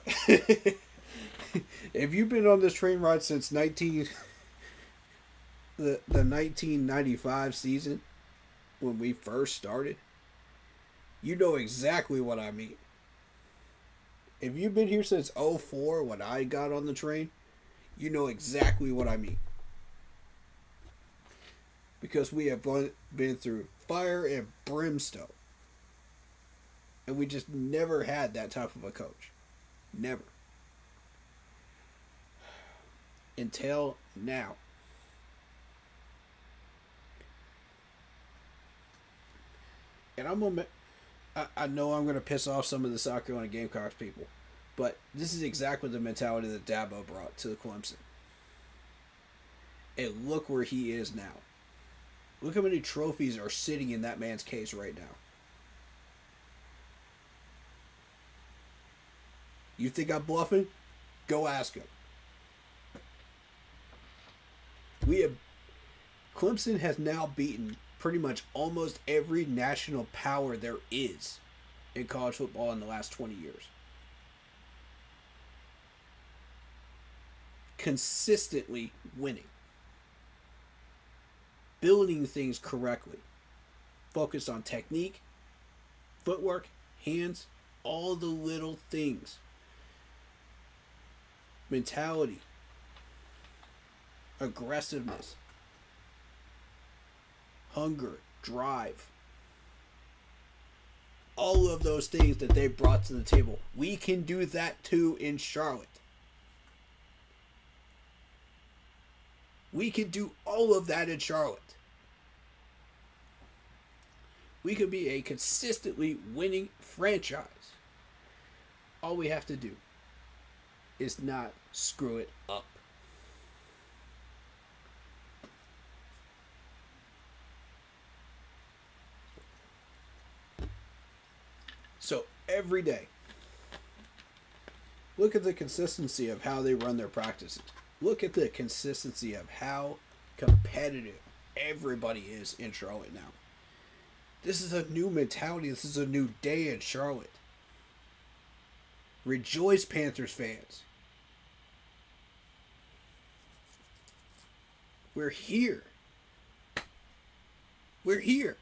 if you've been on this train ride since the 1995 season, when we first started, you know exactly what I mean. If you've been here since 2004, when I got on the train, you know exactly what I mean. Because we have been through fire and brimstone. And we just never had that type of a coach. Never. Until now. And I know I'm going to piss off some of the South Carolina Gamecocks people, but this is exactly the mentality that Dabo brought to the Clemson. And look where he is now. Look how many trophies are sitting in that man's case right now. You think I'm bluffing? Go ask him. Clemson has now beaten pretty much almost every national power there is in college football in the last 20 years. Consistently winning. Building things correctly. Focused on technique, footwork, hands, all the little things. Mentality. Aggressiveness. Hunger, drive. All of those things that they brought to the table. We can do that too in Charlotte. We can do all of that in Charlotte. We could be a consistently winning franchise. All we have to do is not screw it up. So every day, look at the consistency of how they run their practices. Look at the consistency of how competitive everybody is in Charlotte now. This is a new mentality. This is a new day in Charlotte. Rejoice, Panthers fans. We're here. We're here.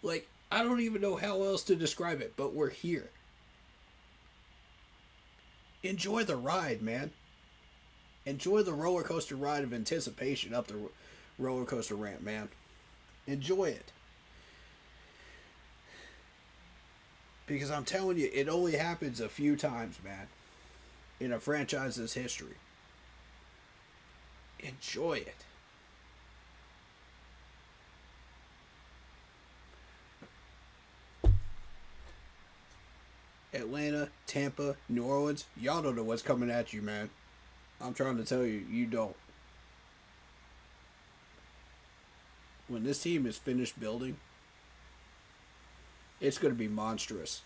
Like, I don't even know how else to describe it, but we're here. Enjoy the ride, man. Enjoy the roller coaster ride of anticipation up the roller coaster ramp, man. Enjoy it. Because I'm telling you, it only happens a few times, man, in a franchise's history. Enjoy it. Atlanta, Tampa, New Orleans, y'all don't know what's coming at you, man. I'm trying to tell you, you don't. When this team is finished building, it's going to be monstrous.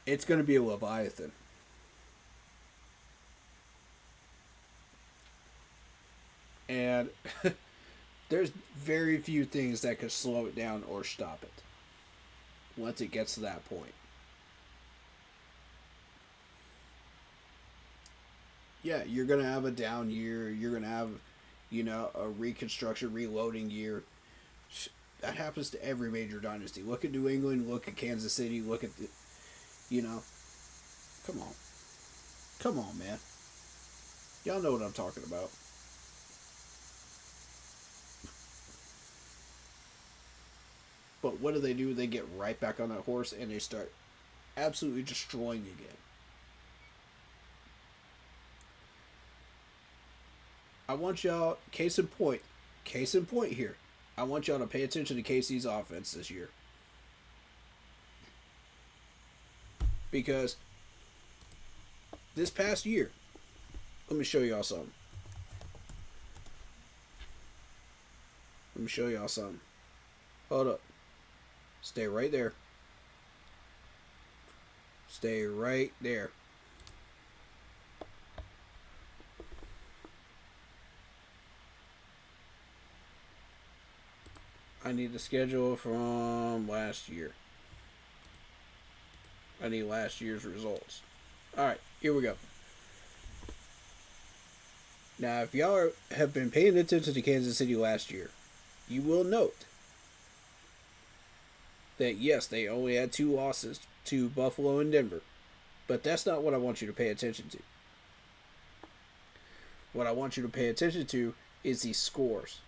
It's going to be a Leviathan. And there's very few things that could slow it down or stop it once it gets to that point. Yeah, you're going to have a down year. You're going to have, a reconstruction, reloading year. That happens to every major dynasty. Look at New England. Look at Kansas City. Look at the, come on. Come on, man. Y'all know what I'm talking about. But what do? They get right back on that horse and they start absolutely destroying again. I want y'all, case in point here. I want y'all to pay attention to KC's offense this year. Because this past year, let me show y'all something. Hold up. Stay right there. Stay right there. I need the schedule from last year. I need last year's results. Alright, here we go. Now, if y'all have been paying attention to Kansas City last year, you will note that, yes, they only had 2 losses to Buffalo and Denver. But that's not what I want you to pay attention to. What I want you to pay attention to is these scores.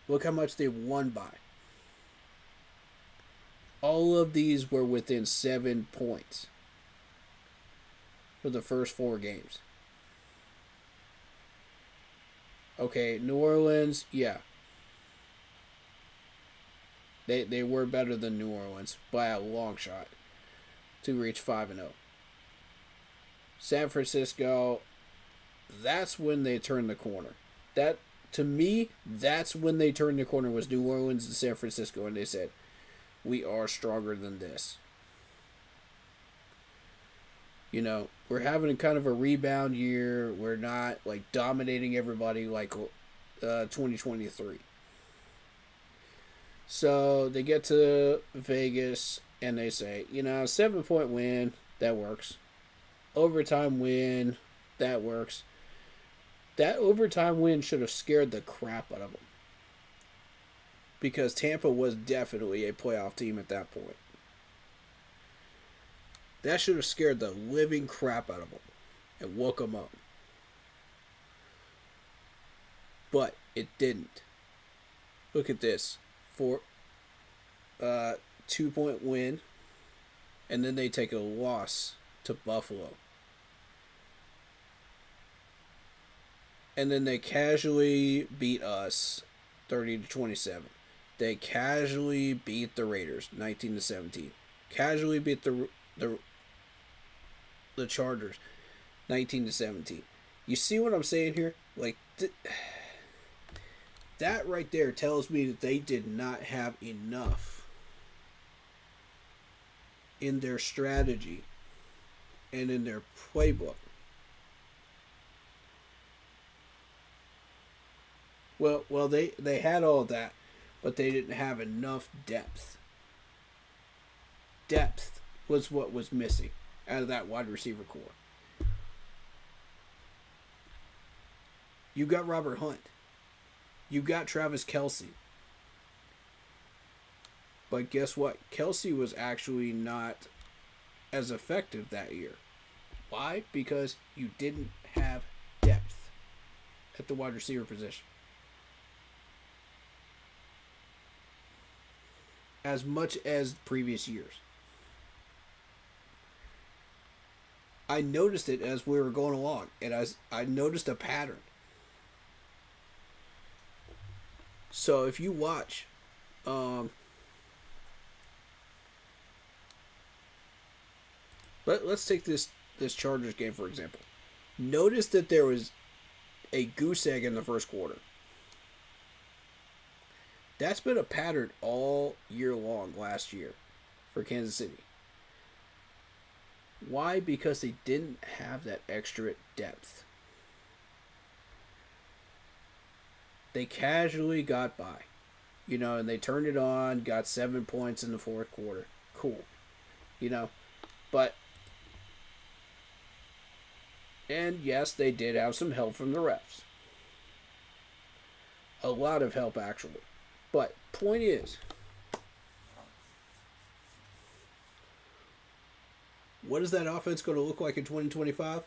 Look how much they won by. All of these were within 7 points for the first 4 games. Okay, New Orleans, yeah. They were better than New Orleans by a long shot to reach 5-0. San Francisco, that's when they turned the corner. To me, that's when they turned the corner, was New Orleans and San Francisco, and they said, we are stronger than this. We're having kind of a rebound year. We're not dominating everybody like 2023. So they get to Vegas and they say, 7-point win, that works. Overtime win, that works. That overtime win should have scared the crap out of them. Because Tampa was definitely a playoff team at that point. That should have scared the living crap out of them and woke them up. But it didn't. Look at this. 2-point win. And then they take a loss to Buffalo. And then they casually beat us 30-27. They casually beat the Raiders 19-17. Casually beat the Chargers 19-17. You see what I'm saying here? That right there tells me that they did not have enough in their strategy and in their playbook. Well, they had all that, but they didn't have enough depth. Depth was what was missing out of that wide receiver core. You got Robert Hunt. You got Travis Kelce. But guess what? Kelsey was actually not as effective that year. Why? Because you didn't have depth at the wide receiver position. As much as previous years. I noticed it as we were going along, and I noticed a pattern. So if you watch, let's take this Chargers game for example. Notice that there was a goose egg in the first quarter. That's been a pattern all year long last year for Kansas City. Why? Because they didn't have that extra depth. They casually got by. And they turned it on, got 7 points in the fourth quarter. Cool. But... And yes, they did have some help from the refs. A lot of help, actually. But point is, what is that offense going to look like in 2025?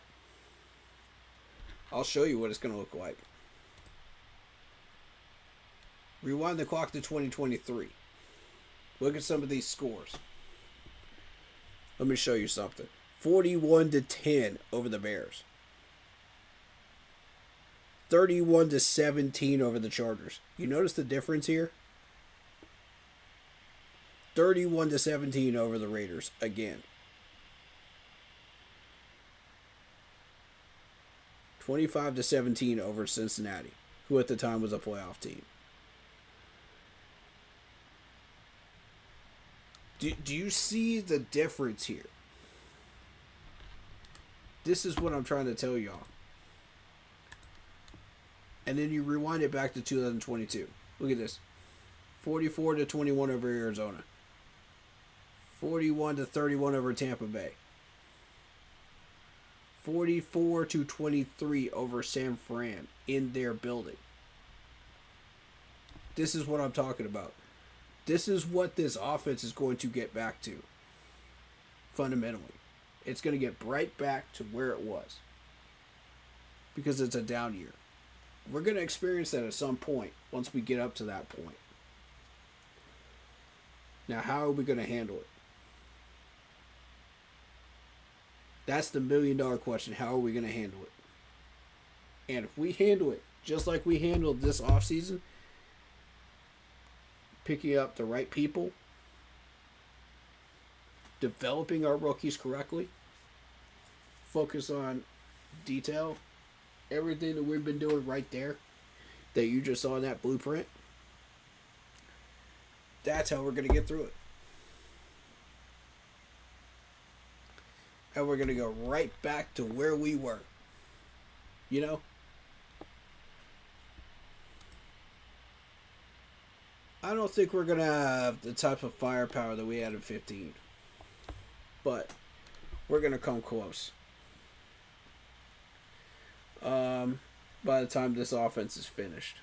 I'll show you what it's going to look like. Rewind the clock to 2023. Look at some of these scores. Let me show you something. 41-10 over the Bears. 31-17 over the Chargers. You notice the difference here? 31-17 over the Raiders again. 25-17 over Cincinnati, who at the time was a playoff team. Do you see the difference here? This is what I'm trying to tell y'all. And then you rewind it back to 2022. Look at this. 44-21 over Arizona. 41-31 over Tampa Bay. 44-23 over San Fran in their building. This is what I'm talking about. This is what this offense is going to get back to. Fundamentally. It's going to get right back to where it was. Because it's a down year. We're going to experience that at some point once we get up to that point. Now, how are we going to handle it? That's the million-dollar question. How are we going to handle it? And if we handle it just like we handled this offseason, picking up the right people, developing our rookies correctly, focus on detail, everything that we've been doing right there that you just saw in that blueprint, that's how we're going to get through it. And we're going to go right back to where we were. I don't think we're going to have the type of firepower that we had in 15. But we're going to come close. By the time this offense is finished.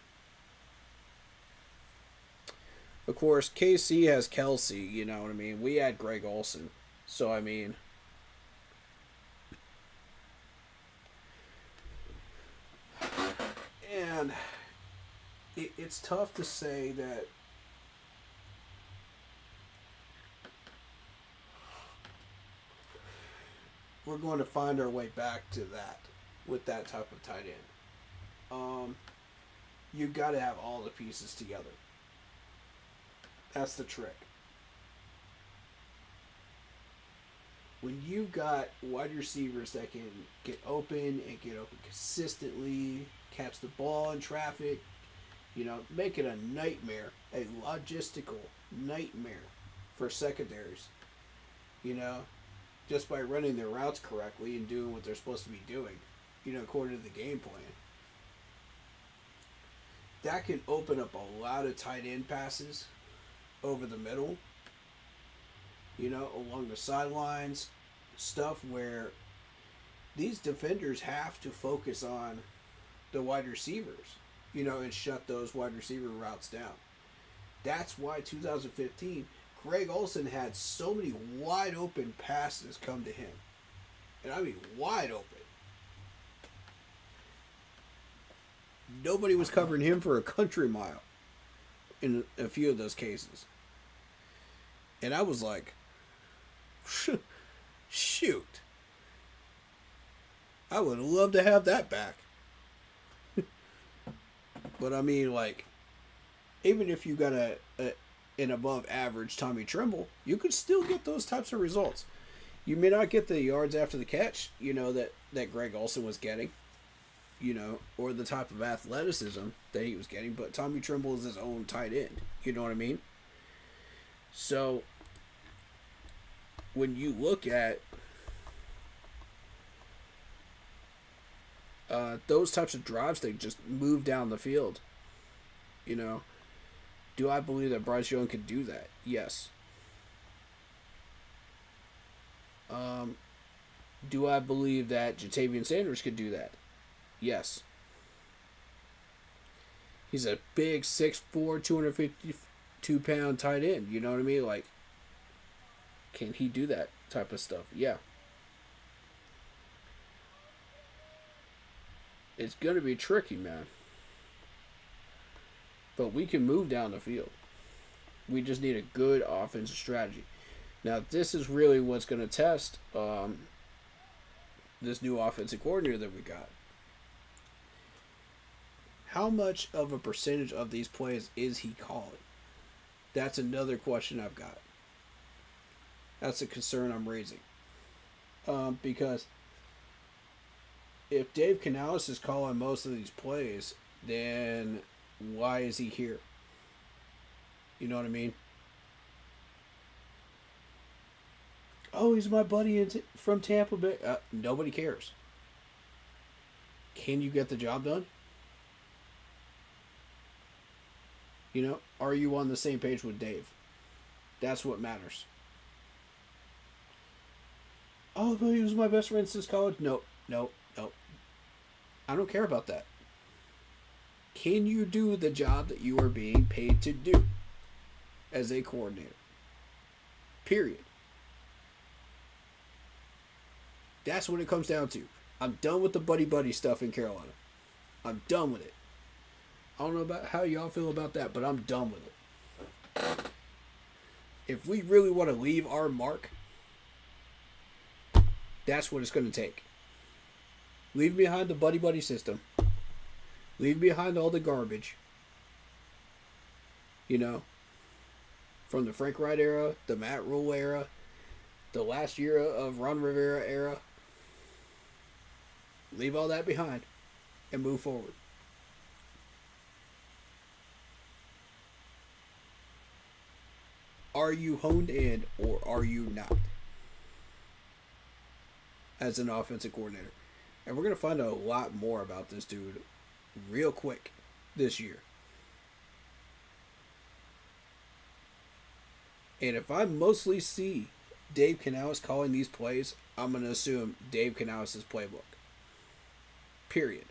Of course, KC has Kelsey, you know what I mean? We had Greg Olsen. So, I mean... And it's tough to say that we're going to find our way back to that with that type of tight end. You've got to have all the pieces together. That's the trick. When you got wide receivers that can get open and get open consistently, catch the ball in traffic, make it a nightmare, a logistical nightmare for secondaries, just by running their routes correctly and doing what they're supposed to be doing, according to the game plan. That can open up a lot of tight end passes over the middle, along the sidelines, stuff where these defenders have to focus on the wide receivers, and shut those wide receiver routes down. That's why 2015, Greg Olsen had so many wide open passes come to him. And I mean wide open. Nobody was covering him for a country mile in a few of those cases. And I was like, shoot. I would love to have that back. But I mean, like, even if you got an above average Tommy Tremble, you could still get those types of results. You may not get the yards after the catch, that Greg Olsen was getting, or the type of athleticism that he was getting, but Tommy Tremble is his own tight end. You know what I mean? So, when you look at those types of drives, they just move down the field. Do I believe that Bryce Young could do that? Yes. Do I believe that Jatavian Sanders could do that? Yes. He's a big 6'4", 252-pound tight end. You know what I mean? Like, can he do that type of stuff? Yeah. It's going to be tricky, man. But we can move down the field. We just need a good offensive strategy. Now, this is really what's going to test this new offensive coordinator that we got. How much of a percentage of these plays is he calling? That's another question I've got. That's a concern I'm raising. Because if Dave Canales is calling most of these plays, then why is he here? You know what I mean? Oh, he's my buddy from Tampa Bay. Nobody cares. Can you get the job done? Are you on the same page with Dave? That's what matters. Oh, but he was my best friend since college. No. I don't care about that. Can you do the job that you are being paid to do as a coordinator? Period. That's what it comes down to. I'm done with the buddy stuff in Carolina. I'm done with it. I don't know about how y'all feel about that, but I'm done with it. If we really want to leave our mark, that's what it's going to take. Leave behind the buddy system. Leave behind all the garbage. From the Frank Wright era, the Matt Rule era, the last year of Ron Rivera era. Leave all that behind and move forward. Are you honed in or are you not? As an offensive coordinator. And we're going to find out a lot more about this dude real quick this year. And if I mostly see Dave Canales calling these plays, I'm going to assume Dave Canales' playbook. Period.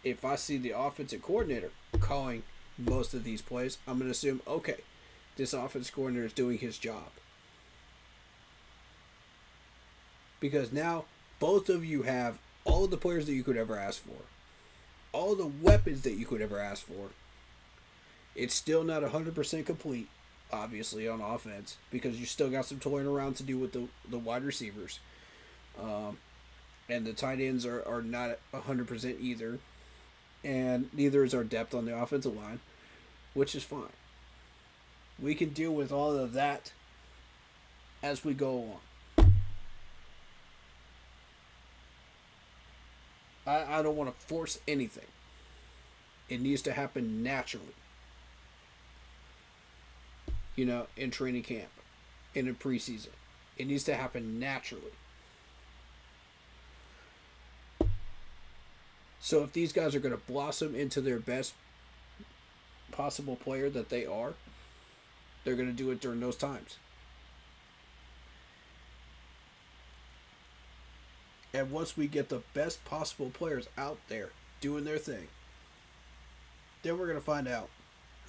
If I see the offensive coordinator calling most of these plays, I'm going to assume, okay, this offensive coordinator is doing his job. Because now both of you have all of the players that you could ever ask for. All the weapons that you could ever ask for. It's still not 100% complete, obviously, on offense. Because you still got some toying around to do with the wide receivers. And the tight ends are not 100% either. And neither is our depth on the offensive line. Which is fine. We can deal with all of that as we go along. I don't want to force anything. It needs to happen naturally. In training camp, in a preseason. It needs to happen naturally. So if these guys are going to blossom into their best possible player that they are, they're going to do it during those times. And once we get the best possible players out there doing their thing, then we're going to find out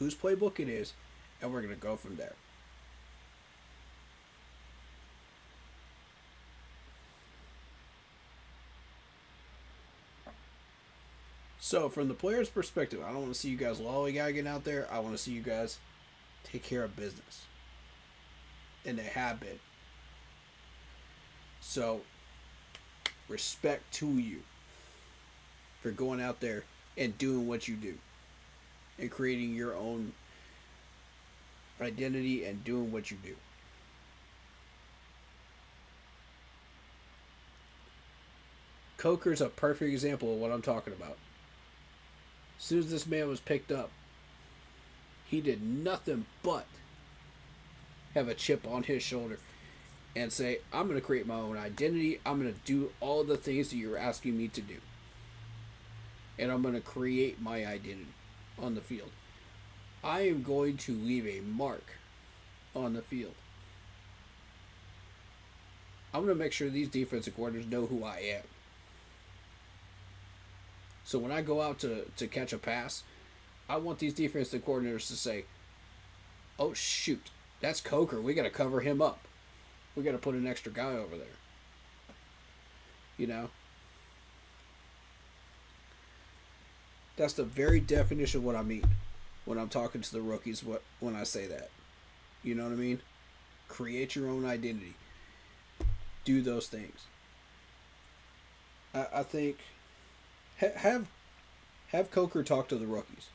whose playbook it is, and we're going to go from there. So, from the player's perspective, I don't want to see you guys lollygagging out there. I want to see you guys take care of business. And they have been. So, respect to you for going out there and doing what you do. And creating your own identity and doing what you do. Coker's a perfect example of what I'm talking about. As soon as this man was picked up, he did nothing but have a chip on his shoulder and say, I'm going to create my own identity. I'm going to do all the things that you're asking me to do. And I'm going to create my identity on the field. I am going to leave a mark on the field. I'm going to make sure these defensive coordinators know who I am. So when I go out to catch a pass, I want these defensive coordinators to say, oh, shoot, that's Coker. We got to cover him up. We got to put an extra guy over there. You know? That's the very definition of what I mean when I'm talking to the rookies when I say that. You know what I mean? Create your own identity. Do those things. I think have Coker talk to the rookies.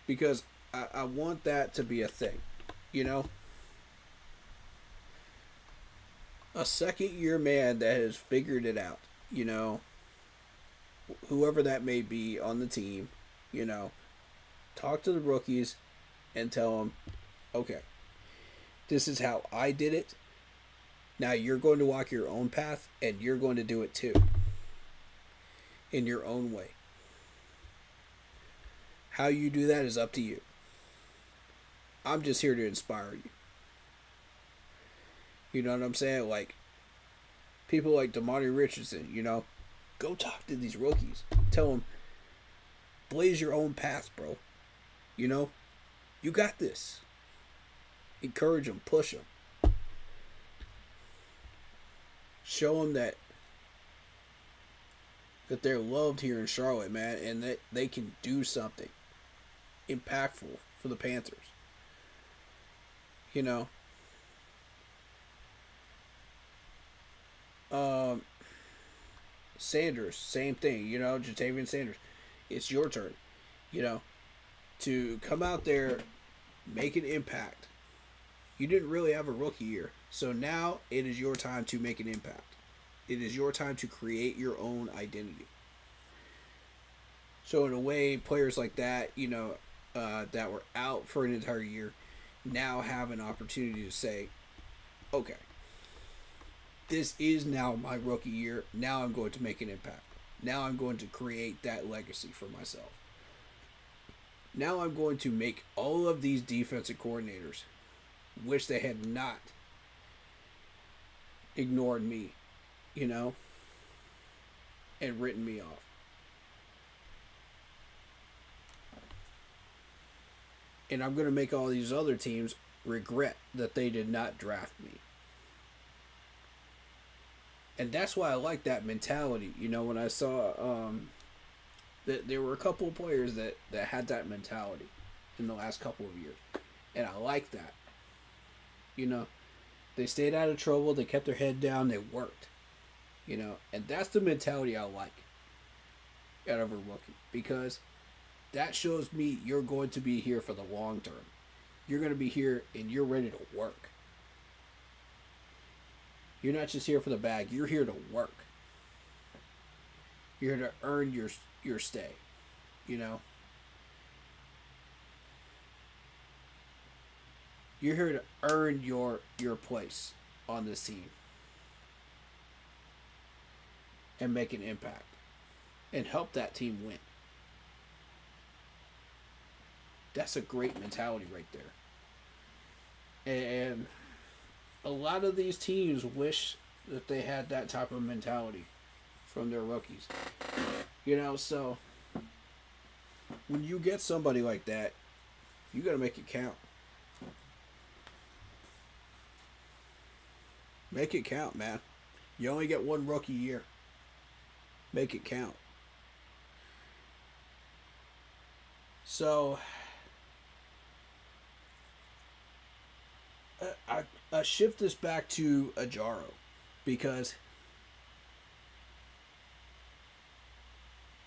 Because I want that to be a thing. You know? A second-year man that has figured it out. You know? Whoever that may be on the team. You know? Talk to the rookies and tell them, okay, this is how I did it. Now you're going to walk your own path and you're going to do it too. In your own way. How you do that is up to you. I'm just here to inspire you. You know what I'm saying? Like, people like Damani Richardson, you know, go talk to these rookies. Tell them, blaze your own path, bro. You know, you got this. Encourage them, push them. Show them that they're loved here in Charlotte, man, and that they can do something impactful for the Panthers. You know, Sanders, same thing. You know, Jatavian Sanders, it's your turn. You know, to come out there, make an impact. You didn't really have a rookie year, so now it is your time to make an impact. It is your time to create your own identity. So in a way, players like that, you know, that were out for an entire year, now have an opportunity to say, okay, this is now my rookie year. Now I'm going to make an impact. Now I'm going to create that legacy for myself. Now I'm going to make all of these defensive coordinators wish they had not ignored me, you know, and written me off. And I'm going to make all these other teams regret that they did not draft me. And that's why I like that mentality. You know, when I saw that there were a couple of players that had that mentality in the last couple of years. And I like that. You know, they stayed out of trouble. They kept their head down. They worked. You know, and that's the mentality I like out of a rookie. Because that shows me you're going to be here for the long term. You're going to be here and you're ready to work. You're not just here for the bag. You're here to work. You're here to earn your stay. You know? You're here to earn your place on this team. And make an impact. And help that team win. That's a great mentality right there. And a lot of these teams wish that they had that type of mentality from their rookies. You know, so when you get somebody like that, you got to make it count. Make it count, man. You only get one rookie year. Make it count. So, I shift this back to Ajaro, because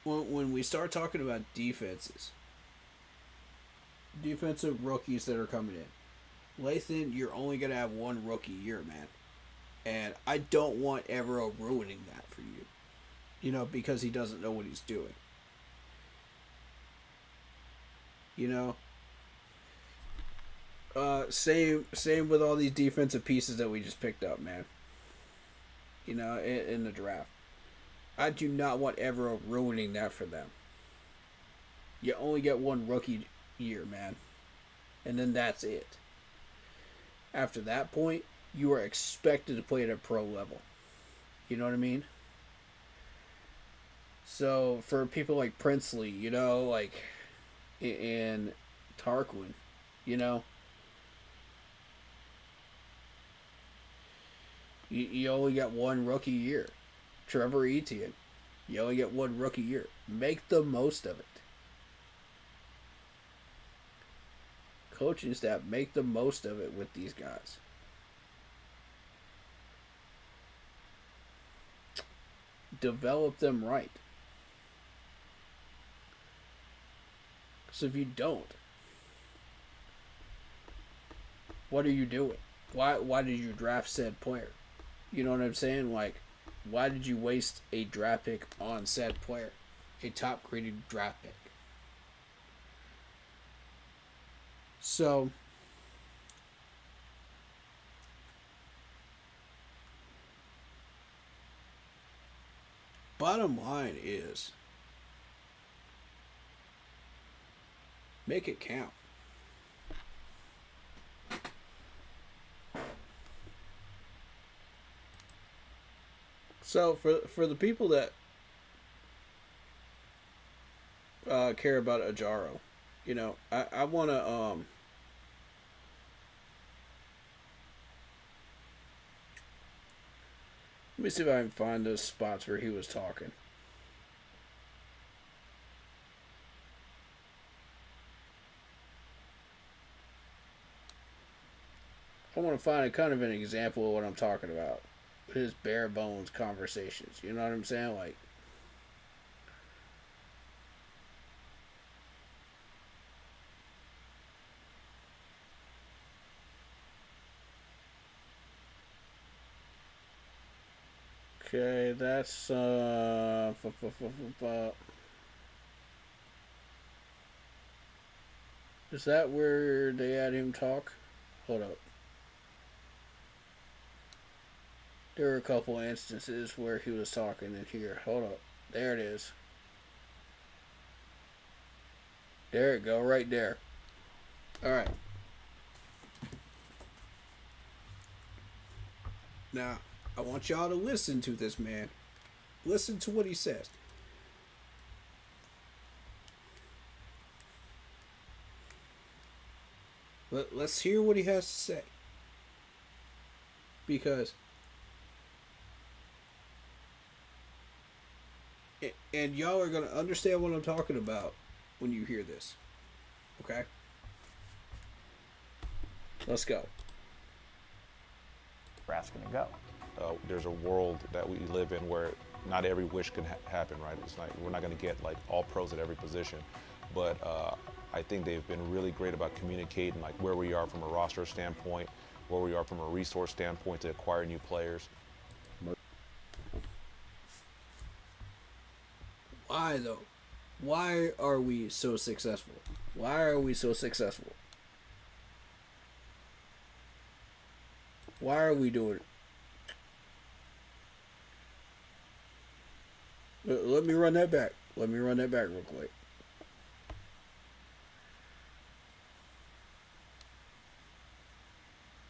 when we start talking about defenses, defensive rookies that are coming in, Lathan, you're only going to have one rookie year, man. And I don't want Evero ruining that for you. You know, because he doesn't know what he's doing. You know? Same with all these defensive pieces that we just picked up, man. You know, in the draft. I do not want Evero ruining that for them. You only get one rookie year, man. And then that's it. After that point, you are expected to play at a pro level. You know what I mean? So, for people like Princely, you know, like, and Tarquin, you know, you only got one rookie year. Trevor Etienne, you only get one rookie year. Make the most of it. Coaching staff, make the most of it with these guys. Develop them right. Because if you don't, what are you doing? Why did you draft said player? You know what I'm saying? Like, why did you waste a draft pick on said player? A top graded draft pick. So, bottom line is, make it count. So for the people that care about Ajaro, you know, I want to let me see if I can find those spots where he was talking. I want to find a kind of an example of what I'm talking about. His bare bones conversations. You know what I'm saying? Like, okay, that's is that where they had him talk? Hold up. There were a couple instances where he was talking in here. Hold up. There it is. There it go, right there. Alright. Now, I want y'all to listen to this man. Listen to what he says. Let's hear what he has to say. Because... and y'all are going to understand what I'm talking about when you hear this. Okay? Let's go. Brass going to go. There's a world that we live in where not every wish can happen, right? It's like we're not going to get like all pros at every position, but I think they've been really great about communicating like where we are from a roster standpoint, where we are from a resource standpoint to acquire new players. Why though? Why are we so successful? Why are we so successful? Why are we doing it? Let me run that back. Let me run that back real quick.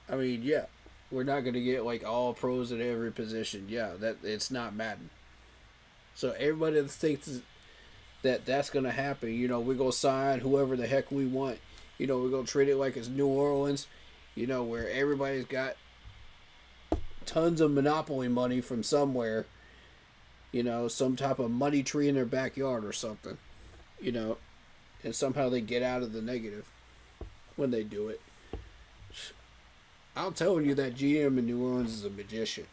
I mean, yeah, we're not going to get like all pros at every position. Yeah, that it's not Madden. So everybody that thinks that's going to happen. You know, we're going to sign whoever the heck we want. You know, we're going to treat it like it's New Orleans, you know, where everybody's got tons of monopoly money from somewhere, you know, some type of money tree in their backyard or something, you know, and somehow they get out of the negative when they do it. I'm telling you that GM in New Orleans is a magician.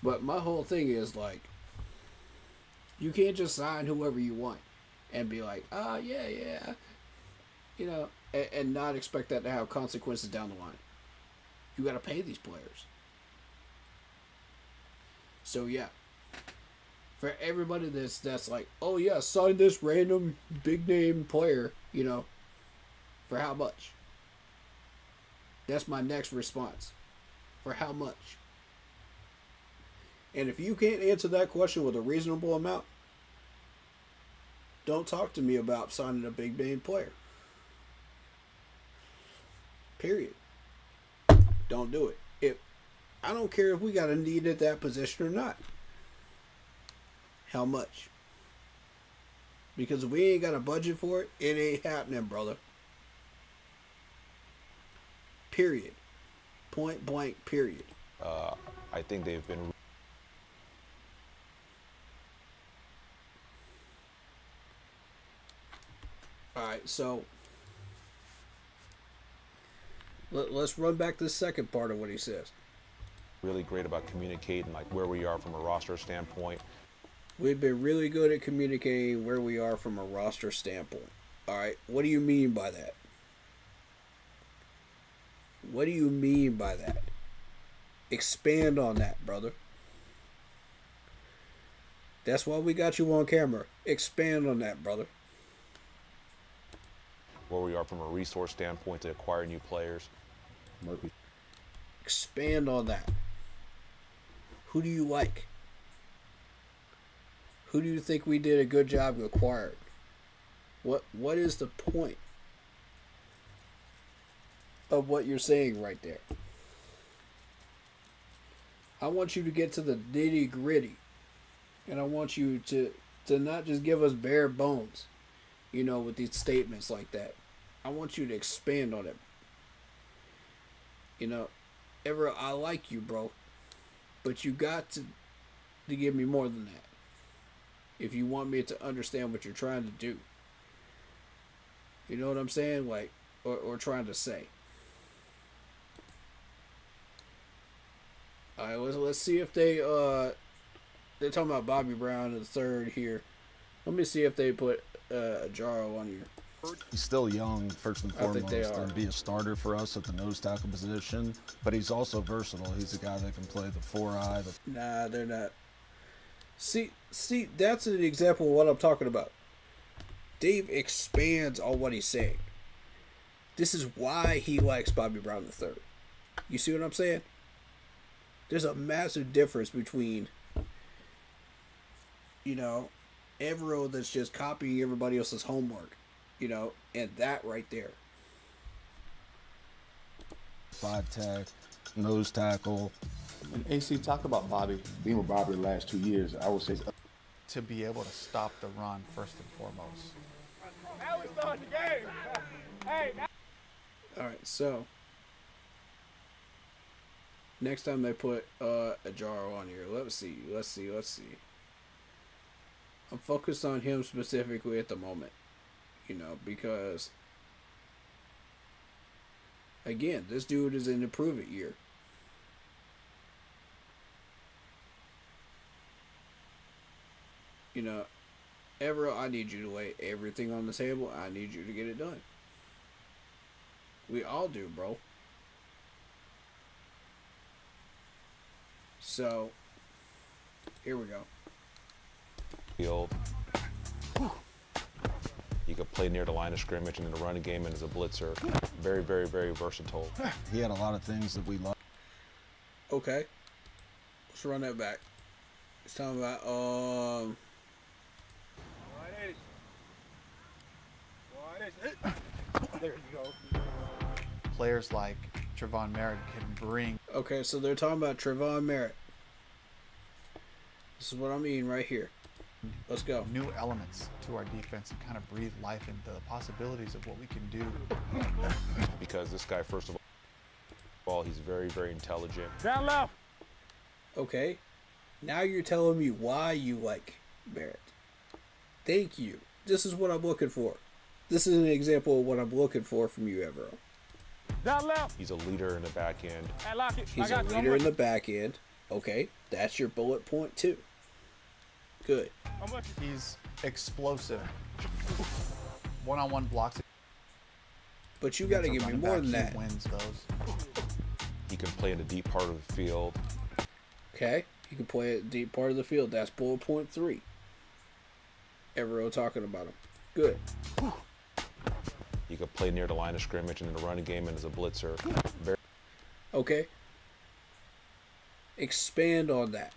But my whole thing is, like, you can't just sign whoever you want and be like, yeah, you know, and not expect that to have consequences down the line. You got to pay these players. So, yeah. For everybody that's like, oh, yeah, sign this random big-name player, you know, for how much? That's my next response. For how much? And if you can't answer that question with a reasonable amount, don't talk to me about signing a big name player. Period. Don't do it. I don't care if we got a need at that position or not. How much? Because if we ain't got a budget for it, it ain't happening, brother. Period. Point blank, period. I think they've been. All right, so let's run back to the second part of what he says. Really great about communicating, like where we are from a roster standpoint. We've been really good at communicating where we are from a roster standpoint. All right, what do you mean by that? What do you mean by that? Expand on that, brother. That's why we got you on camera. Expand on that, brother. Where we are from a resource standpoint to acquire new players. Murphy. Expand on that. Who do you like? Who do you think we did a good job acquiring? What is the point of what you're saying right there? I want you to get to the nitty gritty. And I want you to not just give us bare bones, you know, with these statements like that. I want you to expand on it. You know, Everett, I like you, bro. But you got to give me more than that. If you want me to understand what you're trying to do. You know what I'm saying? Like, or trying to say. All right, let's see if they're talking about Bobby Brown in the third here. Let me see if they put Jaro on here. He's still young, first and I think foremost, they are. and be a starter for us at the nose tackle position. But he's also versatile. He's a guy that can play the 4-eye. Nah, they're not. See, that's an example of what I'm talking about. Dave expands on what he's saying. This is why he likes Bobby Brown III. You see what I'm saying? There's a massive difference between, you know, Evero that's just copying everybody else's homework, you know, and that right there. 5-tech, nose tackle. And AC, talk about Bobby. Being with Bobby the last 2 years, I would say To be able to stop the run first and foremost. Now we start the game. Hey. All right, so next time they put a Jaro on here, let's see. I'm focused on him specifically at the moment, you know, because again, this dude is in the prove it year. You know, Evero, I need you to lay everything on the table. I need you to get it done. We all do, bro. So, here we go. Field. He could play near the line of scrimmage and in the running game and as a blitzer. Very, very, very versatile. He had a lot of things that we love. Okay. Let's run that back. It's talking about, There you go. Players like Trevon Merritt can bring. Okay, so they're talking about Trevon Merritt. This is what I mean right here. Let's go. New elements to our defense and kind of breathe life into the possibilities of what we can do. Because this guy, first of all, he's very, very intelligent. Down left. Okay. Now you're telling me why you like Barrett. Thank you. This is what I'm looking for. This is an example of what I'm looking for from you, Evero. Down left. He's a leader in the back end. Hey, lock it. He's a leader in the back end. Okay. That's your bullet point, too. Good. He's explosive. One-on-one blocks. But you got to give me more than that. He wins those. He can play in the deep part of the field. Okay. He can play at the deep part of the field. That's bullet point 3. Evero talking about him. Good. He could play near the line of scrimmage and in the running game and as a blitzer. Okay. Expand on that.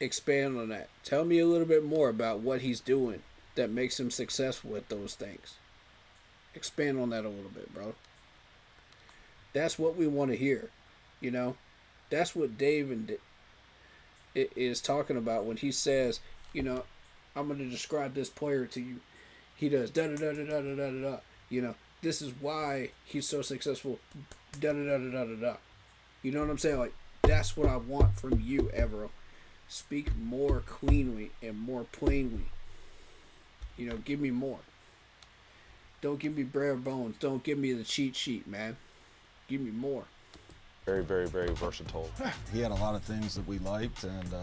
Expand on that. Tell me a little bit more about what he's doing that makes him successful at those things. Expand on that a little bit, bro. That's what we want to hear. You know? That's what Dave is talking about when he says, you know, I'm going to describe this player to you. He does da-da-da-da-da-da-da-da. You know, this is why he's so successful. Da-da-da-da-da-da-da. You know what I'm saying? Like, that's what I want from you, Evero. Speak more cleanly and more plainly. You know, give me more. Don't give me bare bones. Don't give me the cheat sheet, man. Give me more. Very, very, very versatile. He had a lot of things that we liked, and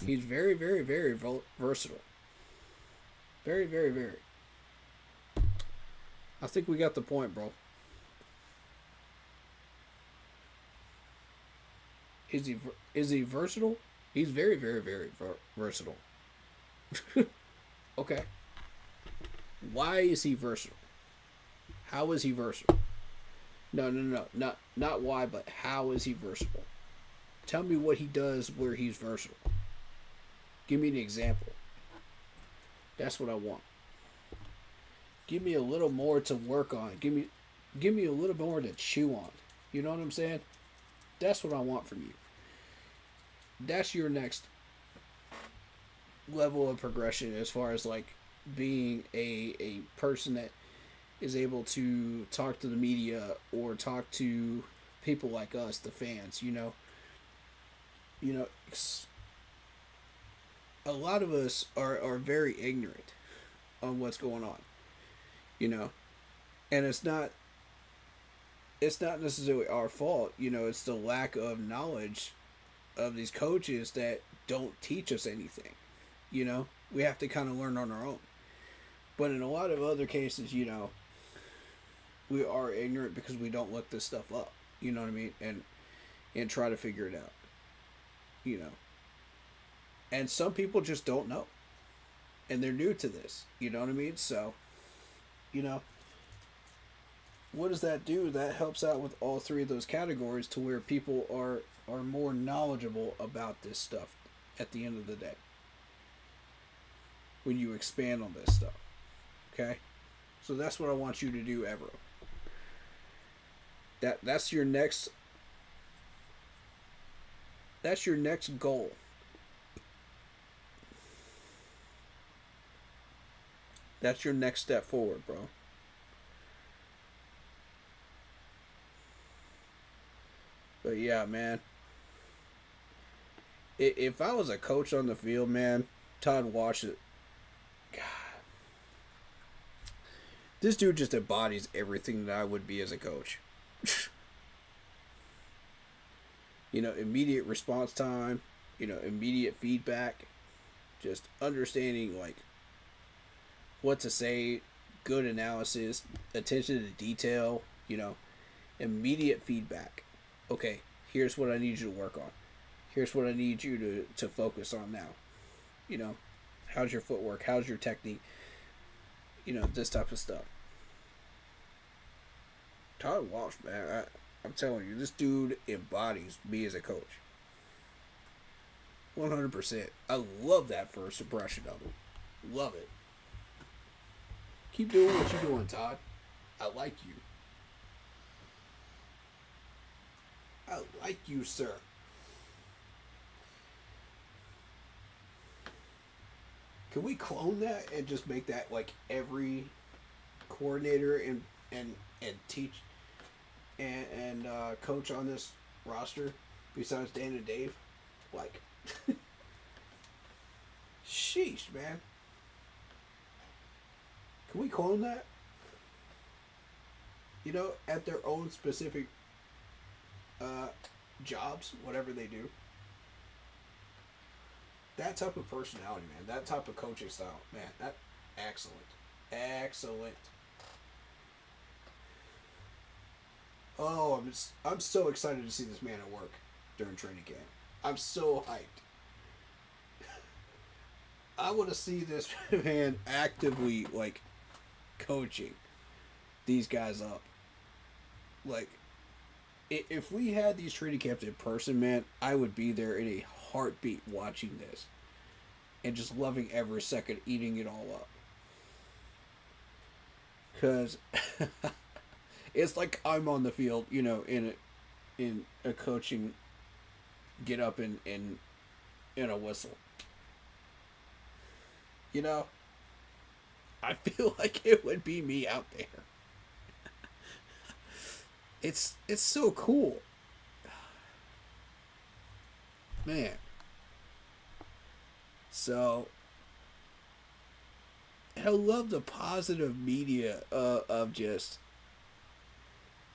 he's very, very, very versatile. Very, very, very. I think we got the point, bro. Is he versatile? He's very, very, very versatile. Okay. Why is he versatile? How is he versatile? No. Not why, but how is he versatile? Tell me what he does where he's versatile. Give me an example. That's what I want. Give me a little more to work on. Give me a little more to chew on. You know what I'm saying? That's what I want from you. That's your next level of progression as far as like being a person that is able to talk to the media or talk to people like us, the fans, you know, a lot of us are very ignorant on what's going on, you know, and it's not necessarily our fault, you know, it's the lack of knowledge of these coaches that don't teach us anything, you know, we have to kind of learn on our own. But in a lot of other cases, you know, we are ignorant because we don't look this stuff up, you know what I mean, and try to figure it out, you know. And some people just don't know, and they're new to this, you know what I mean. So, you know, what does that do? That helps out with all three of those categories to where people are more knowledgeable about this stuff at the end of the day when you expand on this stuff. Okay, so that's what I want you to do, Evero. That's your next goal. That's your next step forward, bro. But yeah, man. If I was a coach on the field, man, Todd Washington, God, this dude just embodies everything that I would be as a coach. You know, immediate response time, you know, immediate feedback, just understanding like what to say, good analysis, attention to detail, you know, immediate feedback. Okay, here's what I need you to work on. Here's what I need you to focus on now. You know, how's your footwork? How's your technique? You know, this type of stuff. Todd Walsh, man, I'm telling you, this dude embodies me as a coach. 100%. I love that first impression of him. Love it. Keep doing what you're doing, Todd. I like you. I like you, sir. Can we clone that and just make that like every coordinator and teach and coach on this roster besides Dan and Dave? Like, sheesh, man. Can we clone that? You know, at their own specific jobs, whatever they do. That type of personality, man. That type of coaching style, man. That excellent, excellent. Oh, I'm so excited to see this man at work during training camp. I'm so hyped. I want to see this man actively like coaching these guys up. Like, if we had these training camps in person, man, I would be there in a heartbeat watching this and just loving every second, eating it all up. Because it's like I'm on the field, you know, in a coaching get up in a whistle. You know, I feel like it would be me out there. It's so cool. Man. So, I love the positive media of just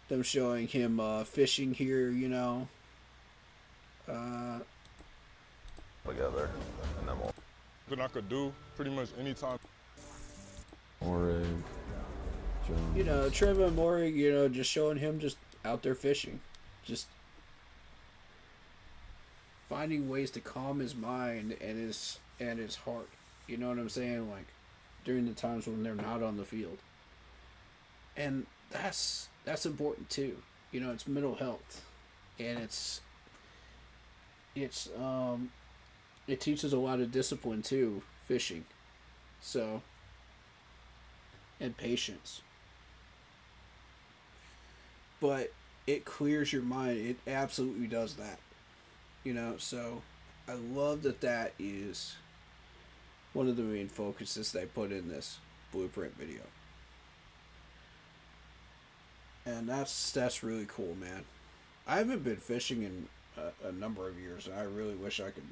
them showing him fishing here, you know. Together, and then we'll. I could do pretty much anytime. Morig, Jones. You know, Trevor Morig, you know, just showing him just out there fishing. Just finding ways to calm his mind and his heart. You know what I'm saying? Like, during the times when they're not on the field. And that's important too. You know, it's mental health. And it teaches a lot of discipline too, fishing. So, and patience. But it clears your mind. It absolutely does that. You know, so I love that is one of the main focuses they put in this blueprint video. And that's really cool, man. I haven't been fishing in a number of years, and I really wish I could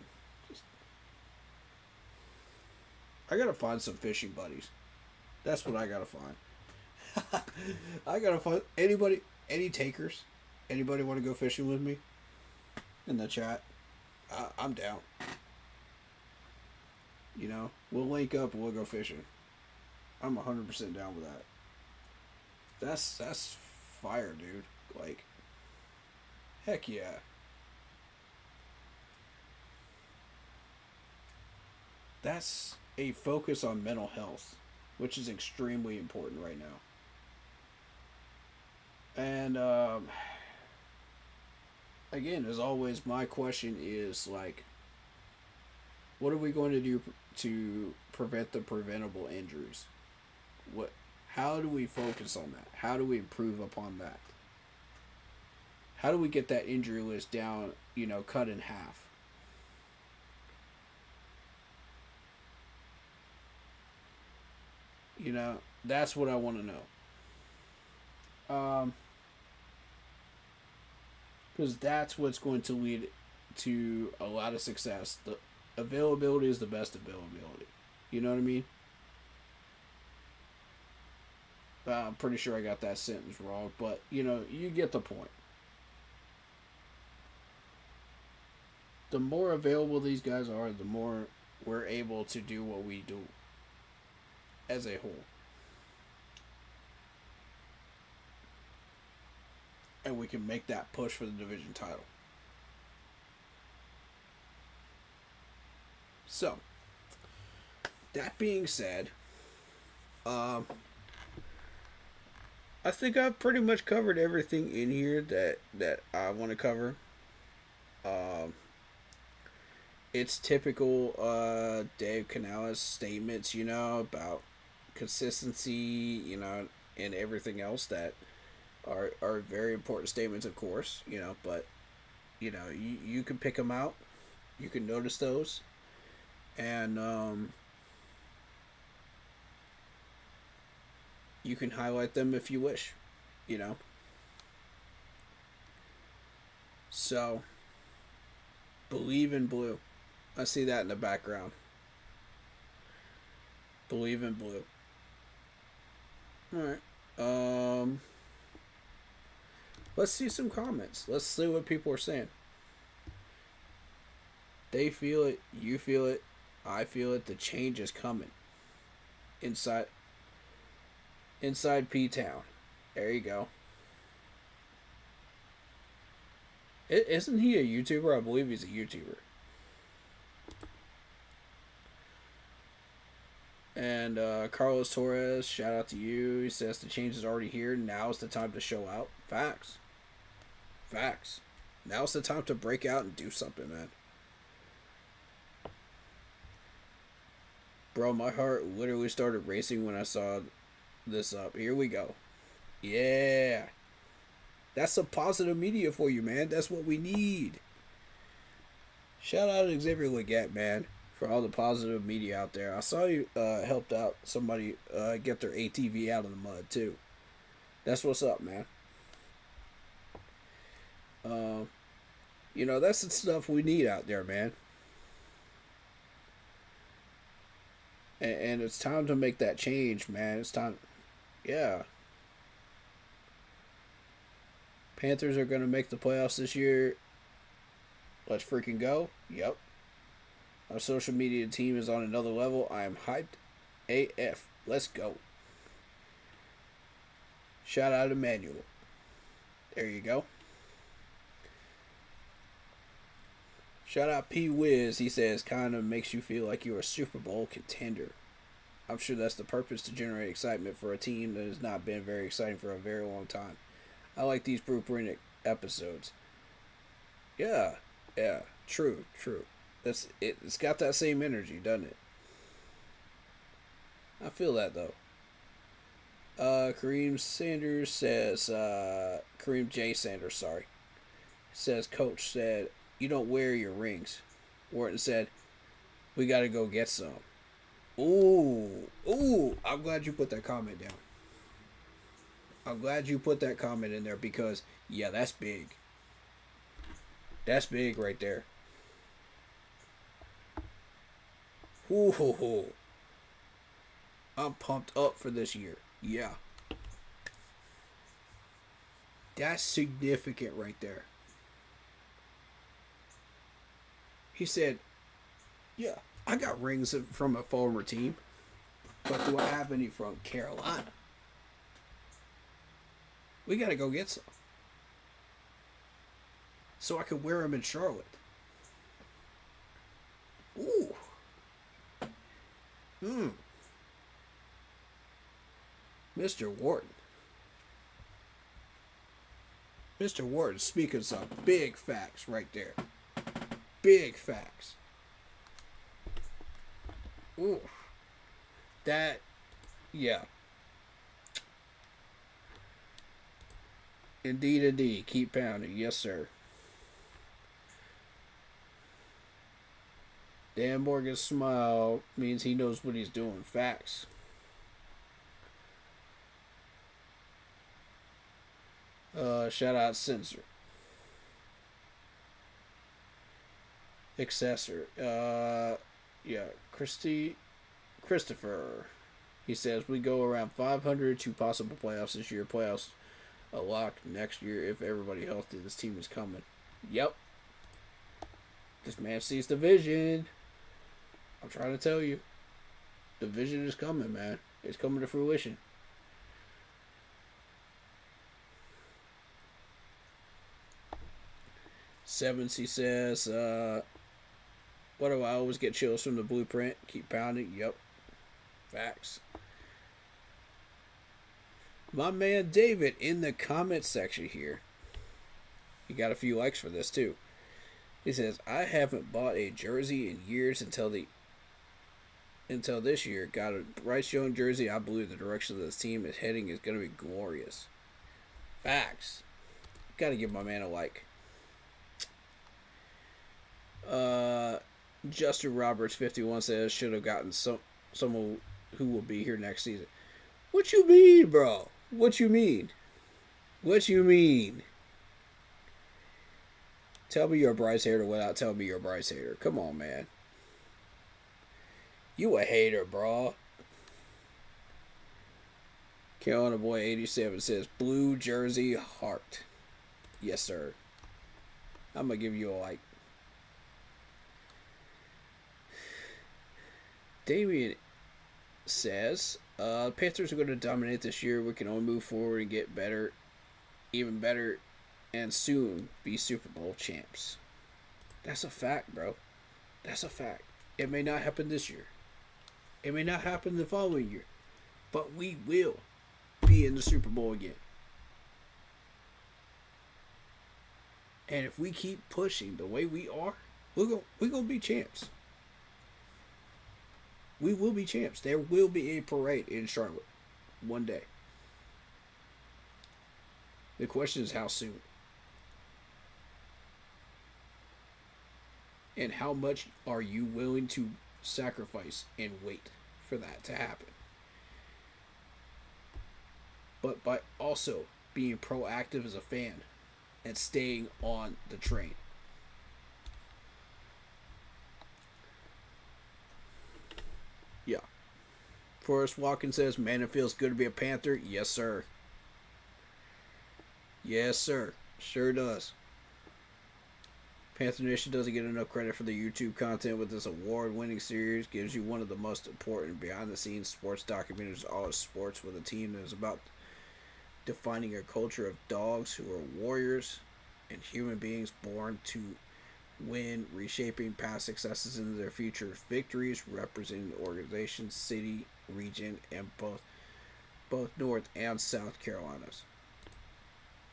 I gotta find some fishing buddies. That's what I gotta find. I gotta find any takers. Anybody want to go fishing with me? In the chat. I'm down. You know, we'll link up and we'll go fishing. I'm 100% down with that. That's fire, dude. Like, heck yeah. That's a focus on mental health, which is extremely important right now. And again, as always, my question is like, what are we going to do to prevent the preventable injuries? How do we focus on that? How do we improve upon that? How do we get that injury list down, you know, cut in half? You know, that's what I want to know. Because that's what's going to lead to a lot of success. The availability is the best availability. You know what I mean? I'm pretty sure I got that sentence wrong, but, you know, you get the point. The more available these guys are, the more we're able to do what we do as a whole. And we can make that push for the division title. So, that being said, I think I've pretty much covered everything in here that I want to cover. It's typical Dave Canales statements, you know, about consistency, you know, and everything else that are very important statements, of course, you know, but, you know, you can pick them out. You can notice those. And you can highlight them if you wish, you know. So, believe in blue. I see that in the background. Believe in blue. Alright. Let's see some comments. Let's see what people are saying. They feel it. You feel it. I feel it. The change is coming. Inside P-Town. There you go. Isn't he a YouTuber? I believe he's a YouTuber. And Carlos Torres, shout out to you. He says the change is already here. Now is the time to show out. Facts. Facts. Now's the time to break out and do something, man. Bro, my heart literally started racing when I saw this up. Here we go. Yeah. That's some positive media for you, man. That's what we need. Shout out to Xavier Leggett, man, for all the positive media out there. I saw you helped out somebody get their ATV out of the mud, too. That's what's up, man. You know, that's the stuff we need out there, man. And it's time to make that change, man. It's time. Yeah. Panthers are going to make the playoffs this year. Let's freaking go. Yep. Our social media team is on another level. I am hyped AF. Let's go. Shout out Emmanuel. There you go. Shout out P Wiz. He says, kind of makes you feel like you're a Super Bowl contender. I'm sure that's the purpose, to generate excitement for a team that has not been very exciting for a very long time. I like these blueprint episodes. Yeah, true. It's got that same energy, doesn't it? I feel that though. Kareem Sanders says, Kareem J. Sanders, sorry, says, Coach said, you don't wear your rings. Wharton said, we got to go get some. Ooh, I'm glad you put that comment down. I'm glad you put that comment in there because, yeah, that's big. That's big right there. Ooh, I'm pumped up for this year. Yeah. That's significant right there. He said, yeah, I got rings from a former team, but do I have any from Carolina? We got to go get some, so I can wear them in Charlotte. Ooh. Mr. Wharton. Mr. Wharton speaking some big facts right there. Big facts. Ooh. That, yeah. Indeed. Keep pounding. Yes, sir. Dan Morgan's smile means he knows what he's doing. Facts. Shout out Censor. Accessor. Yeah. Christopher. He says we go around 500 to possible playoffs this year. Playoffs a lock next year if everybody healthy. This team is coming. Yep. This man sees the vision. I'm trying to tell you. The vision is coming, man. It's coming to fruition. Sevens, he says, what do I always get chills from the blueprint? Keep pounding. Yep. Facts. My man David in the comment section here. He got a few likes for this too. He says, I haven't bought a jersey in years until this year. Got a Bryce Young jersey. I believe the direction of this team is heading is going to be glorious. Facts. Got to give my man a like. Justin Roberts 51 says should have gotten someone who will be here next season. What you mean, bro? What you mean? What you mean? Tell me you're a Bryce hater without telling me you're a Bryce hater. Come on, man. You a hater, bro. Carolina Boy 87 says, blue jersey heart. Yes, sir. I'm going to give you a like. Damien says, Panthers are going to dominate this year. We can only move forward and get better, even better, and soon be Super Bowl champs. That's a fact, bro. That's a fact. It may not happen this year. It may not happen the following year. But we will be in the Super Bowl again. And if we keep pushing the way we are, we're going to be champs. We will be champs. There will be a parade in Charlotte one day. The question is how soon. And how much are you willing to sacrifice and wait for that to happen? But by also being proactive as a fan and staying on the train. Yeah. Forrest Watkins says, man, it feels good to be a Panther. Yes, sir. Yes, sir. Sure does. Panther Nation doesn't get enough credit for the YouTube content with this award-winning series. Gives you one of the most important behind-the-scenes sports documentaries, all of sports, with a team that is about defining a culture of dogs who are warriors and human beings born to win, reshaping past successes into their future victories, representing the organization, city, region, and both North and South Carolinas.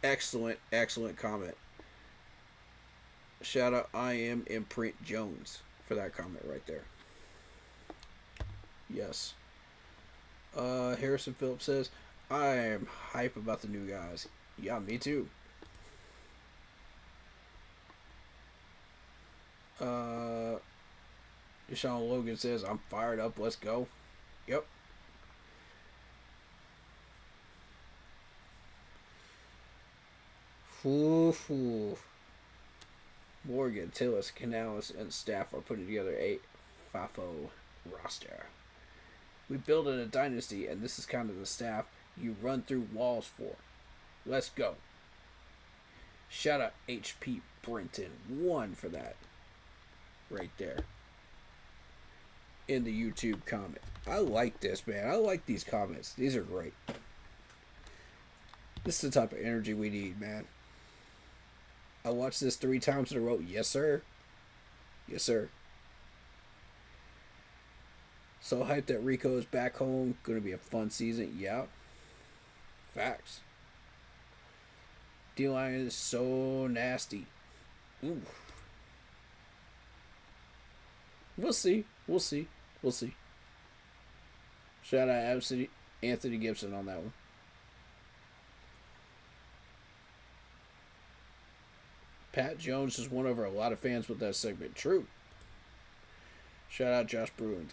Excellent, excellent comment. Shout out I Am Imprint Jones for that comment right there. Yes. Harrison Phillips says, I am hype about the new guys. Yeah, me too. Deshaun Logan says, I'm fired up. Let's go. Yep. Ooh. Morgan, Tillis, Canales, and staff are putting together a FAFO roster. We build in a dynasty, and this is kind of the staff you run through walls for. Let's go. Shout out HP Brenton 1 for that. Right there. In the YouTube comment. I like this, man. I like these comments. These are great. This is the type of energy we need, man. I watched this 3 times in a row. Yes, sir. Yes, sir. So hyped that Rico is back home. Going to be a fun season. Yeah. Facts. D-line is so nasty. Ooh. We'll see. We'll see. We'll see. Shout out Anthony Gibson on that one. Pat Jones has won over a lot of fans with that segment. True. Shout out Josh Bruin.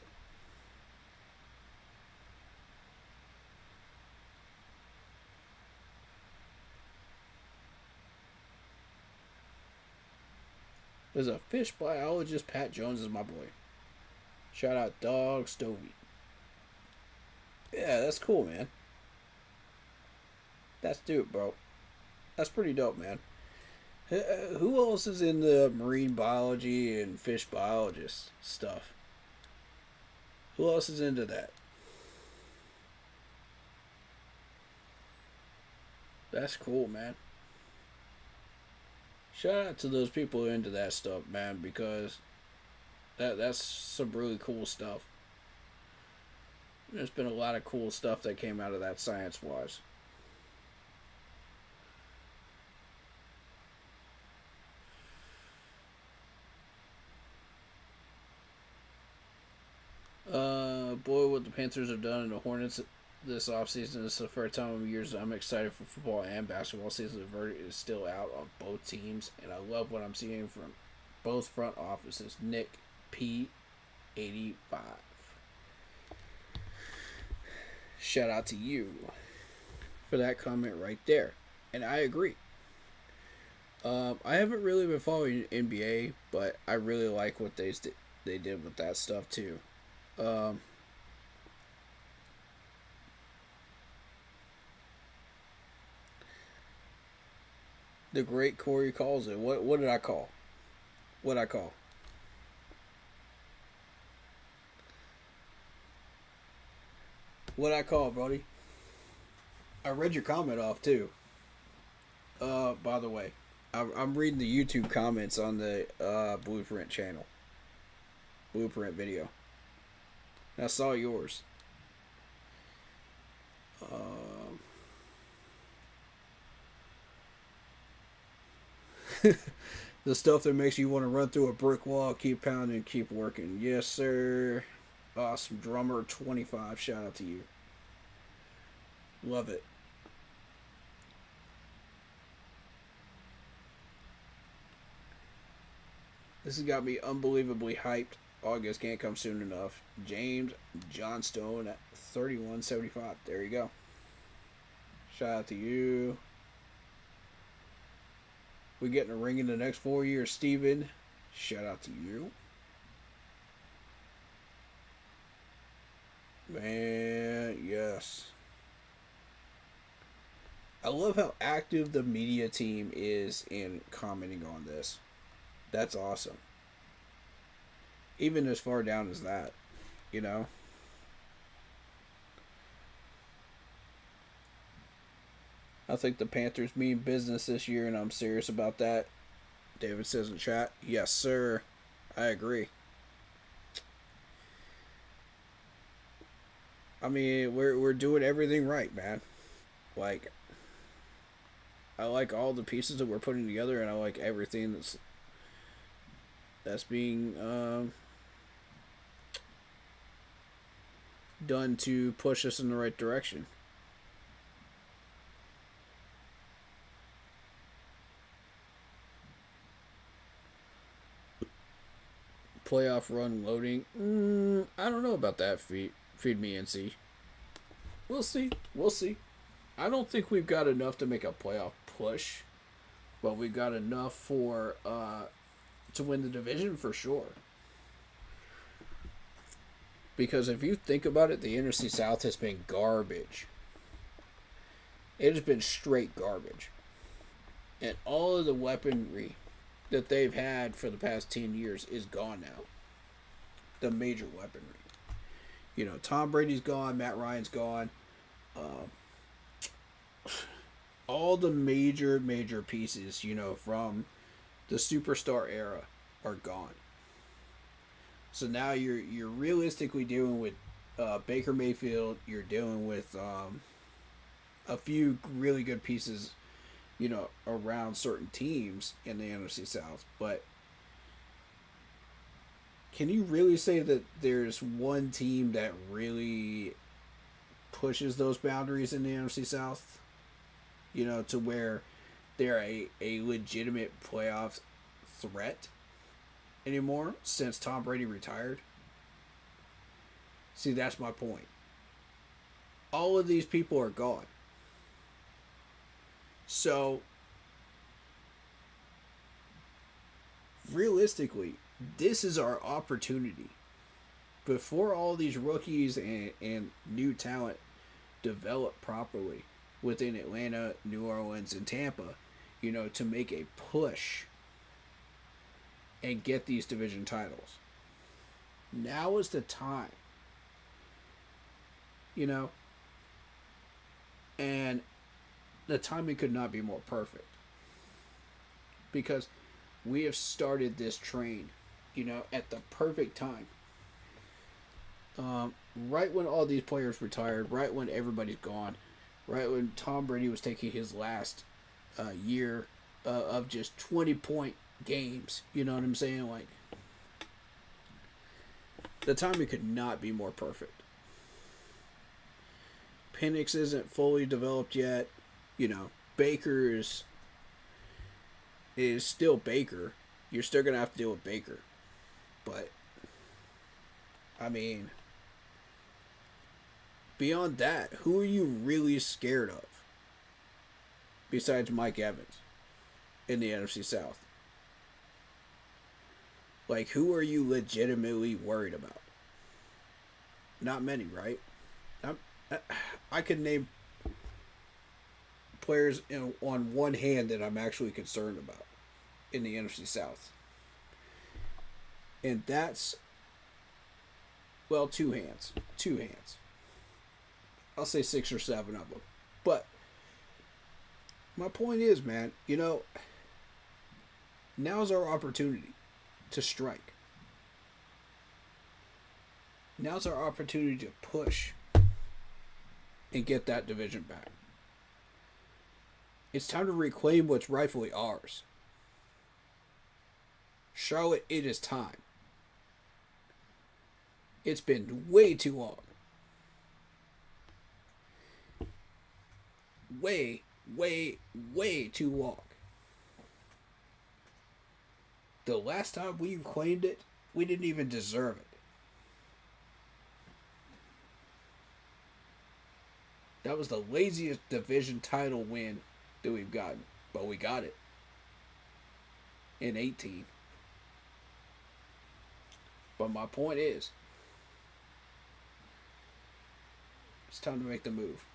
There's a fish biologist. Pat Jones is my boy. Shout out Dog Stovey. Yeah, that's cool, man. That's dope, bro. That's pretty dope, man. Who else is in the marine biology and fish biologist stuff? Who else is into that? That's cool, man. Shout out to those people who are into that stuff, man, because that's some really cool stuff. There's been a lot of cool stuff that came out of that science-wise. Boy, what the Panthers have done in the Hornets this offseason is the first time in years I'm excited for football and basketball season. The verdict is still out on both teams, and I love what I'm seeing from both front offices. Nick P. 85. Shout out to you for that comment right there. And I agree. I haven't really been following NBA, but I really like what they did with that stuff too. The great Corey calls it. What did I call? What I call? What I call, Brody? I read your comment off too. By the way, I'm reading the YouTube comments on the Blueprint channel. Blueprint video. And I saw yours. The stuff that makes you want to run through a brick wall, keep pounding, keep working. Yes, sir. Awesome. Drummer 25. Shout out to you. Love it. This has got me unbelievably hyped. August can't come soon enough. James Johnstone at 31.75. There you go. Shout out to you. We getting a ring in the next 4 years, Steven. Shout out to you. Man, yes. I love how active the media team is in commenting on this. That's awesome. Even as far down as that, you know? I think the Panthers mean business this year, and I'm serious about that. David says in chat, yes, sir. I agree. I mean, we're doing everything right, man. Like, I like all the pieces that we're putting together, and I like everything that's being done to push us in the right direction. Playoff run loading. I don't know about that. Feed me NC. We'll see. We'll see. I don't think we've got enough to make a playoff push, but we've got enough for to win the division for sure. Because if you think about it, the NFC South has been garbage. It has been straight garbage. And all of the weaponry that they've had for the past 10 years is gone now. The major weaponry. You know, Tom Brady's gone, Matt Ryan's gone. All the major pieces, you know, from the superstar era are gone. So now you're realistically dealing with Baker Mayfield. You're dealing with a few really good pieces, you know, around certain teams in the NFC South. But can you really say that there's one team that really pushes those boundaries in the NFC South? You know, to where they're a legitimate playoff threat anymore since Tom Brady retired? See, that's my point. All of these people are gone. So, realistically, this is our opportunity. Before all these rookies and new talent develop properly within Atlanta, New Orleans, and Tampa, you know, to make a push and get these division titles. Now is the time. You know? And the timing could not be more perfect. Because we have started this train, you know, at the perfect time. Right when all these players retired, right when everybody's gone, right when Tom Brady was taking his last year of just 20-point games. You know what I'm saying? Like, the timing could not be more perfect. Penix isn't fully developed yet. You know, Baker is still Baker. You're still going to have to deal with Baker. But, I mean, beyond that, who are you really scared of? Besides Mike Evans in the NFC South. Like, who are you legitimately worried about? Not many, right? I could name players on one hand that I'm actually concerned about in the NFC South. And that's, well, two hands. Two hands. I'll say 6 or 7 of them. But my point is, man, now's our opportunity to strike. Now's our opportunity to push and get that division back. It's time to reclaim what's rightfully ours. Charlotte, it is time. It's been way too long. Way too long. The last time we claimed it, we didn't even deserve it. That was the laziest division title win that we've gotten. But we got it. In 18. But my point is, it's time to make the move.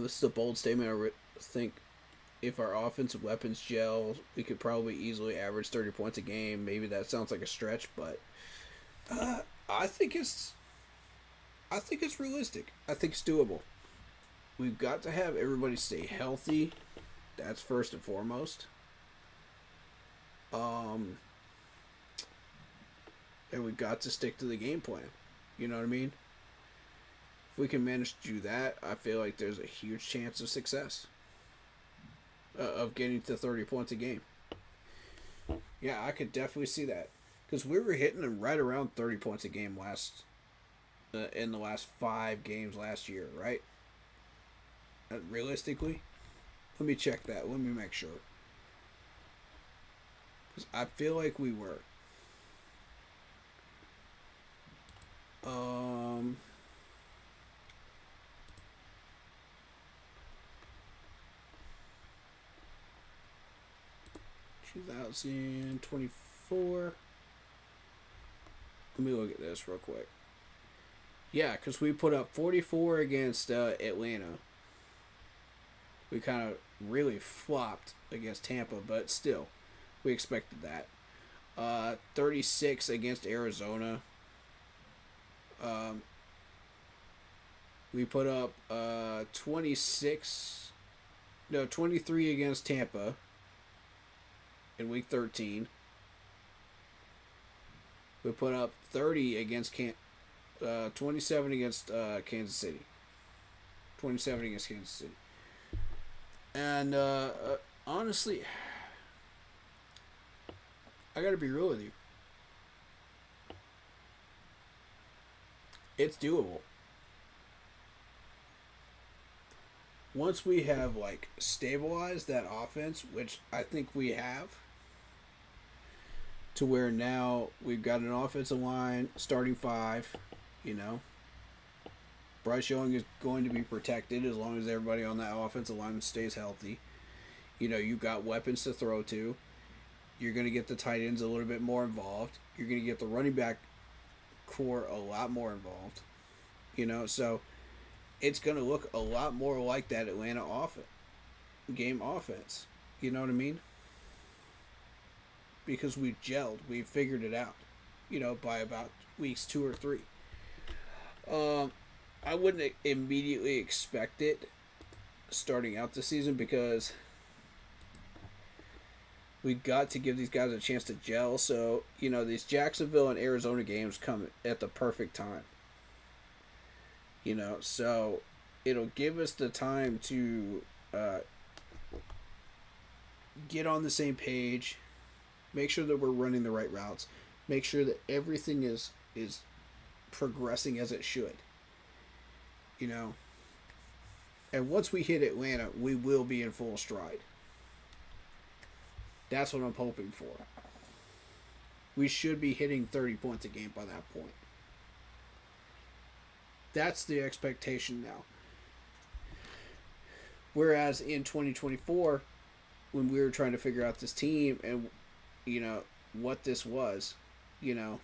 This is a bold statement. I think if our offensive weapons gel, we could probably easily average 30 points a game. Maybe that sounds like a stretch, but I think it's realistic. I think it's doable. We've got to have everybody stay healthy. That's first and foremost. And we've got to stick to the game plan. You know what I mean? If we can manage to do that, I feel like there's a huge chance of success. Of getting to 30 points a game. Yeah, I could definitely see that. Because we were hitting them right around 30 points a game in the last 5 games last year, right? Realistically? Let me check that. Let me make sure. Because I feel like we were. 2024. Let me look at this real quick. Yeah, because we put up 44 against Atlanta. We kind of really flopped against Tampa, but still, we expected that. 36 against Arizona. We put up 23 against Tampa in week 13. We put up 30 against 27 against Kansas City. 27 against Kansas City. And honestly, I gotta be real with you. It's doable. Once we have stabilized that offense, which I think we have, to where now we've got an offensive line, starting 5, Bryce Young is going to be protected as long as everybody on that offensive line stays healthy. You've got weapons to throw to. You're going to get the tight ends a little bit more involved. You're going to get the running back core a lot more involved. So it's going to look a lot more like that Atlanta game offense. You know what I mean? Because we've gelled. We've figured it out. By about weeks 2 or 3. I wouldn't immediately expect it starting out the season because we got to give these guys a chance to gel. So, these Jacksonville and Arizona games come at the perfect time. So it'll give us the time to get on the same page, make sure that we're running the right routes, make sure that everything is progressing as it should. And once we hit Atlanta, we will be in full stride. That's what I'm hoping for. We should be hitting 30 points a game by that point. That's the expectation now. Whereas in 2024, when we were trying to figure out this team and, what this was, yeah,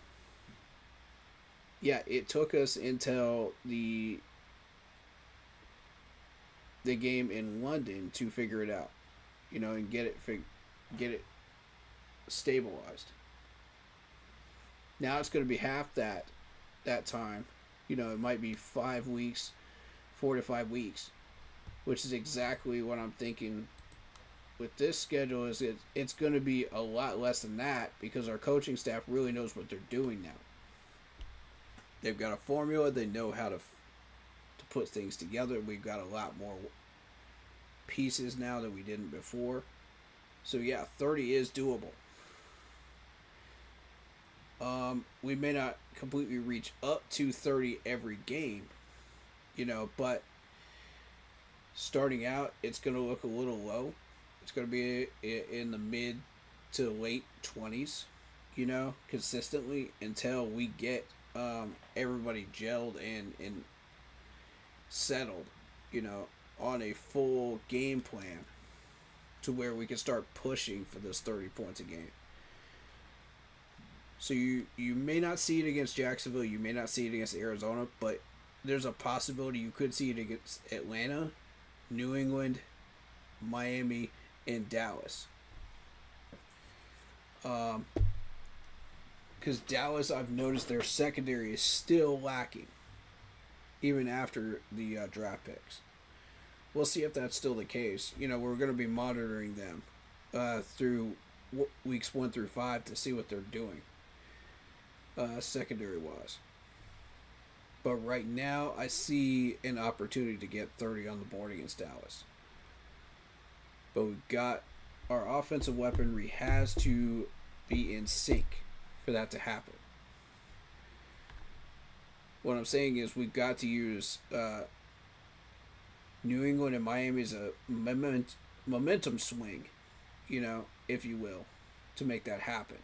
it took us until the game in London to figure it out, and get it stabilized. Now it's going to be half that time. It might be 5 weeks, 4 to 5 weeks, which is exactly what I'm thinking with this schedule. Is it's going to be a lot less than that because our coaching staff really knows what they're doing now. They've got a formula. They know how to put things together. We've got a lot more pieces now than we didn't before. So yeah, 30 is doable. We may not completely reach up to 30 every game, but starting out, it's going to look a little low. It's going to be in the mid to late 20s, consistently until we get everybody gelled and settled, on a full game plan to where we can start pushing for those 30 points a game. So you may not see it against Jacksonville, you may not see it against Arizona, but there's a possibility you could see it against Atlanta, New England, Miami, and Dallas. Because Dallas, I've noticed their secondary is still lacking, even after the draft picks. We'll see if that's still the case. We're going to be monitoring them through weeks 1 through 5 to see what they're doing, secondary-wise. But right now, I see an opportunity to get 30 on the board against Dallas. But we've got our offensive weaponry has to be in sync for that to happen. What I'm saying is we've got to use New England and Miami as a momentum swing, if you will, to make that happen.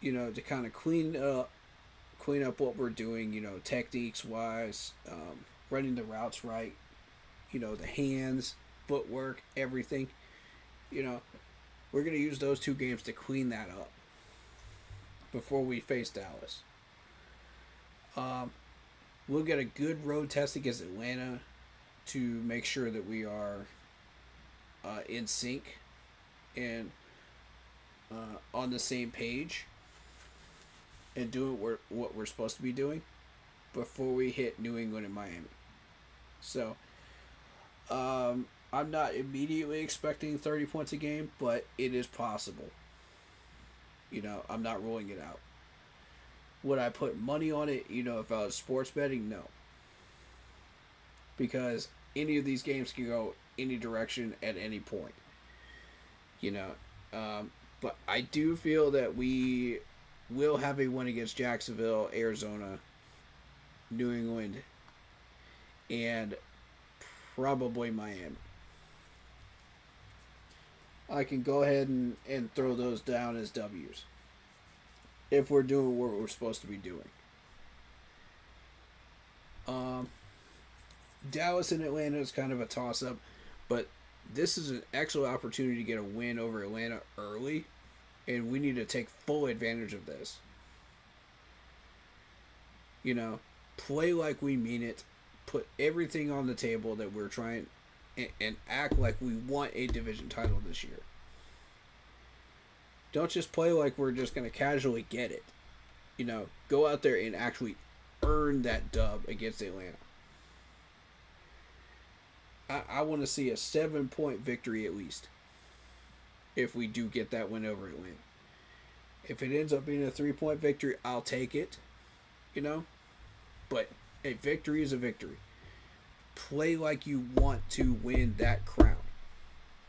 To kind of clean up what we're doing, techniques-wise, running the routes right, the hands, footwork, everything. We're going to use those 2 games to clean that up before we face Dallas. We'll get a good road test against Atlanta to make sure that we are in sync and on the same page and doing what we're supposed to be doing before we hit New England and Miami. So, I'm not immediately expecting 30 points a game, but it is possible. I'm not ruling it out. Would I put money on it, if I was sports betting? No. Because any of these games can go any direction at any point. But I do feel that we will have a win against Jacksonville, Arizona, New England, and probably Miami. I can go ahead and throw those down as W's if we're doing what we're supposed to be doing. Dallas and Atlanta is kind of a toss-up, but this is an excellent opportunity to get a win over Atlanta early, and we need to take full advantage of this. Play like we mean it, put everything on the table that we're trying, and act like we want a division title this year. Don't just play like we're just going to casually get it. Go out there and actually earn that dub against Atlanta. I want to see a 7-point victory at least if we do get that win over Atlanta. If it ends up being a 3-point victory, I'll take it. But a victory is a victory. Play like you want to win that crown.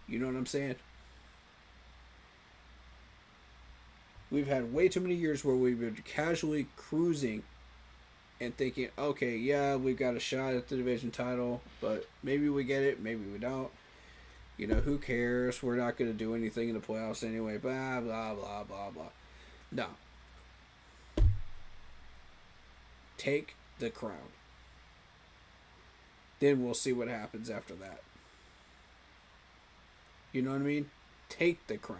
You know what I'm saying? We've had way too many years where we've been casually cruising and thinking, okay, yeah, we've got a shot at the division title, but maybe we get it, maybe we don't. You know, who cares? We're not going to do anything in the playoffs anyway. Blah, blah, blah, blah, blah. No. Take the crown. Then we'll see what happens after that. You know what I mean? Take the crown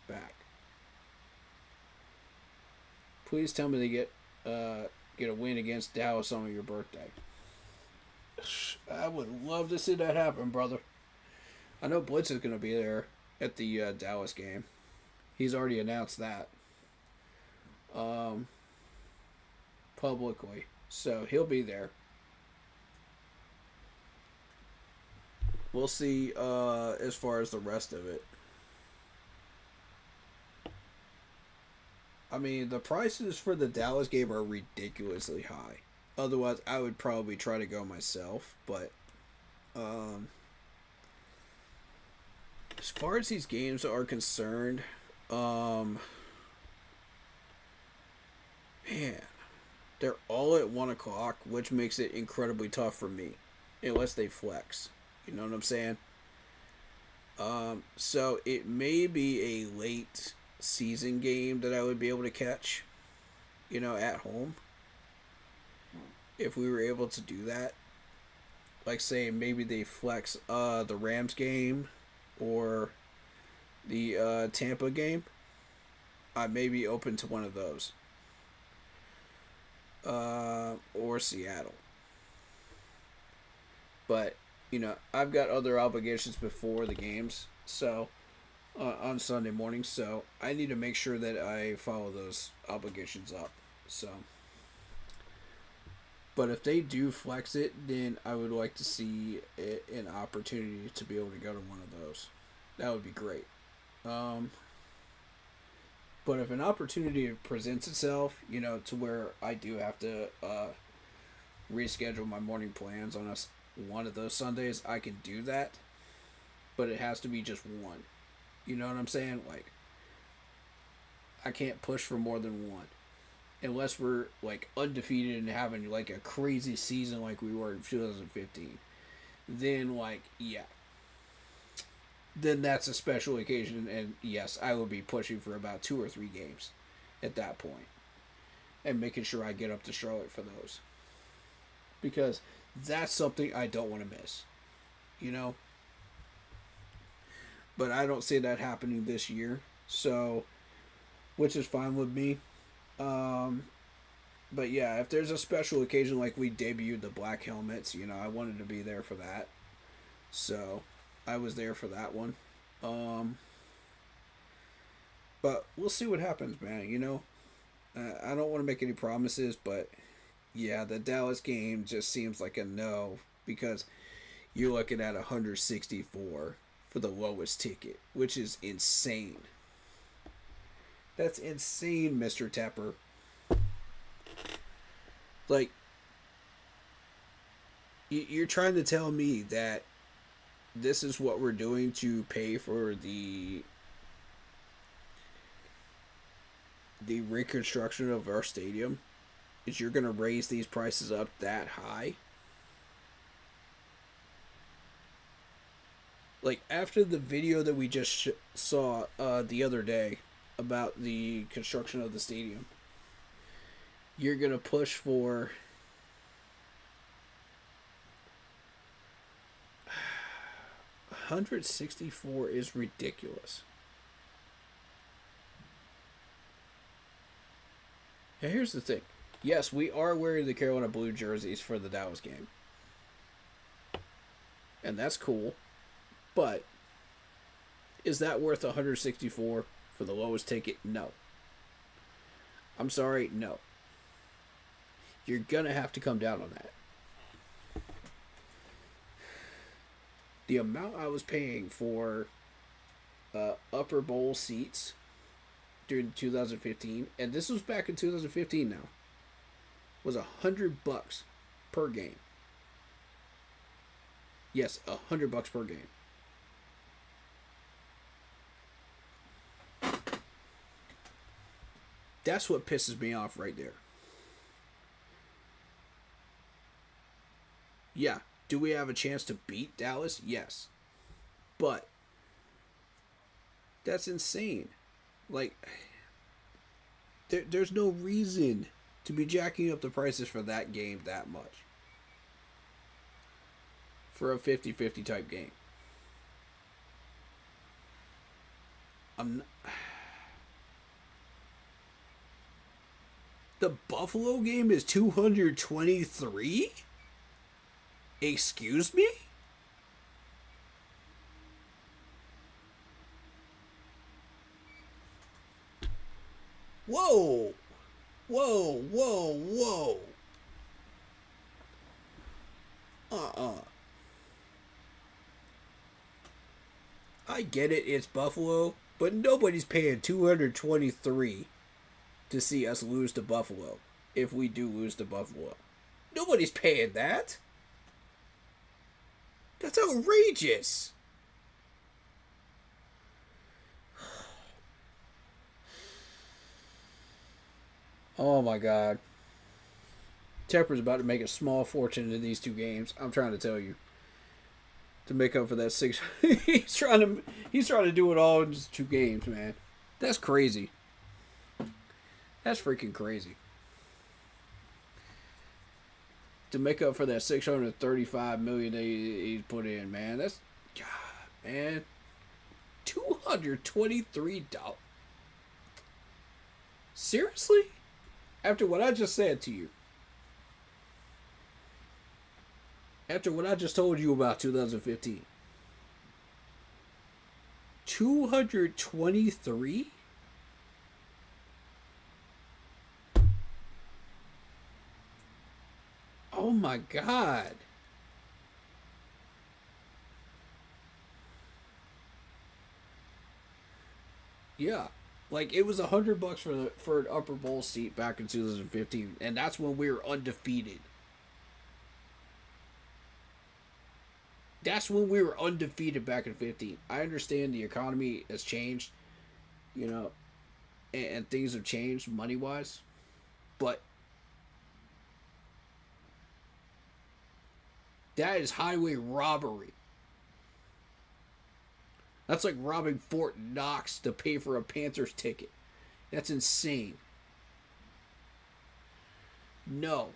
back. Please tell me they get a win against Dallas on your birthday. I would love to see that happen, brother. I know Blitz is going to be there at the Dallas game. He's already announced that publicly. So he'll be there. We'll see as far as the rest of it. I mean, the prices for the Dallas game are ridiculously high. Otherwise, I would probably try to go myself. But as far as these games are concerned, man, they're all at 1 o'clock, which makes it incredibly tough for me, unless they flex. You know what I'm saying? So it may be a late season game that I would be able to catch, you know, at home. If we were able to do that. Like, say, maybe they flex the Rams game or the Tampa game. I may be open to one of those. Or Seattle. But, you know, I've got other obligations before the games, so on Sunday morning, so I need to make sure that I follow those obligations up. So, but if they do flex it, then I would like to see an opportunity to be able to go to one of those. That would be great. But if an opportunity presents itself, you know, to where I do have to reschedule my morning plans on one of those Sundays, I can do that. But it has to be just one. You know what I'm saying? Like, I can't push for more than one. Unless we're, like, undefeated and having, like, a crazy season like we were in 2015. Then, like, yeah. Then that's a special occasion, and yes, I will be pushing for about 2 or 3 games at that point. And making sure I get up to Charlotte for those. Because that's something I don't want to miss. You know? But I don't see that happening this year. So, which is fine with me. But yeah, if there's a special occasion like we debuted the black helmets, you know, I wanted to be there for that. So, I was there for that one. But we'll see what happens, man, you know. I don't want to make any promises, but yeah, the Dallas game just seems like a no, because you're looking at 164 for the lowest ticket, which is insane. That's insane, Mr. Tepper. Like, you're trying to tell me that this is what we're doing to pay for the reconstruction of our stadium? Is you're going to raise these prices up that high? Like, after the video that we just saw the other day about the construction of the stadium, you're going to push for $164 is ridiculous. Now, here's the thing. Yes, we are wearing the Carolina blue jerseys for the Dallas game. And that's cool. But is that worth $164 for the lowest ticket? No. I'm sorry, no. You're going to have to come down on that. The amount I was paying for upper bowl seats during 2015, and this was back in 2015 now, was $100 per game. Yes, $100 per game. That's what pisses me off right there. Yeah, do we have a chance to beat Dallas? Yes. But that's insane. Like, there's no reason to be jacking up the prices for that game that much. For a 50-50 type game. The Buffalo game is 223? Excuse me? Whoa! Whoa, whoa, whoa. I get it, it's Buffalo, but nobody's paying 223 to see us lose to Buffalo if we do lose to Buffalo. Nobody's paying that. That's outrageous. Oh my God. Tepper's about to make a small fortune in these two games. I'm trying to tell you. To make up for that 6, he's trying to do it all in just 2 games, man. That's crazy. That's freaking crazy. To make up for that $635 million that he's put in, man. That's, God, man. $223. Seriously? After what I just said to you. After what I just told you about 2015. 223? Oh my God. Yeah. Like, it was $100 for an upper bowl seat back in 2015, and that's when we were undefeated. That's when we were undefeated back in 15. I understand the economy has changed, you know, and things have changed money-wise, but that is highway robbery. That's like robbing Fort Knox to pay for a Panthers ticket. That's insane. No.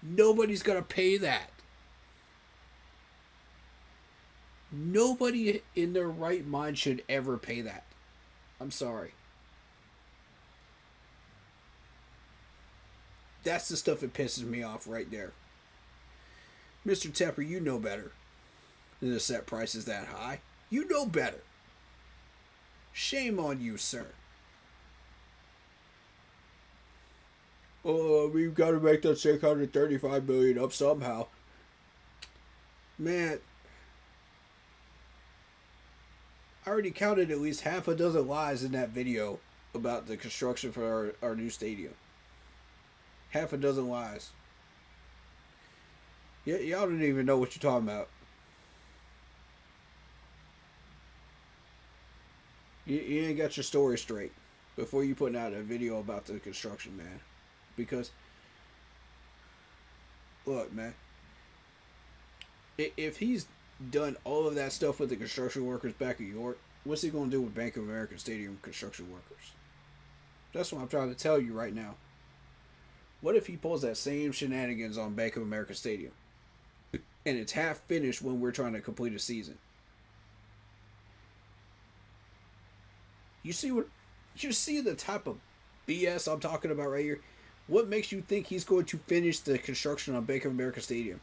Nobody's going to pay that. Nobody in their right mind should ever pay that. I'm sorry. That's the stuff that pisses me off right there. Mr. Tepper, you know better than to set prices that high. You know better. Shame on you, sir. Oh, we've got to make that $635 million up somehow. Man, I already counted at least half a dozen lies in that video about the construction for our new stadium. Half a dozen lies. Y'all don't even know what you're talking about. You ain't got your story straight before you putting out a video about the construction, man. Because, look, man, if he's done all of that stuff with the construction workers back in York, what's he going to do with Bank of America Stadium construction workers? That's what I'm trying to tell you right now. What if he pulls that same shenanigans on Bank of America Stadium? And it's half finished when we're trying to complete a season. You see the type of BS I'm talking about right here? What makes you think he's going to finish the construction on Bank of America Stadium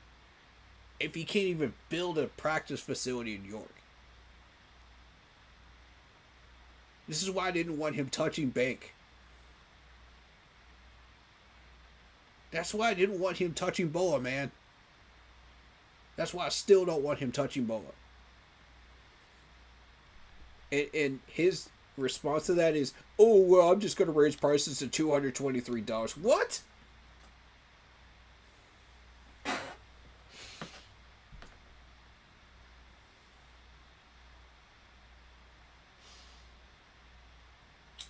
if he can't even build a practice facility in York? This is why I didn't want him touching Bank. That's why I didn't want him touching Boa, man. That's why I still don't want him touching Boa. And his response to that is, oh, well, I'm just going to raise prices to $223. What?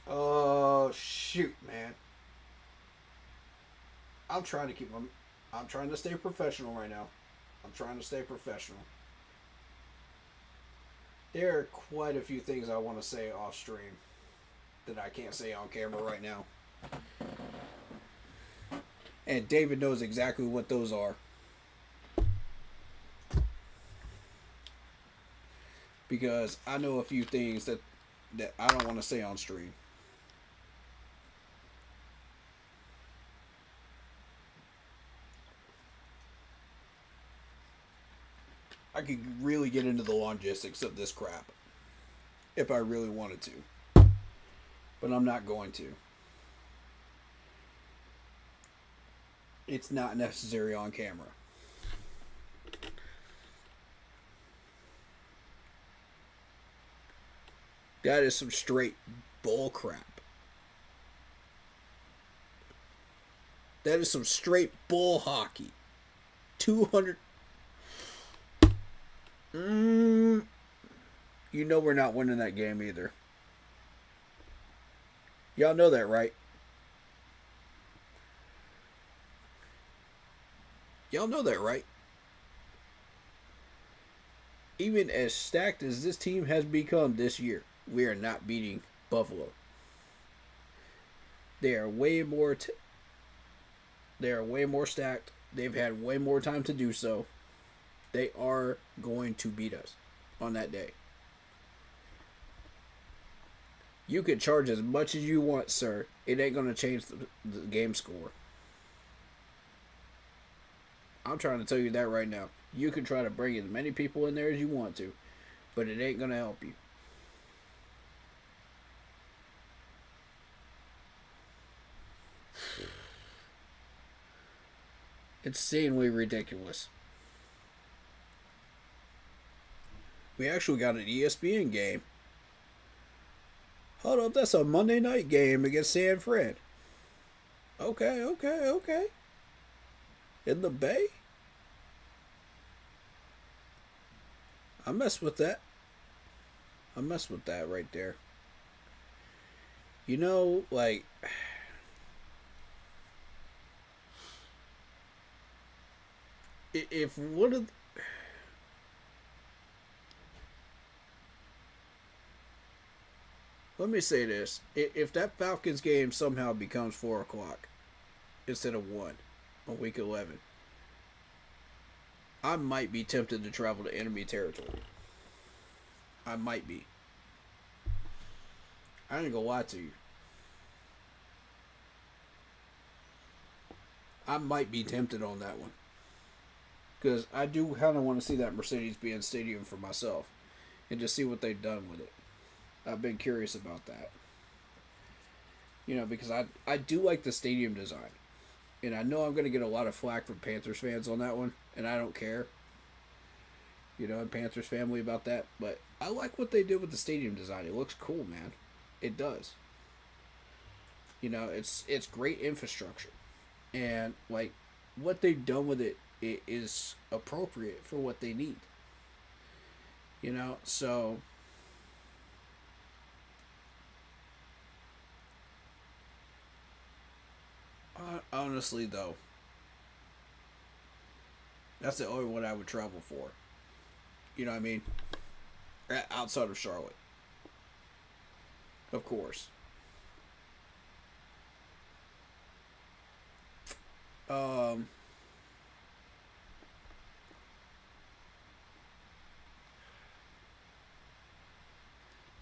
Oh, shoot, man. I'm trying to stay professional right now. I'm trying to stay professional. There are quite a few things I want to say off stream that I can't say on camera right now. And David knows exactly what those are. Because I know a few things that I don't want to say on stream. I could really get into the logistics of this crap if I really wanted to. But I'm not going to. It's not necessary on camera. That is some straight bull crap. That is some straight bull hockey. 200. You know we're not winning that game either. Y'all know that, right? Y'all know that, right? Even as stacked as this team has become this year, we are not beating Buffalo. They are way more stacked. They've had way more time to do so. They are going to beat us on that day. You can charge as much as you want, sir. It ain't going to change the game score. I'm trying to tell you that right now. You can try to bring as many people in there as you want to, but it ain't going to help you. Insanely ridiculous. We actually got an ESPN game. Hold up, that's a Monday night game against San Fran. Okay. In the Bay? I mess with that. I mess with that right there. You know, like... If one of... Let me say this. If that Falcons game somehow becomes 4 o'clock instead of 1 on week 11, I might be tempted to travel to enemy territory. I might be. I ain't gonna lie to you. I might be tempted on that one. Because I do kind of want to see that Mercedes-Benz Stadium for myself and just see what they've done with it. I've been curious about that. You know, because I do like the stadium design. And I know I'm going to get a lot of flack from Panthers fans on that one. And I don't care. You know, I'm Panthers family about that. But I like what they did with the stadium design. It looks cool, man. It does. You know, it's great infrastructure. And, like, what they've done with it is appropriate for what they need. You know, so... honestly, though, that's the only one I would travel for. You know what I mean? Outside of Charlotte. Of course.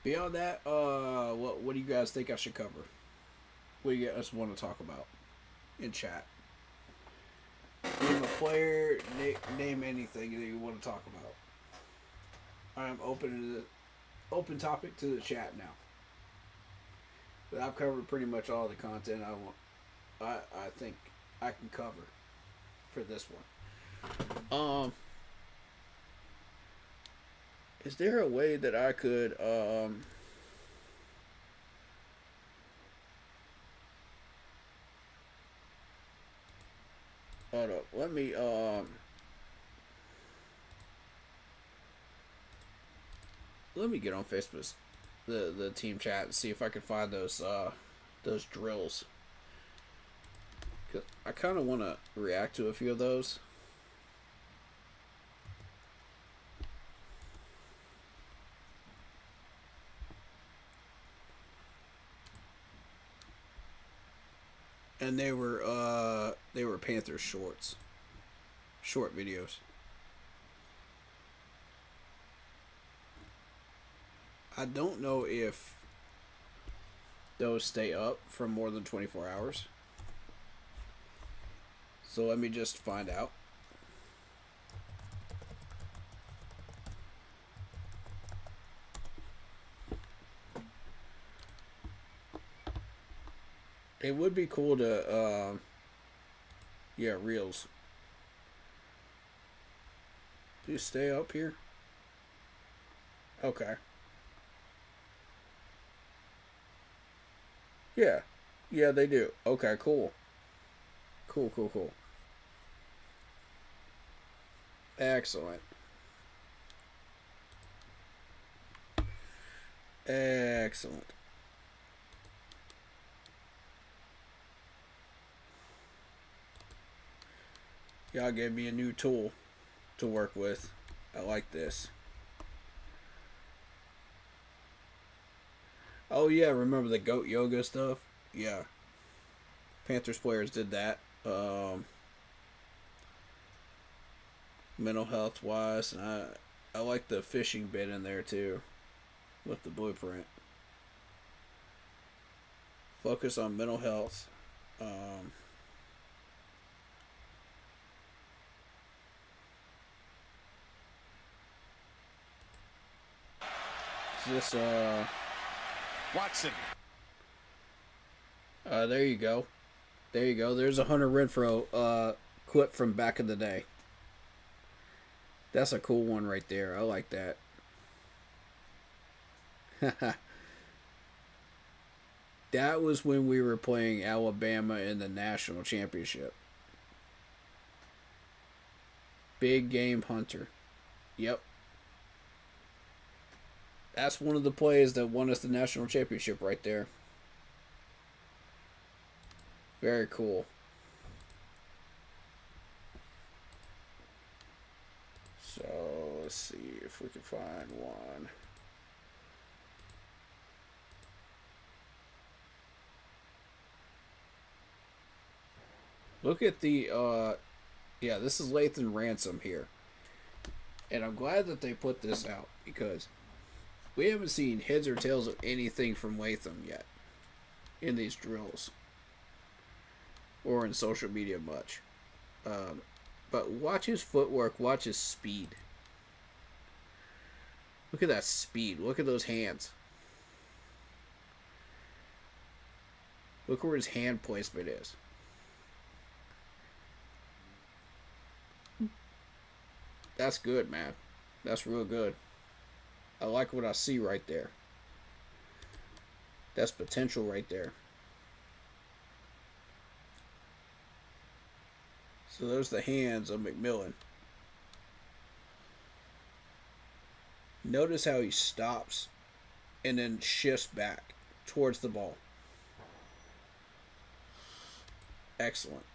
Beyond that, what do you guys think I should cover? What do you guys want to talk about in chat? Name a player, name anything that you want to talk about. I am open topic to the chat now. But I've covered pretty much all the content I want. I think I can cover for this one. Is there a way that I could hold up, let me get on Facebook, the team chat, and see if I can find those drills. 'Cause I kind of want to react to a few of those. And they were Panthers shorts. Short videos. I don't know if those stay up for more than 24 hours. So let me just find out. It would be cool to, yeah, reels. Do you stay up here? Okay. Yeah. Yeah, they do. Okay, cool. Cool. Excellent. Excellent. Y'all gave me a new tool to work with. I like this. Oh yeah, remember the goat yoga stuff? Yeah. Panthers players did that. Mental health wise, and I like the fishing bit in there too with the blueprint. Focus on mental health. Is this Watson. There you go. There you go. There's a Hunter Renfro clip from back in the day. That's a cool one right there. I like that. That was when we were playing Alabama in the national championship. Big game Hunter. Yep. That's one of the plays that won us the national championship right there. Very cool. So, let's see if we can find one. Look at the, yeah, this is Lathan Ransom here. And I'm glad that they put this out because we haven't seen heads or tails of anything from Latham yet in these drills or in social media much. But watch his footwork, watch his speed. Look at that speed. Look at those hands. Look where his hand placement is. That's good, man. That's real good. I like what I see right there. That's potential right there. So there's the hands of McMillan. Notice how he stops and then shifts back towards the ball. Excellent.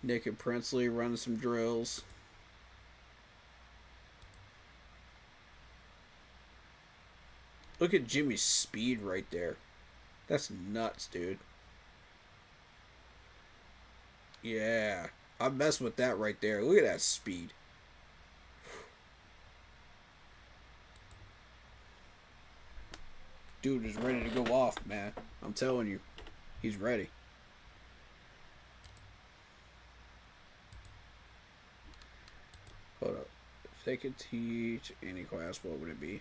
Nick and Princely running some drills. Look at Jimmy's speed right there. That's nuts, dude. Yeah. I messed with that right there. Look at that speed. Dude is ready to go off, man. I'm telling you. He's ready. Hold up. If they could teach any class, what would it be?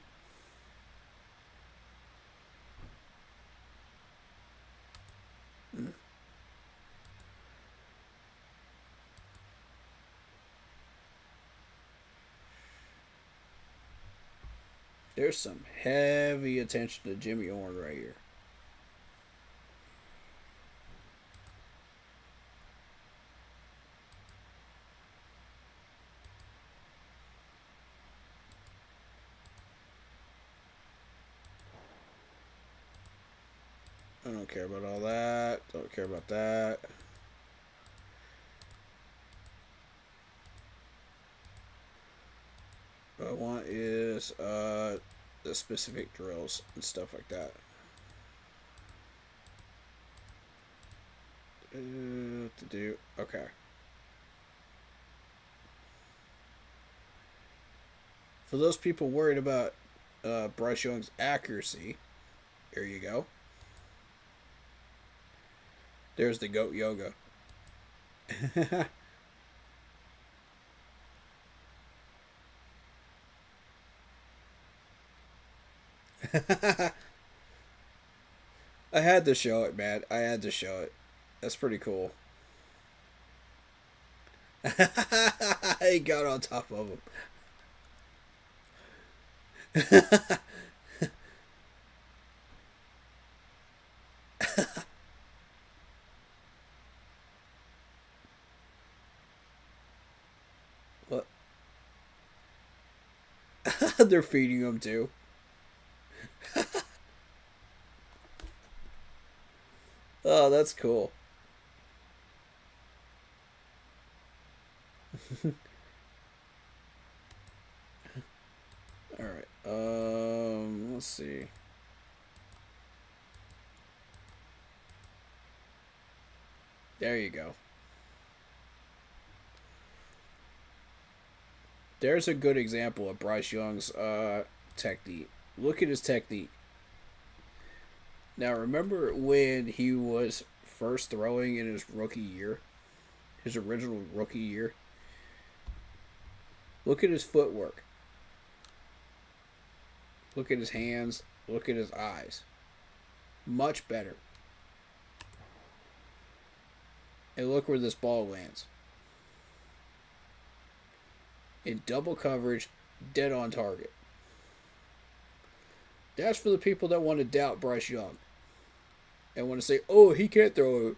There's some heavy attention to Jimmy Orr right here. I don't care about all that. Don't care about that. What I want is the specific drills and stuff like that. To do. Okay. For those people worried about Bryce Young's accuracy, here you go. There's the goat yoga. I had to show it, man. I had to show it. That's pretty cool. He got on top of him. What? They're feeding him too. Oh, that's cool. All right. Let's see. There you go. There's a good example of Bryce Young's technique. Look at his technique. Now, remember when he was first throwing in his rookie year? His original rookie year? Look at his footwork. Look at his hands. Look at his eyes. Much better. And look where this ball lands. In double coverage, dead on target. That's for the people that want to doubt Bryce Young. And want to say, oh, he can't throw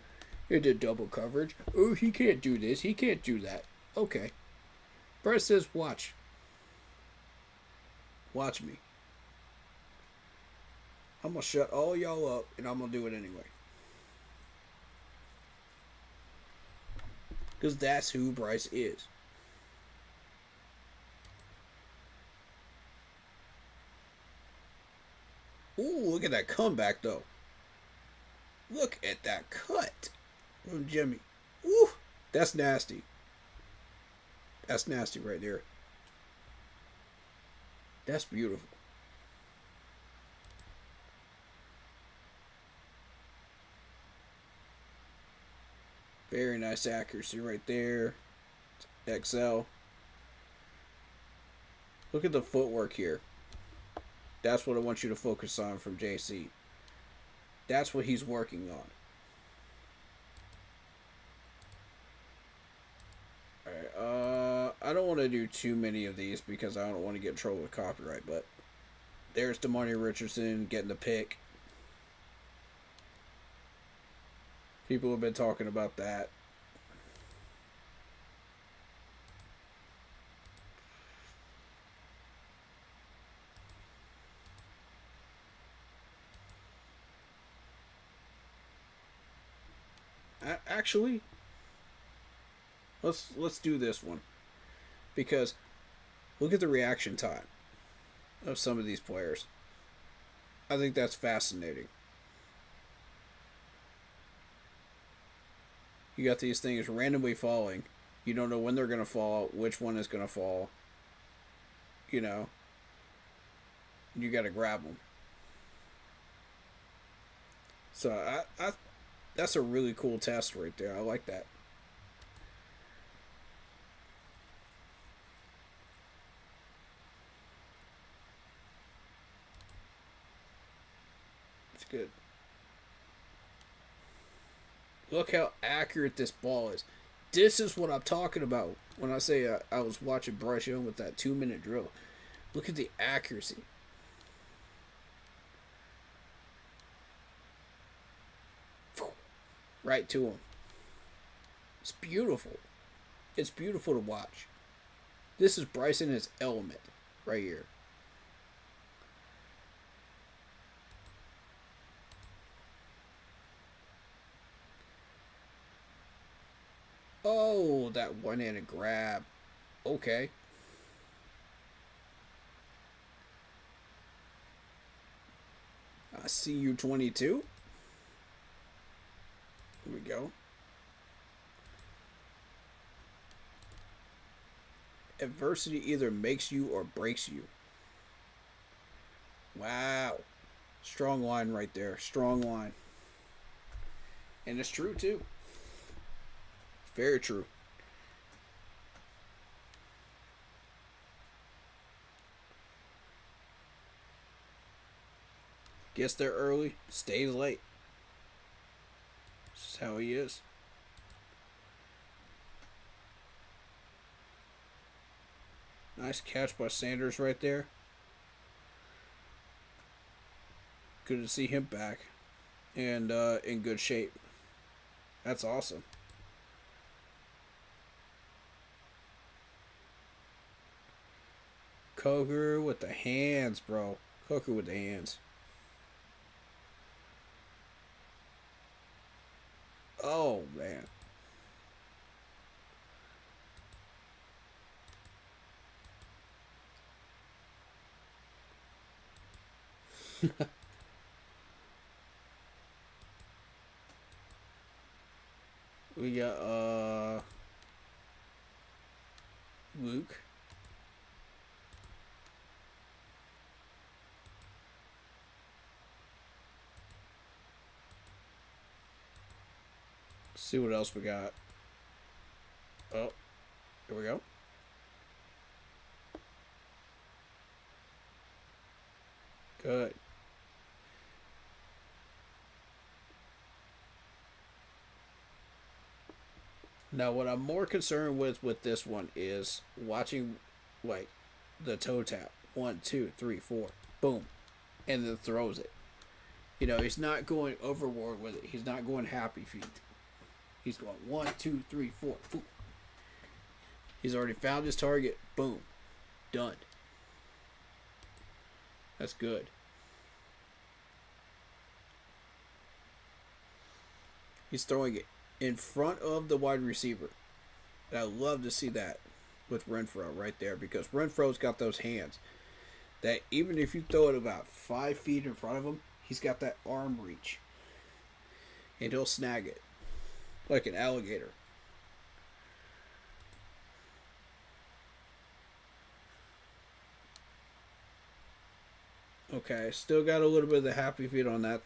into double coverage. Oh, he can't do this. He can't do that. Okay. Bryce says, watch. Watch me. I'm going to shut all y'all up, and I'm going to do it anyway. Because that's who Bryce is. Ooh, look at that comeback, though. Look at that cut from Jimmy. Ooh, that's nasty. That's nasty right there. That's beautiful. Very nice accuracy right there. XL. Look at the footwork here. That's what I want you to focus on from JC. That's what he's working on. Alright, I don't want to do too many of these because I don't want to get in trouble with copyright, but there's Damani Richardson getting the pick. People have been talking about that. Actually, let's do this one, because look at the reaction time of some of these players. I think that's fascinating. You got these things randomly falling. You don't know when they're going to fall, which one is going to fall. You know, you got to grab them. So I that's a really cool test right there. I like that. It's good. Look how accurate this ball is. This is what I'm talking about when I say I was watching Bryce Young with that 2-minute drill. Look at the accuracy. Right to him. It's beautiful. It's beautiful to watch. This is Bryce in his element right here. Oh, that one-handed grab. Okay. I see you, 22. Here we go. Adversity either makes you or breaks you. Wow. Strong line right there. Strong line. And it's true, too. Very true. Gets there early, stays late. This is how he is. Nice catch by Sanders right there. Good to see him back and in good shape. That's awesome. Coker with the hands, bro. Coker with the hands. Oh, man. We got Luke. See what else we got. Oh, here we go. Good. Now, what I'm more concerned with this one is watching, like, the toe tap. 1, 2, 3, 4. Boom. And then throws it. You know, he's not going overboard with it. He's not going happy feet. He's going 1, 2, 3, 4. Boom. He's already found his target. Boom. Done. That's good. He's throwing it in front of the wide receiver. And I love to see that with Renfro right there, because Renfro's got those hands that even if you throw it about 5 feet in front of him, he's got that arm reach. And he'll snag it like an alligator. Okay, still got a little bit of the happy feet on that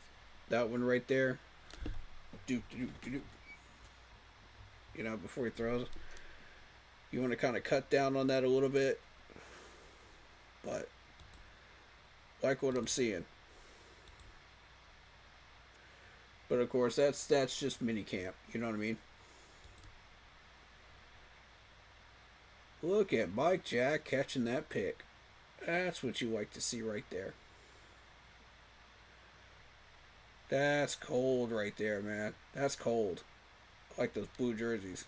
one right there. Doop, doop, doop. You know, before he throws. You want to kind of cut down on that a little bit. But like what I'm seeing. But of course, that's just mini camp. You know what I mean? Look at Mike Jack catching that pick. That's what you like to see right there. That's cold right there, man. That's cold. I like those blue jerseys.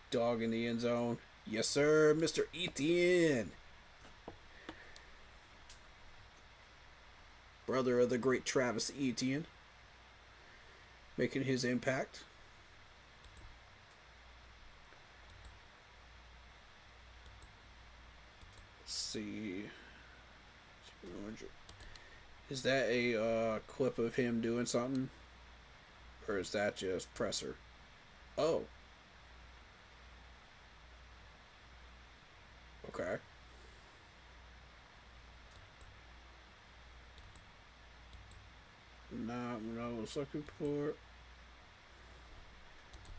Dog in the end zone. Yes, sir, Mr. Etienne. Brother of the great Travis Etienne. Making his impact. Let's see. Is that a clip of him doing something? Or is that just presser? Oh. Okay. Not what I was looking for.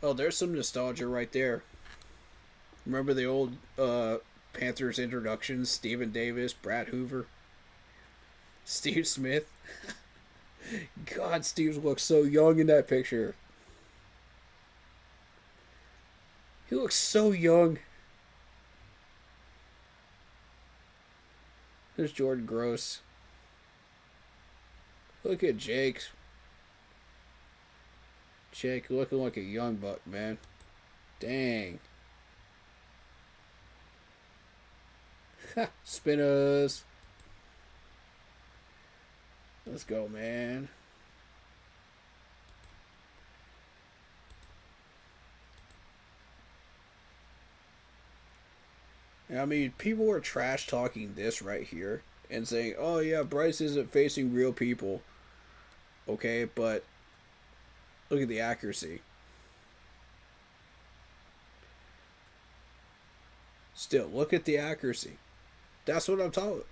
Oh, there's some nostalgia right there. Remember the old Panthers introductions? Steven Davis, Brad Hoover, Steve Smith. God, Steve looks so young in that picture. He looks so young. There's Jordan Gross. Look at Jake. Jake looking like a young buck, man. Dang. Spinners. Let's go, man. I mean, people were trash talking this right here and saying, oh yeah, Bryce isn't facing real people. Okay, but Look at the accuracy. Still, look at the accuracy. That's what I'm talking.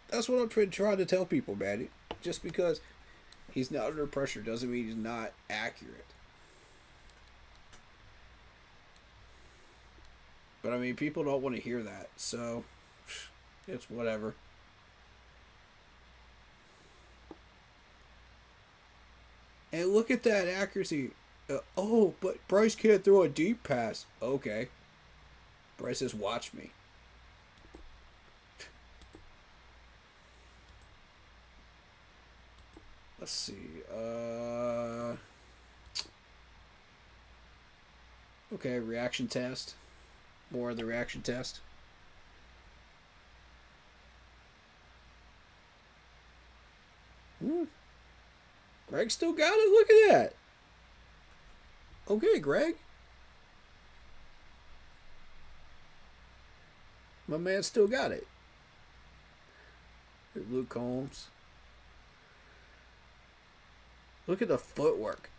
That's what I'm trying to tell people, man. Just because he's not under pressure doesn't mean he's not accurate. But I mean, people don't want to hear that, so it's whatever. And look at that accuracy. Oh, but Bryce can't throw a deep pass. Okay. Bryce says, watch me. Let's see. Okay, reaction test. More of the reaction test. Greg still got it. Look at that. Okay, Greg. My man still got it. Luke Combs. Look at the footwork.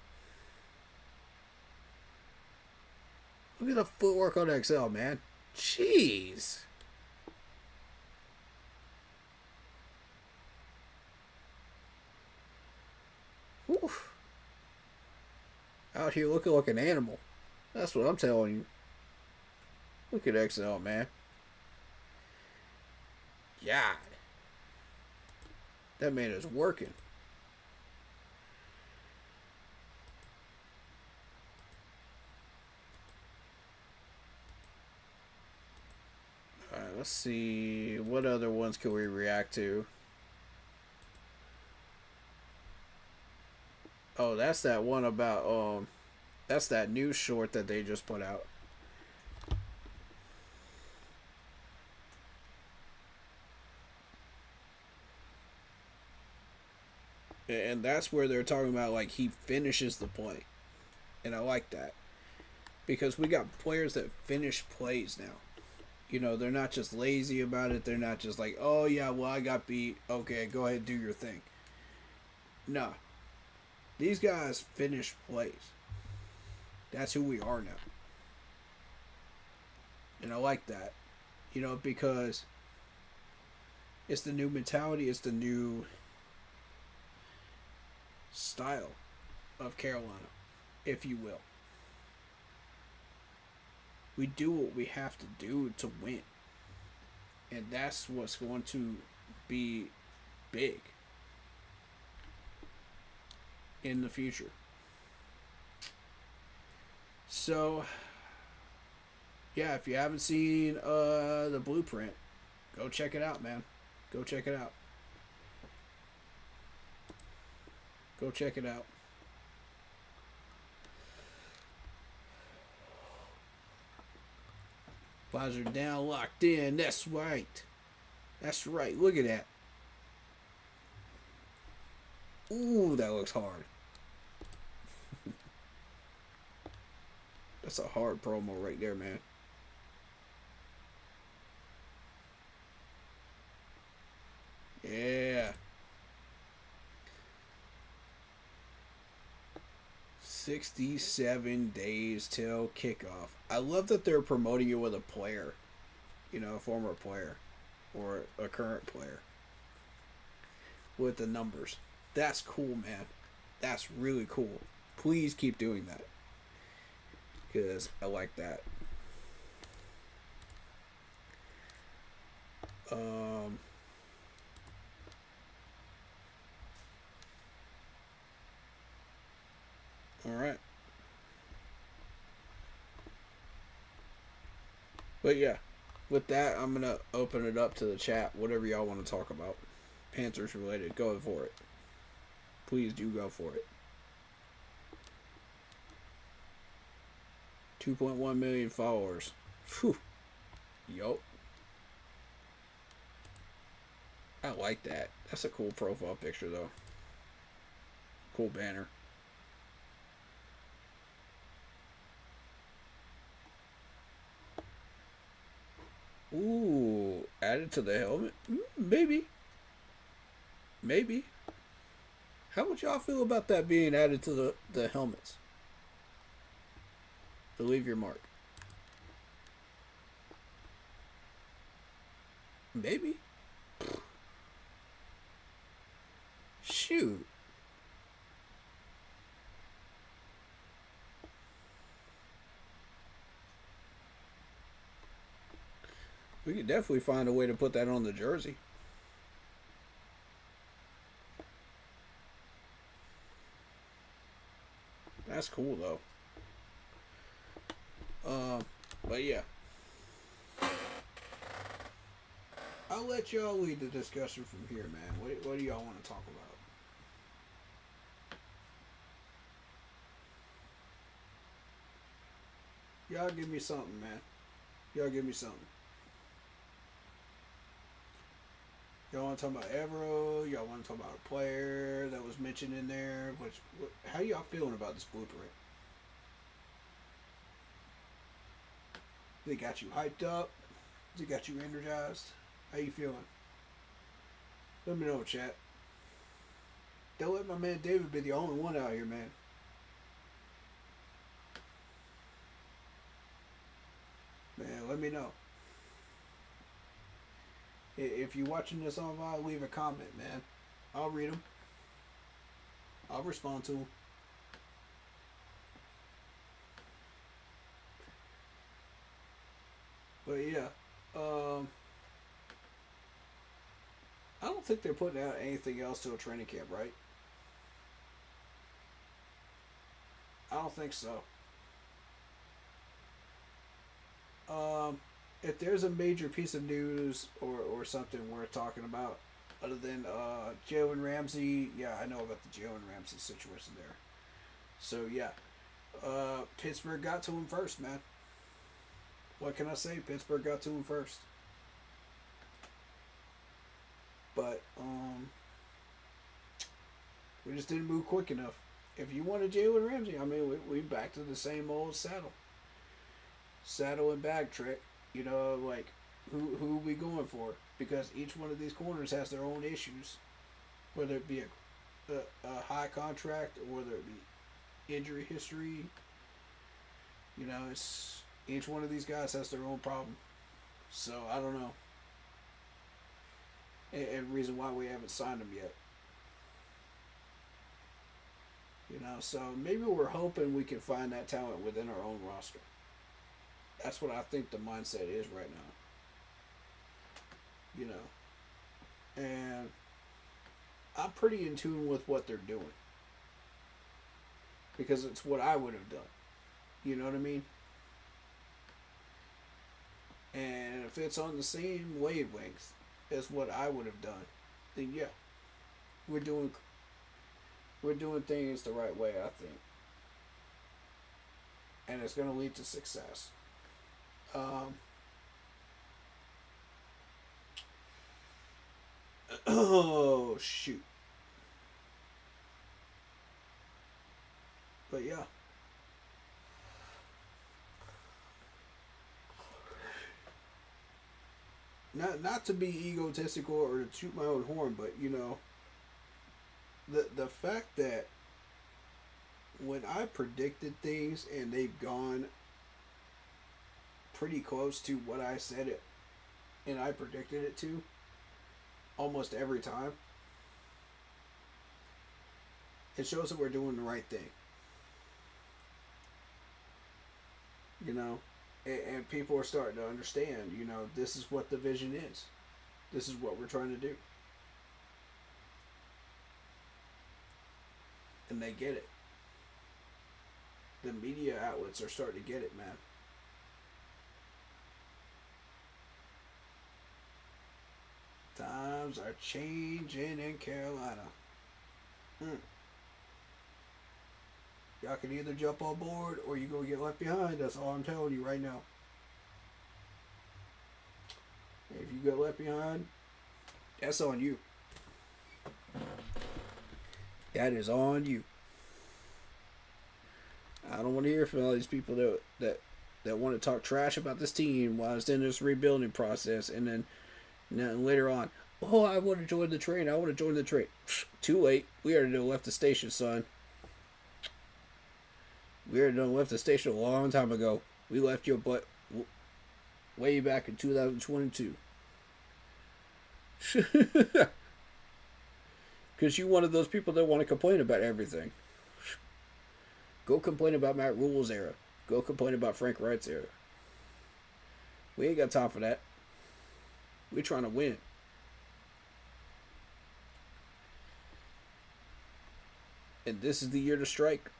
Look at the footwork on XL, man. Jeez. Whew. Out here looking like an animal. That's what I'm telling you. Look at XL, man. God. That man is working. Alright, let's see. What other ones can we react to? Oh, that's that one about, that's that new short that they just put out. And that's where they're talking about, like, he finishes the play. And I like that. Because we got players that finish plays now. You know, they're not just lazy about it. They're not just like, oh, yeah, well, I got beat. Okay, go ahead and do your thing. No. These guys finish plays. That's who we are now. And I like that. You know, because it's the new mentality. It's the new style of Carolina, if you will. We do what we have to do to win. And that's what's going to be big in the future. So, yeah, if you haven't seen the blueprint, go check it out, man. Go check it out. Go check it out. Visor down, locked in. That's right. That's right. Look at that. Ooh, that looks hard. That's a hard promo right there, man. Yeah. 67 days till kickoff. I love that they're promoting it with a player. You know, a former player. Or a current player. With the numbers. That's cool, man. That's really cool. Please keep doing that. Because I like that. Alright. But yeah, with that, I'm going to open it up to the chat. Whatever y'all want to talk about. Panthers related. Go for it. Please do go for it. 2.1 million followers. Whew. Yup. I like that. That's a cool profile picture, though. Cool banner. Ooh, added to the helmet? Maybe. Maybe. How would y'all feel about that being added to the helmets? Leave your mark. Maybe. Shoot. We could definitely find a way to put that on the jersey. That's cool though. But yeah. I'll let y'all lead the discussion from here, man. What do y'all want to talk about? Y'all give me something, man. Y'all give me something. Y'all want to talk about Evero? Y'all want to talk about a player that was mentioned in there? How y'all feeling about this blueprint? They got you hyped up? They got you energized? How you feeling? Let me know, chat. Don't let my man David be the only one out here, man. Man, let me know. If you're watching this on VOD, leave a comment, man. I'll read them. I'll respond to them. But yeah, I don't think they're putting out anything else to a training camp, right? I don't think so. If there's a major piece of news or something worth talking about, other than Jalen Ramsey, yeah, I know about the Jalen Ramsey situation there. So yeah, Pittsburgh got to him first, man. What can I say? Pittsburgh got to him first. But we just didn't move quick enough. If you wanted Jalen Ramsey, I mean, we back to the same old saddle and bag trick. You know, like who we going for? Because each one of these corners has their own issues, whether it be a high contract or whether it be injury history. You know, it's each one of these guys has their own problem. So I don't know. And reason why we haven't signed them yet. You know, so maybe we're hoping we can find that talent within our own roster. That's what I think the mindset is right now. You know. And I'm pretty in tune with what they're doing. Because it's what I would have done. You know what I mean? And if it's on the same wavelength as what I would have done, then yeah. We're doing things the right way, I think. And it's going to lead to success. Oh, shoot. But yeah. Not to be egotistical or to toot my own horn, but you know, the fact that when I predicted things and they've gone pretty close to what I said it and I predicted it to almost every time, it shows that we're doing the right thing. You know, and people are starting to understand, you know, this is what the vision is. This is what we're trying to do. And they get it. The media outlets are starting to get it, man. Times are changing in Carolina. Y'all can either jump on board or you gonna get left behind. That's all I'm telling you right now. If you get left behind, that's on you. That is on you. I don't want to hear from all these people that want to talk trash about this team while it's in this rebuilding process, and then later on, oh, I want to join the train. I want to join the train. Too late. We already left the station, son. We already done left the station a long time ago. We left your butt way back in 2022. Because you one of those people that want to complain about everything. Go complain about Matt Rule's era. Go complain about Frank Wright's era. We ain't got time for that. We're trying to win. And this is the year to strike.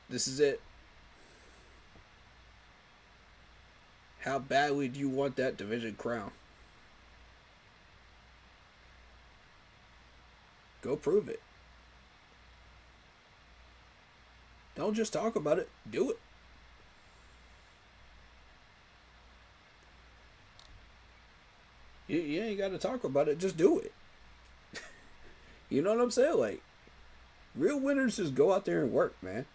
This is it. How badly do you want that division crown? Go prove it. Don't just talk about it. Do it. You ain't got to talk about it. Just do it. You know what I'm saying? Like, real winners just go out there and work, man.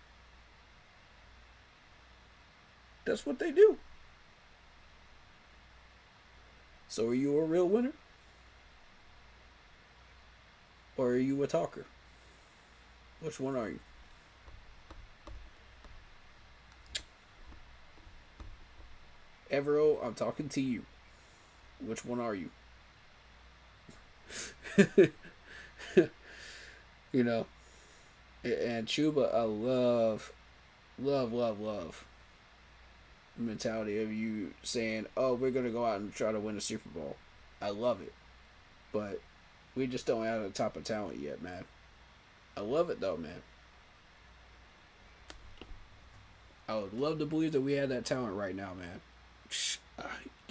That's what they do. So are you a real winner? Or are you a talker? Which one are you? Evero, I'm talking to you. Which one are you? You know. And Chuba, I love the mentality of you saying, oh, we're going to go out and try to win a Super Bowl. I love it. But we just don't have the top of talent yet, man. I love it, though, man. I would love to believe that we have that talent right now, man.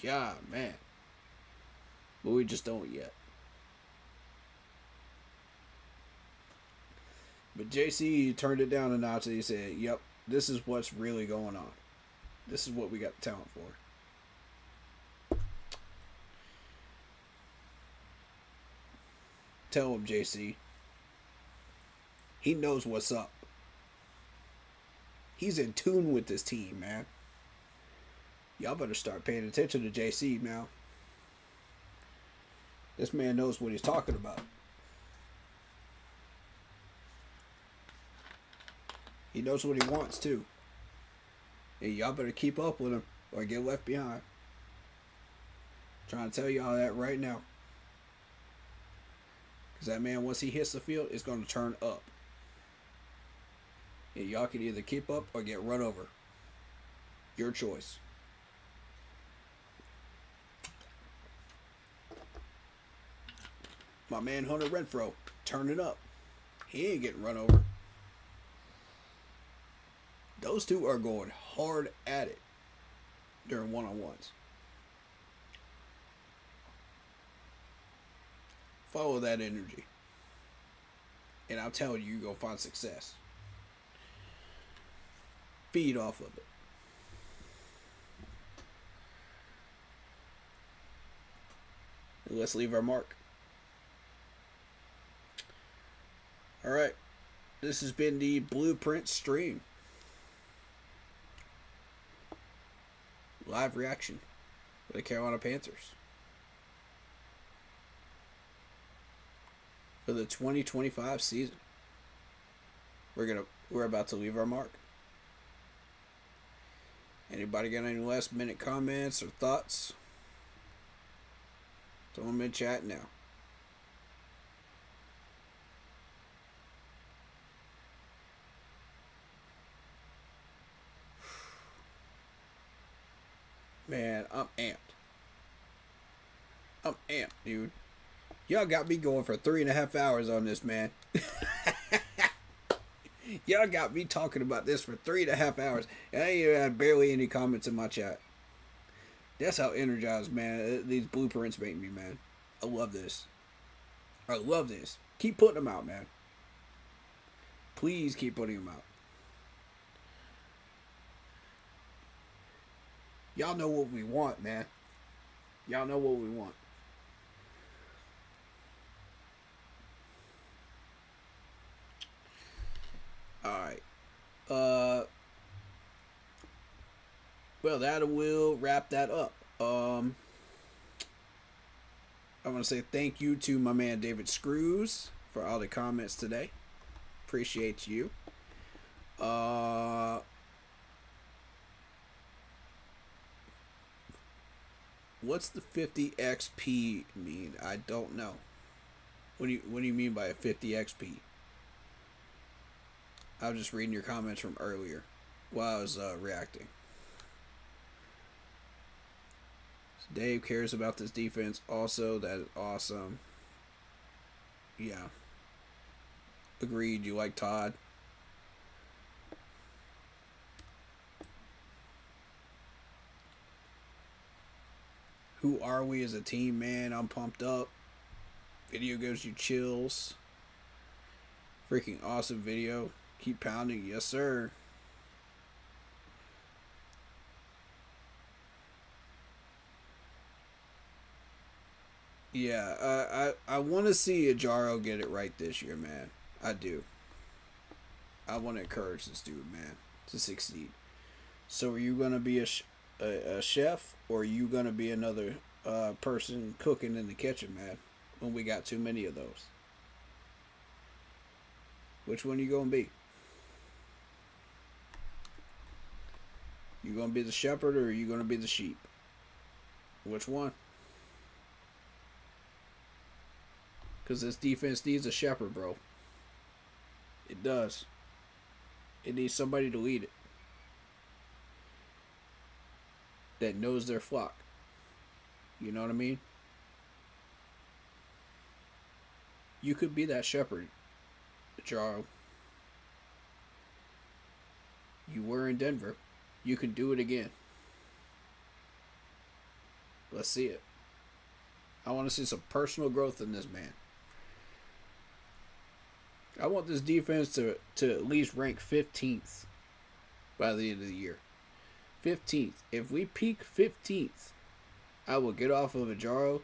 God, man. But we just don't yet. But JC turned it down a notch and he said, yep, this is what's really going on. This is what we got the talent for. Tell him, JC. He knows what's up. He's in tune with this team, man. Y'all better start paying attention to JC now. This man knows what he's talking about. He knows what he wants, too. And y'all better keep up with him or get left behind. Trying to tell y'all that right now. Because that man, once he hits the field, is going to turn up. And y'all can either keep up or get run over. Your choice. My man Hunter Renfrow, turn it up. He ain't getting run over. Those two are going hard at it during one-on-ones. Follow that energy. And I'm telling you, you're going to find success. Feed off of it. And let's leave our mark. All right. This has been the Blueprint stream. Live reaction for the Carolina Panthers for the 2025 season. We're about to leave our mark. Anybody got any last minute comments or thoughts? Throw them in chat now. Man, I'm amped. I'm amped, dude. Y'all got me going for 3.5 hours on this, man. Y'all got me talking about this for 3.5 hours. And I ain't even had barely any comments in my chat. That's how energized, man, these blueprints make me, man. I love this. I love this. Keep putting them out, man. Please keep putting them out. Y'all know what we want, man. Y'all know what we want. Alright. Well, that will wrap that up. I want to say thank you to my man David Screws for all the comments today. Appreciate you. What's the 50 XP mean? I don't know. What do you mean by a 50 XP? I was just reading your comments from earlier while I was reacting. So Dave cares about this defense also. That is awesome. Yeah. Agreed. You like Todd? Who are we as a team, man? I'm pumped up. Video gives you chills. Freaking awesome video. Keep pounding. Yes, sir. Yeah, I want to see Ajaro get it right this year, man. I do. I want to encourage this dude, man, to succeed. So are you going to be a chef, or are you going to be another person cooking in the kitchen, man, when we got too many of those? Which one you going to be? You going to be the shepherd, or are you going to be the sheep? Which one? Because this defense needs a shepherd, bro. It does. It needs somebody to lead it that knows their flock. You know what I mean? You could be that shepherd, Jaro. You were in Denver. You can do it again. Let's see it. I want to see some personal growth in this man. I want this defense to at least rank 15th by the end of the year. 15th. If we peak 15th, I will get off of Ajaro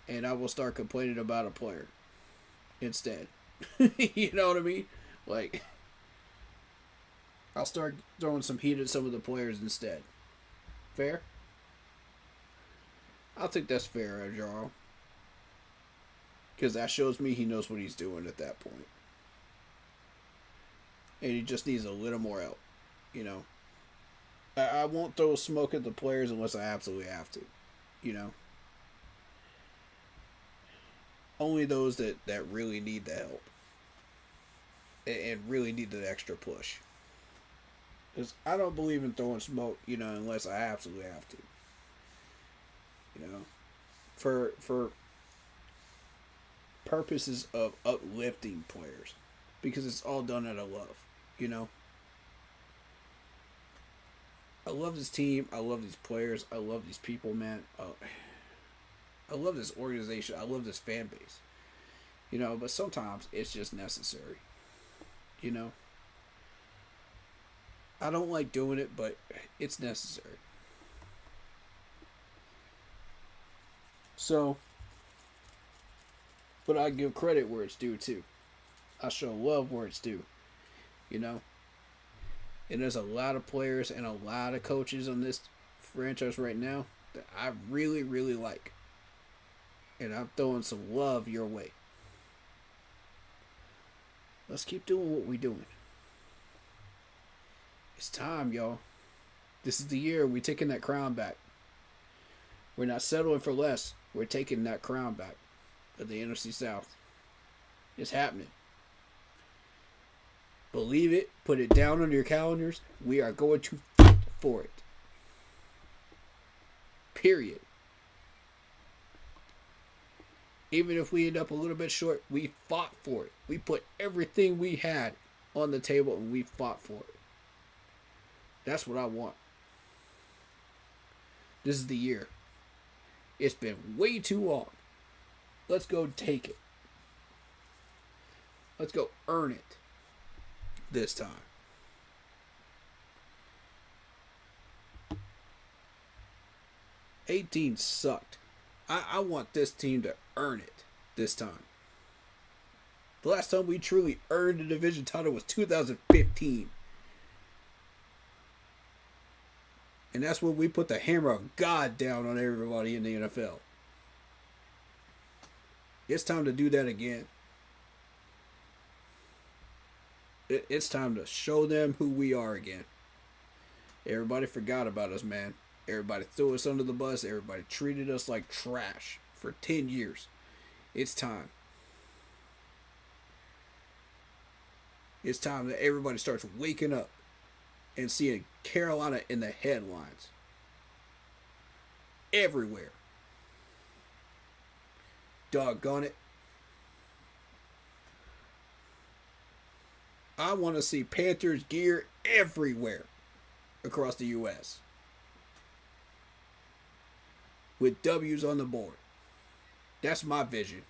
and I will start complaining about a player instead. You know what I mean? Like, I'll start throwing some heat at some of the players instead. Fair? I think that's fair, Ajaro. Because that shows me he knows what he's doing at that point. And he just needs a little more help, you know. I won't throw smoke at the players unless I absolutely have to, you know. Only those that really need the help. And really need the extra push. Because I don't believe in throwing smoke, you know, unless I absolutely have to. You know. For purposes of uplifting players, because it's all done out of love, you know. I love this team. I love these players. I love these people, man. I love this organization. I love this fan base, you know. But sometimes it's just necessary, you know. I don't like doing it, but it's necessary. So, but I give credit where it's due, too. I show love where it's due, you know. And there's a lot of players and a lot of coaches on this franchise right now that I really, really like. And I'm throwing some love your way. Let's keep doing what we're doing. It's time, y'all. This is the year we're taking that crown back. We're not settling for less. We're taking that crown back of the NFC South. It's happening. Believe it. Put it down on your calendars. We are going to fight for it. Period. Even if we end up a little bit short, we fought for it. We put everything we had on the table and we fought for it. That's what I want. This is the year. It's been way too long. Let's go take it. Let's go earn it this time. '18 sucked. I want this team to earn it this time. The last time we truly earned a division title was 2015. And that's when we put the hammer of God down on everybody in the NFL. It's time to do that again. It's time to show them who we are again. Everybody forgot about us, man. Everybody threw us under the bus. Everybody treated us like trash for 10 years. It's time. It's time that everybody starts waking up and seeing Carolina in the headlines. Everywhere. Doggone it. I want to see Panthers gear everywhere across the U.S. with W's on the board. That's my vision.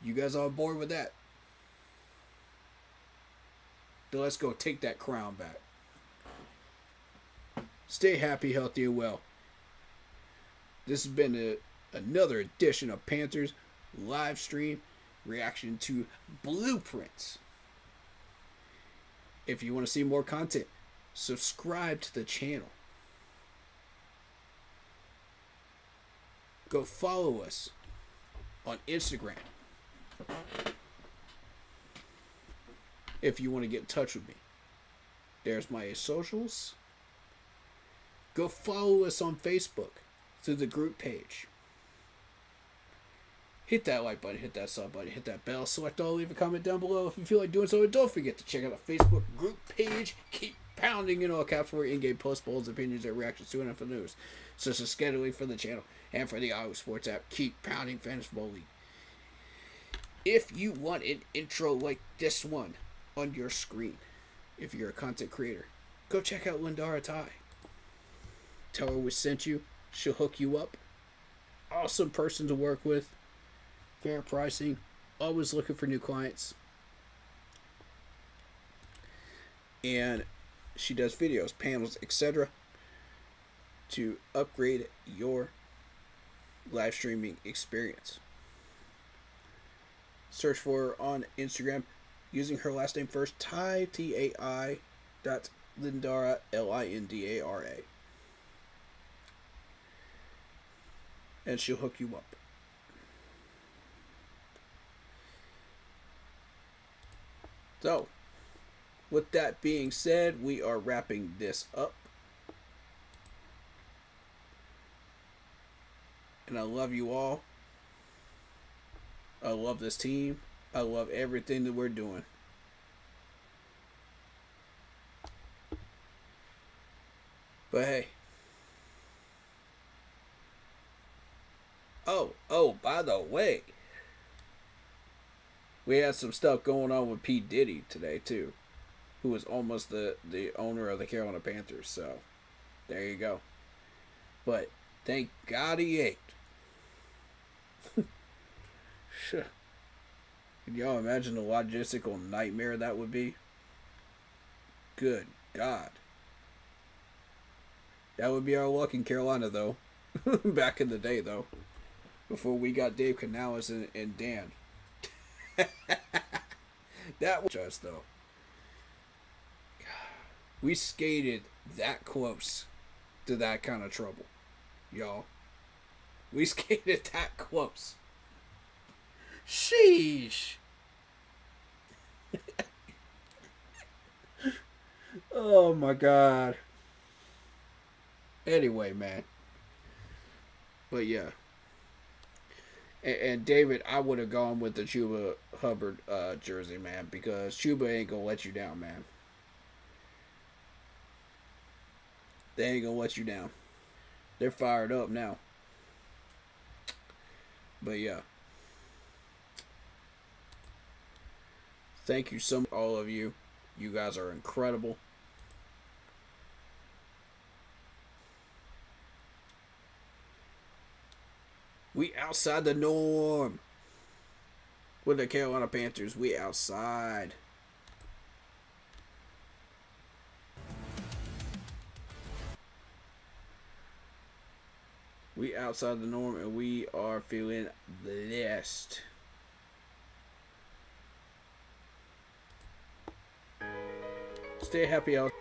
You guys on board with that? Then let's go take that crown back. Stay happy, healthy, and well. This has been another edition of Panthers live stream reaction to Blueprints. If you want to see more content, subscribe to the channel. Go follow us on Instagram. If you want to get in touch with me, there's my socials. Go follow us on Facebook through the group page. Hit that like button, hit that sub button, hit that bell, select all, leave a comment down below if you feel like doing so. And don't forget to check out the Facebook group page. Keep pounding in all caps for in-game post polls, opinions, and reactions to NFL news, such as scheduling for the channel and for the Iowa Sports app. Keep pounding Fantasy Football League. If you want an intro like this one on your screen, if you're a content creator, go check out Lindara Ty. Tell her we sent you. She'll hook you up. Awesome person to work with. Fair pricing. Always looking for new clients. And she does videos, panels, etc. to upgrade your live streaming experience. Search for her on Instagram using her last name first, Ty, T-A-I, Lindara, L-I-N-D-A-R-A. And she'll hook you up. So, with that being said, we are wrapping this up. And I love you all. I love this team. I love everything that we're doing. But hey. Oh, by the way. We had some stuff going on with P. Diddy today, too. Who was almost the owner of the Carolina Panthers. So, there you go. But, thank God he ain't. Can y'all imagine the logistical nightmare that would be? Good God. That would be our luck in Carolina, though. Back in the day, though. Before we got Dave Canales and Dan. That was just, though. We skated that close to that kind of trouble, y'all. We skated that close. Sheesh. Oh my God. Anyway, man. But yeah. And David, I would have gone with the Chuba Hubbard jersey, man, because Chuba ain't gonna let you down, man. They ain't gonna let you down. They're fired up now. But yeah. Thank you so much, all of you. You guys are incredible. We outside the norm. With the Carolina Panthers, we outside. We outside the norm and we are feeling blessed. Stay happy out.